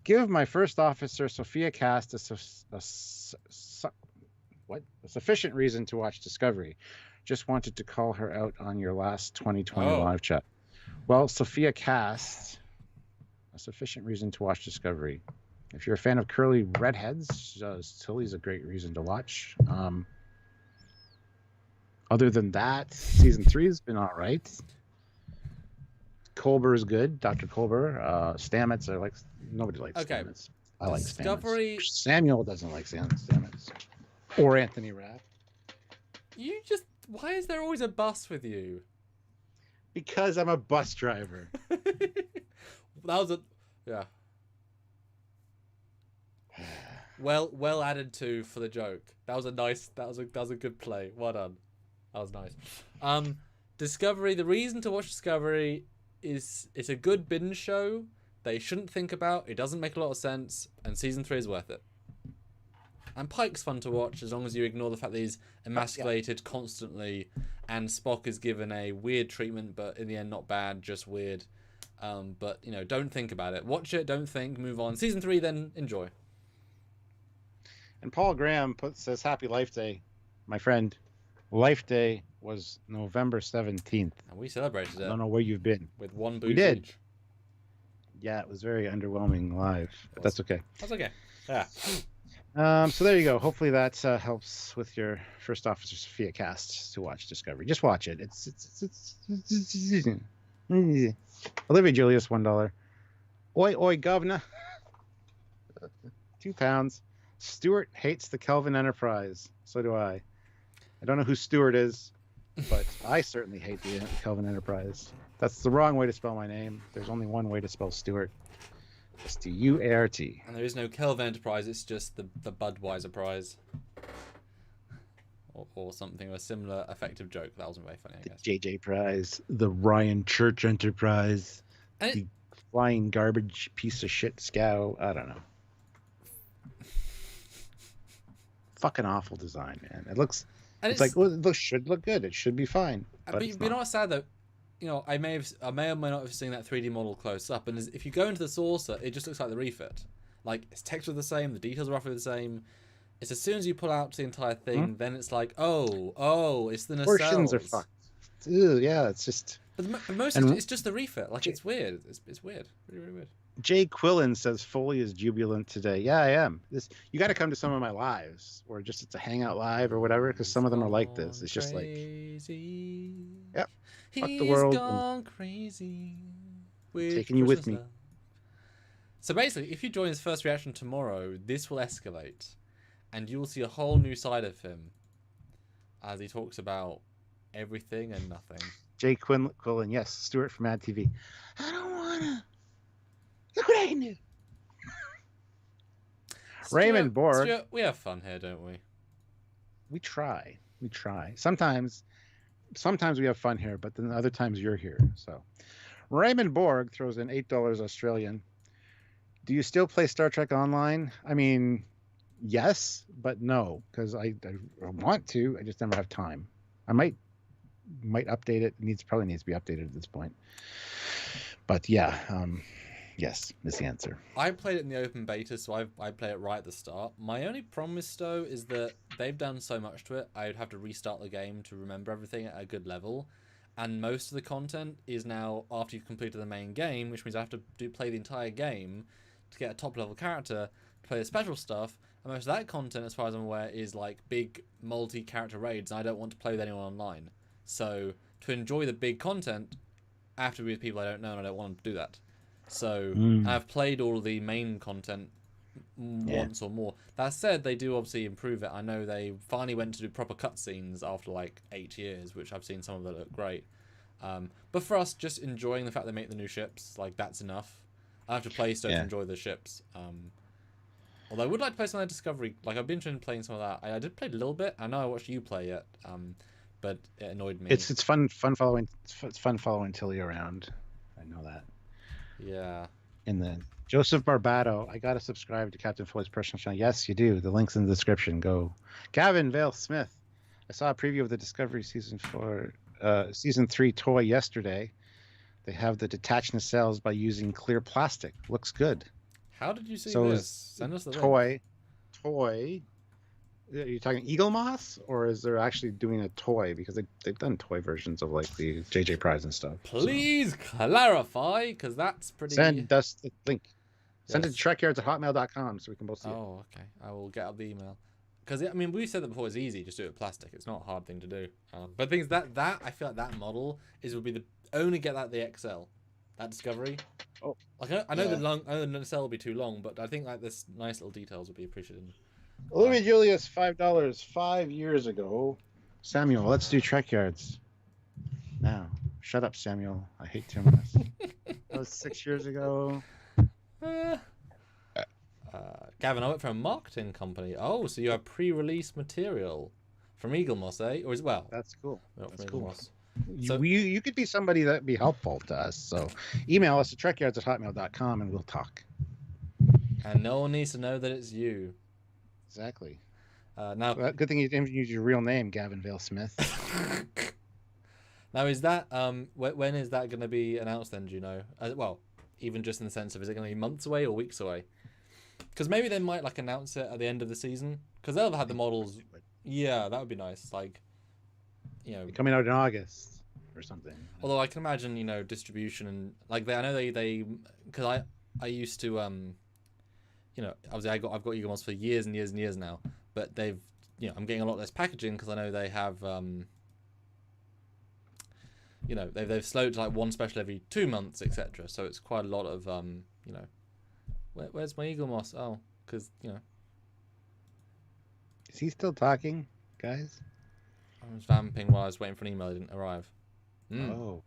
Give my first officer, Sophia Cast, a sufficient reason to watch Discovery. Just wanted to call her out on your last 2020 live chat. Well, Sophia Cast, a sufficient reason to watch Discovery. If you're a fan of curly redheads, Tilly's a great reason to watch. Other than that, season 3 has been all right. Colbert is good. Dr. Colbert. Stamets, nobody likes Stamets. I like Stamets. Samuel doesn't like Stamets. Or Anthony Rapp. Why is there always a bus with you? Because I'm a bus driver. Yeah. Well added to for the joke. That was a good play. Well done. That was nice. Discovery. The reason to watch Discovery is it's a good binge show that you shouldn't think about. It doesn't make a lot of sense, and season 3 is worth it. And Pike's fun to watch as long as you ignore the fact that he's emasculated constantly, and Spock is given a weird treatment, but in the end not bad, just weird. But don't think about it. Watch it, don't think, move on. Season 3, then enjoy. And Paul Graham says, "Happy Life Day, my friend. Life Day was November 17th. And we celebrated it. I don't know where you've been. With one booze We did. each. Yeah, it was very underwhelming live, but that's okay. That's okay. Yeah. So there you go. Hopefully that helps with your first officer Sophia Cast to watch Discovery. Just watch it. It's Olivia Julius, $1. Oi, governor. £2. Stuart hates the Kelvin Enterprise. So do I. I don't know who Stuart is, but I certainly hate the Kelvin Enterprise. That's the wrong way to spell my name. There's only one way to spell Stuart. It's T-U-A-R-T. And there is no Kelvin Enterprise, it's just the Budweiser Prize. Or something of a similar effective joke. That wasn't very funny, I guess. The JJ Prize. The Ryan Church Enterprise. The flying garbage piece of shit scow. I don't know. Fucking awful design, man. It looks... It's like, well, it should look good. It should be fine. But you know what's sad, though? I may or may not have seen that 3D model close up, and if you go into the saucer, it just looks like the refit. Like, its texture the same, the details are roughly the same. It's as soon as you pull out the entire thing, then it's like, oh, it's the nacelles. Portions are fucked. Ew, yeah, it's just... But mostly, it's just the refit. Like, it's weird. It's weird. Really, really weird. Jay Quillen says Foley is jubilant today. Yeah, I am. You got to come to some of my lives, or just it's a hangout live or whatever, because some of them are like this. It's just like, yep, fuck the world. Gone crazy. Taking you with me. So basically, if you join his first reaction tomorrow, this will escalate, and you will see a whole new side of him as he talks about everything and nothing. Jay Quillen, yes, Stuart from Mad TV. I don't wanna. Look what I can do. Raymond Borg. Stuart, we have fun here, don't we? We try. Sometimes we have fun here, but then other times you're here. So, Raymond Borg throws in $8 Australian. Do you still play Star Trek Online? I mean, yes, but no, because I want to. I just never have time. I might update it. Probably needs to be updated at this point. But yeah, yes is the answer. I played it in the open beta, so I played it right at the start. My only problem with Stowe is that they've done so much to it. I would have to restart the game to remember everything at a good level. And most of the content is now after you've completed the main game, which means I have to play the entire game to get a top level character, to play the special stuff. And most of that content, as far as I'm aware, is like big multi-character raids, and I don't want to play with anyone online. So to enjoy the big content, I have to be with people I don't know, and I don't want to do that. So I've played all the main content once or more. That said, they do obviously improve it. I know they finally went to do proper cutscenes after like 8 years, which I've seen some of that look great. But for us, just enjoying the fact they make the new ships, like that's enough. I have to play stuff to enjoy the ships. Although I would like to play some of that Discovery. Like I've been interested in playing some of that. I did play a little bit. I know I watched you play it, but it annoyed me. It's fun following. It's fun following Tilly around. I know that. Yeah. And then Joseph Barbado, I gotta subscribe to Captain Foley's personal channel. Yes, you do. The link's in the description. Go. Gavin Vale Smith. I saw a preview of the Discovery season 3 toy yesterday. They have the detached nacelles by using clear plastic. Looks good. How did you see this? Send us the toy. Are you talking Eagle Moss, or is there actually doing a toy? Because they've done toy versions of like the JJ Prize and stuff. Please clarify, because that's pretty. Send us the link. Send it to Trekyards@hotmail.com so we can both see it. Oh, okay. I will get up the email. Because I mean, we said that before. It's easy. Just do it with plastic. It's not a hard thing to do. But things that I feel like that model would be the only get that the XL, that Discovery. Oh, like I know the nacelle will be too long, but I think like this nice little details would be appreciated. Olivia Julius, $5 5 years ago. Samuel, let's do Trekyards now. Shut up, Samuel. I hate terminus. That was 6 years ago. Gavin, I work for a marketing company. Oh, so you have pre-release material from Eagle Moss, eh? Or is That's cool. That's cool. Moss. So you could be somebody that'd be helpful to us. So email us at trekyards@hotmail.com and we'll talk. And no one needs to know that it's you. Exactly. Now, well, good thing you didn't use your real name, Gavin Vale Smith. Now, is that when is that going to be announced? Then do you know? Well, even just in the sense of, is it going to be months away or weeks away? Because maybe they might like announce it at the end of the season. Because they'll have had the models. Yeah, that would be nice. Like, you know, coming out in August or something. Although I can imagine, you know, distribution and like I know they because I used to you know, obviously I've got Eagle Moss for years and years and years now, but they've, you know, I'm getting a lot less packaging because I know they have, you know, they've slowed to like one special every 2 months, etc. So it's quite a lot of, you know, where's my Eagle Moss? Oh, because, you know. Is he still talking, guys? I was vamping while I was waiting for an email that didn't arrive. Oh.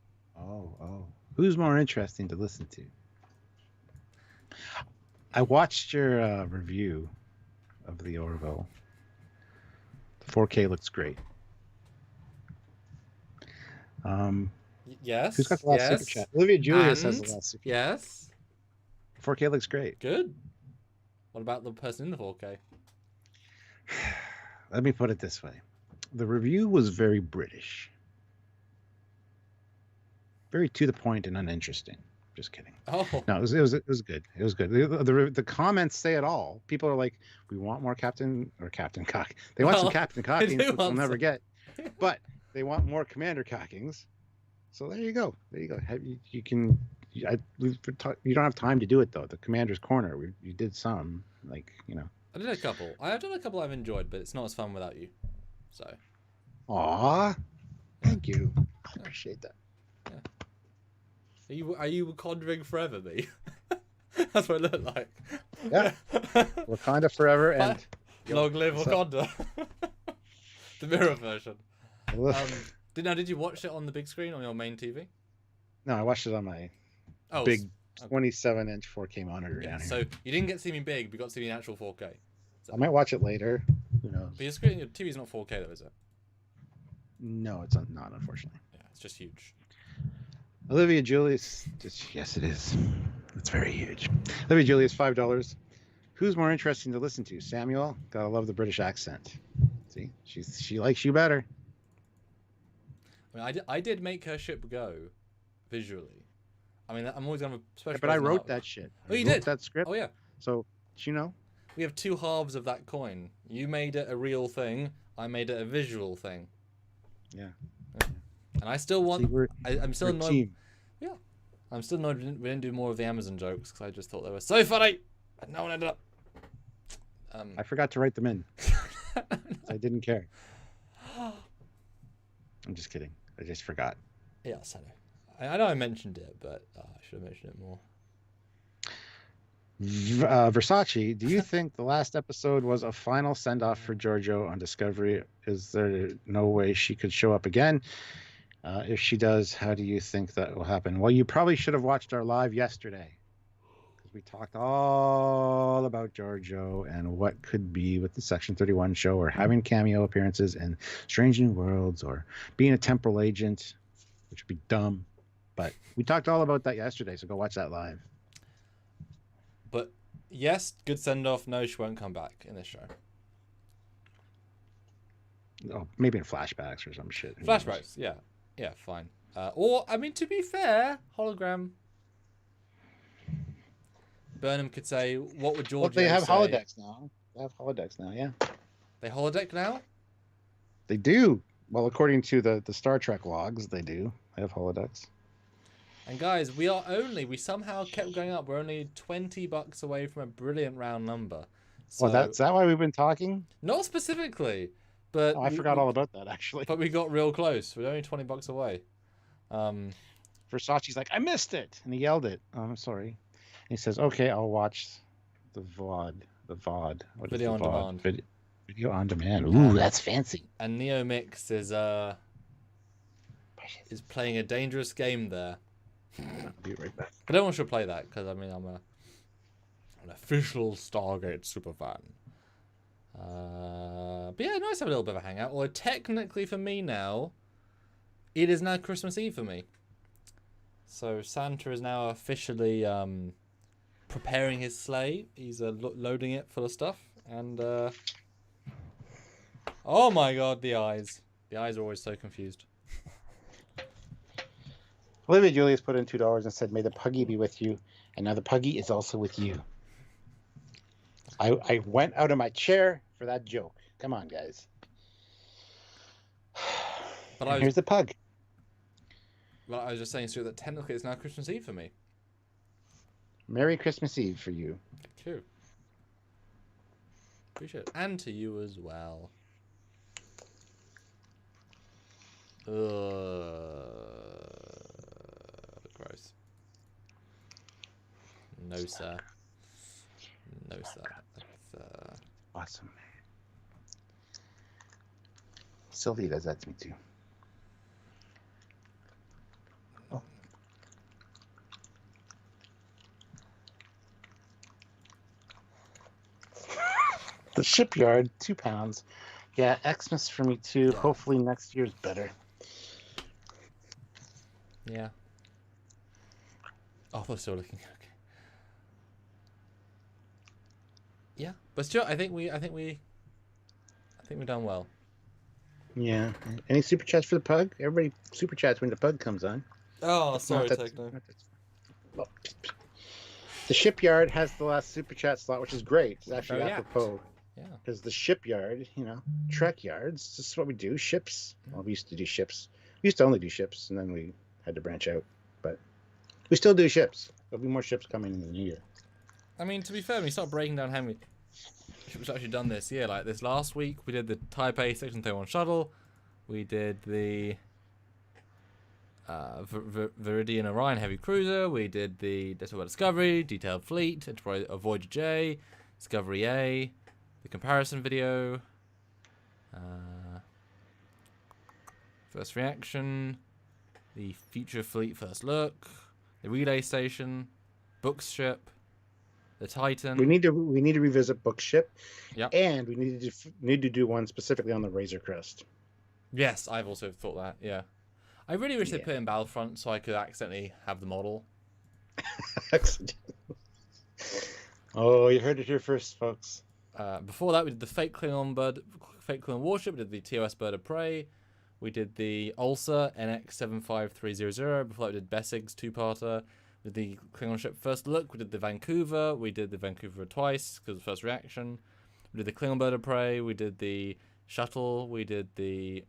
Who's more interesting to listen to? I watched your review of the Orville. The 4K looks great. Yes. Who's got the last super chat? Olivia Julius has the last super chat. Yes. 4K looks great. Good. What about the person in the 4K? Let me put it this way. The review was very British. Very to the point and uninteresting. Just kidding. Oh no, it was good. It was good. The comments say it all. People are like, we want more Captain Cock. They want some Captain Cockings, which we'll never get. But they want more Commander Cockings. So there you go. You can. You don't have time to do it though. The Commander's Corner. You did some, like, you know. I did a couple. I've done a couple I've enjoyed, but it's not as fun without you. So. Aw, thank you. I appreciate that. Yeah. Are you conjuring forever, me? That's what it looked like. Yeah. Wakanda forever and long live Wakanda. The mirror version. Did you watch it on the big screen on your main TV? No, I watched it on my big 27-inch 4K monitor down here. So you didn't get to see me big, but you got to see me in actual 4K. So. I might watch it later. Who knows? But your TV's not 4K though, is it? No, it's not, unfortunately. Yeah, it's just huge. Olivia Julius, yes, it is. It's very huge. Olivia Julius, $5. Who's more interesting to listen to? Samuel? Gotta love the British accent. See, she likes you better. I mean, I did make her ship go visually. I mean, I'm always gonna special. But I wrote that shit. Oh, you wrote did that script. Oh yeah. So, you know. We have two halves of that coin. You made it a real thing. I made it a visual thing. Yeah. And I still want. See, I'm still annoyed. Team. Yeah. I'm still annoyed we didn't do more of the Amazon jokes because I just thought they were so funny, but no one ended up. I forgot to write them in. I didn't care. I'm just kidding. I just forgot. Yes, I know. I know I mentioned it, but I should have mentioned it more. Versace, do you think the last episode was a final send-off for Giorgio on Discovery? Is there no way she could show up again? If she does, how do you think that will happen? Well, you probably should have watched our live yesterday, because we talked all about Giorgio and what could be with the Section 31 show, or having cameo appearances in Strange New Worlds, or being a temporal agent, which would be dumb. But we talked all about that yesterday, so go watch that live. But yes, good send off. No, she won't come back in this show. Oh, maybe in flashbacks or some shit. Flashbacks, yeah, fine. Or I mean, to be fair, hologram. Burnham could say, "What would George?" Well, they have holodecks now. They have holodecks now. Yeah. They holodeck now. They do. Well, according to the Star Trek logs, they do. They have holodecks. And guys, we somehow kept going up. We're only $20 away from a brilliant round number. So, Well, that's that why we've been talking? Not specifically, but I forgot all about that, actually. But we got real close. We're only $20 away. Versace's like, I missed it, and he yelled it. Oh, I'm sorry. And he says, okay, I'll watch the VOD. The VOD. What Video is the on VOD? demand. Video on demand. Ooh, that's fancy. And Neo Mix is playing a dangerous game there. I'll be right back. But no one should play that, because I mean I'm an official Stargate superfan. But yeah, nice to have a little bit of a hangout. Well, technically for me now, it is now Christmas Eve for me. So Santa is now officially preparing his sleigh. He's loading it full of stuff, and oh my god, the eyes! The eyes are always so confused. Olivia Julius put in $2 and said, may the puggy be with you. And now the puggy is also with you. I went out of my chair for that joke. Come on, guys. But here's the pug. Well, I was just saying, Stuart, that technically it's now Christmas Eve for me. Merry Christmas Eve for you. Thank you. Appreciate it. And to you as well. Gross. No, sir. No, sir. That's, awesome. Sylvie does that to me, too. Oh. The shipyard, £2. Yeah, Xmas for me, too. Yeah. Hopefully next year's better. Yeah. Oh, we're still looking okay. Yeah, but still, I think we've done well. Yeah. Any super chats for the pug? Everybody super chats when the pug comes on. Oh, sorry, Techno. The shipyard has the last super chat slot, which is great. It's actually apropos. Yeah. Because the shipyard, Trekyards, this is what we do. Ships. Well, we used to do ships. We used to only do ships, and then we had to branch out. But we still do ships. There'll be more ships coming in the new year. I mean, to be fair, when you start breaking down how many ships actually done this year, like this last week, we did the Taipei Section 31 shuttle. We did the Viridian Orion heavy cruiser. We did the Discovery, Detailed Fleet, Enterprise Voyager J, Discovery A, the comparison video, first reaction, the Future Fleet first look, the relay station, Book's ship, the Titan. We need to revisit Book's ship. Yep. And we need to do one specifically on the Razor Crest. Yes, I've also thought that. Yeah, I really wish they put in Battlefront so I could accidentally have the model. Oh, you heard it here first, folks. Before that, we did the fake Klingon warship. We did the TOS bird of prey. We did the Ulcer NX75300. Before that, we did Bessig's two-parter. We did the Klingon ship First Look. We did the Vancouver. We did the Vancouver twice because of the first reaction. We did the Klingon bird of prey. We did the shuttle. We did the...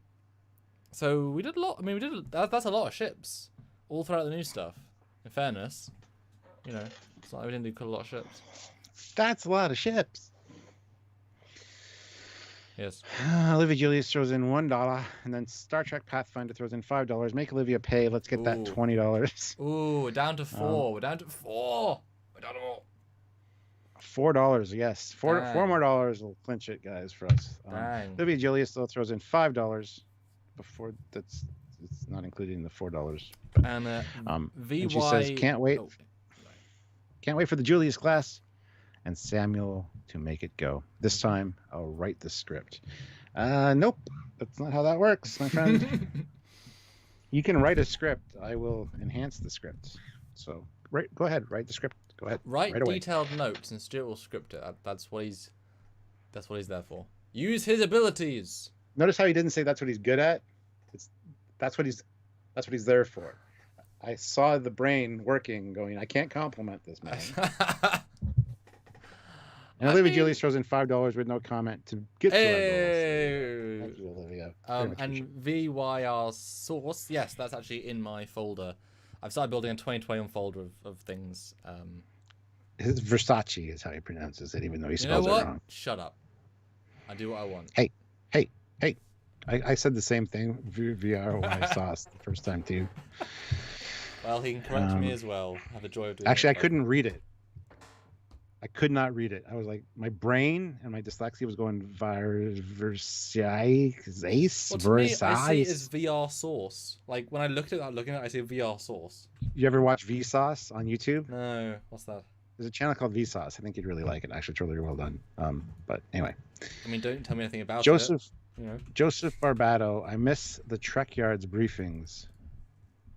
So we did a lot. I mean, that's a lot of ships all throughout the new stuff. In fairness, you know, it's not like we didn't do a lot of ships. That's a lot of ships. Yes. Olivia Julius throws in $1, and then Star Trek Pathfinder throws in $5. Make Olivia pay. Let's get that $20. Ooh, we're down to 4. We're down to 4. We're down to 4. $4, yes. Four more dollars will clinch it, guys, for us. Olivia Julius though throws in $5. Before it's not including the $4. And VY. And she says, "Can't wait. Can't wait for the Julius class." And Samuel to make it go. This time, I'll write the script. Nope, that's not how that works, my friend. You can write a script. I will enhance the script. So, go ahead, write the script. Go ahead. Write detailed notes, and Stuart will script it. That's what he's there for. Use his abilities. Notice how he didn't say that's what he's good at. That's what he's there for. I saw the brain working, going, I can't compliment this man. And Olivia Julius throws in $5 with no comment to get to our goals. Thank you, Olivia. And VYR source, yes, that's actually in my folder. I've started building a 2021 folder of things. His Versace is how he pronounces it, even though he spells it wrong. Shut up. I do what I want. Hey. I said the same thing, VR, when I saw us the first time, too. Well, he can correct me as well. I have the joy of doing Actually, I couldn't read it. I could not read it. I was like, my brain and my dyslexia was going Versace. Well, to me, I see it as VR source. Like, when I looked at that, I see a VR source. You ever watch Vsauce on YouTube? No. What's that? There's a channel called Vsauce. I think you'd really like it. Actually, it's really well done. But anyway. I mean, don't tell me anything about Joseph, it. You know. Joseph Barbado. I miss the Trekyards briefings.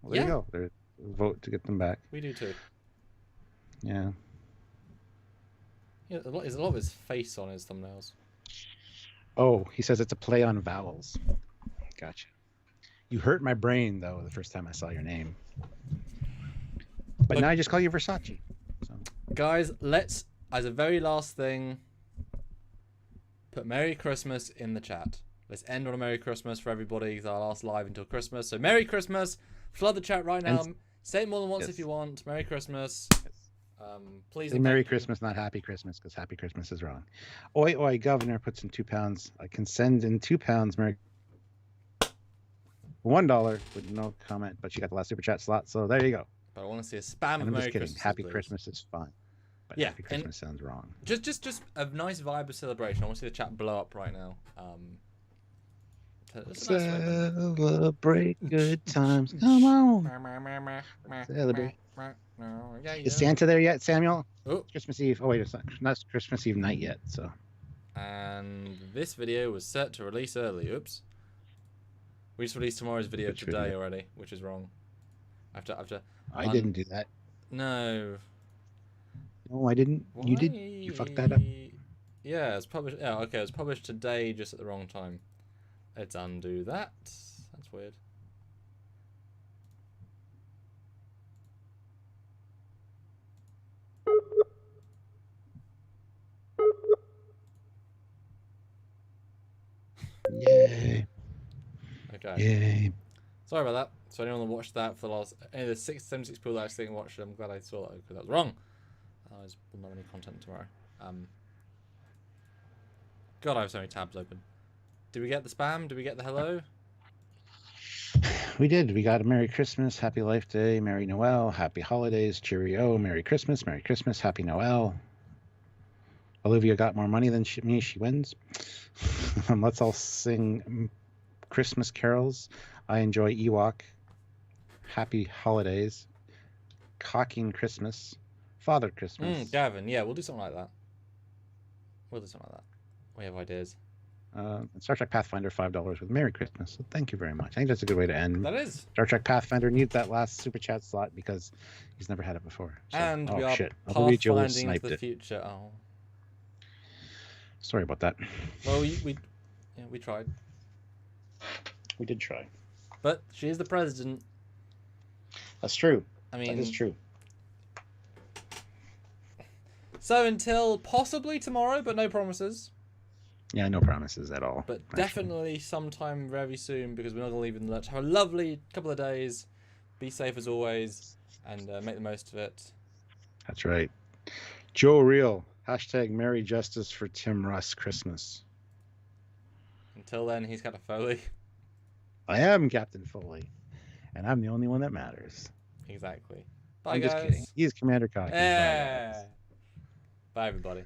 Well, there you go. There's a vote to get them back. We do too. Yeah. Yeah, there's a lot of his face on his thumbnails. Oh, he says it's a play on vowels. Gotcha. You hurt my brain, though, the first time I saw your name. But look, now I just call you Versace. So. Guys, let's, as a very last thing, put Merry Christmas in the chat. Let's end on a Merry Christmas for everybody. It's our last live until Christmas. So Merry Christmas. Flood the chat right now. Say it more than once if you want. Merry Christmas. Please. Say Merry Christmas, not Happy Christmas, because Happy Christmas is wrong. Oi, oi, Governor puts in £2. I can send in £2. Merry. $1 with no comment, but she got the last super chat slot, so there you go. But I want to see a spam of I'm Merry just kidding. Christmas. Happy please. Christmas is fine. But yeah, Happy Christmas sounds wrong. Just a nice vibe of celebration. I want to see the chat blow up right now. Celebrate good times. Come on. Celebrate. Is Santa there yet, Samuel? Oh. Christmas Eve. Oh, wait, it's not Christmas Eve night yet, so. And this video was set to release early. Oops. We just released tomorrow's video today already, which is wrong. After. I didn't do that. No. No, I didn't. Why? You did. You fucked that up. Yeah, it's published. Yeah, okay, it was published today, just at the wrong time. Let's undo that. That's weird. Yay. Okay. Yay. Sorry about that. So anyone that watched that for the last... Any of the 76 people that actually watched it, I'm glad I saw that, because that was wrong. Otherwise, we'll not have any content tomorrow. God, I have so many tabs open. Did we get the spam? Did we get the hello? We did. We got a Merry Christmas, Happy Life Day, Merry Noel, Happy Holidays, Cheerio, Merry Christmas, Happy Noel. Olivia got more money than me. She wins. Let's all sing Christmas carols. I enjoy Ewok. Happy Holidays. Cocking Christmas. Father Christmas. Gavin, yeah, we'll do something like that. We have ideas. Star Trek Pathfinder $5 with Merry Christmas. So thank you very much. I think that's a good way to end. That is. Star Trek Pathfinder needs that last super chat slot because he's never had it before. So, And we oh are shit! Joel pathfinding into sniped the it. future. Oh. Sorry about that. Well, we tried. We did try. But she is the president. That's true. I mean, that is true. So until possibly tomorrow, but no promises. Yeah, no promises at all. But definitely sometime very soon, because we're not going to leave in the lurch. Have a lovely couple of days. Be safe as always, and make the most of it. That's right. Joe Real. # Merry Justice for Tim Russ Christmas. Until then, he's got a Foley. I am Captain Foley, and I'm the only one that matters. Exactly. Bye, I'm guys. just kidding. He's Commander Cocky. Yeah. Bye, everybody.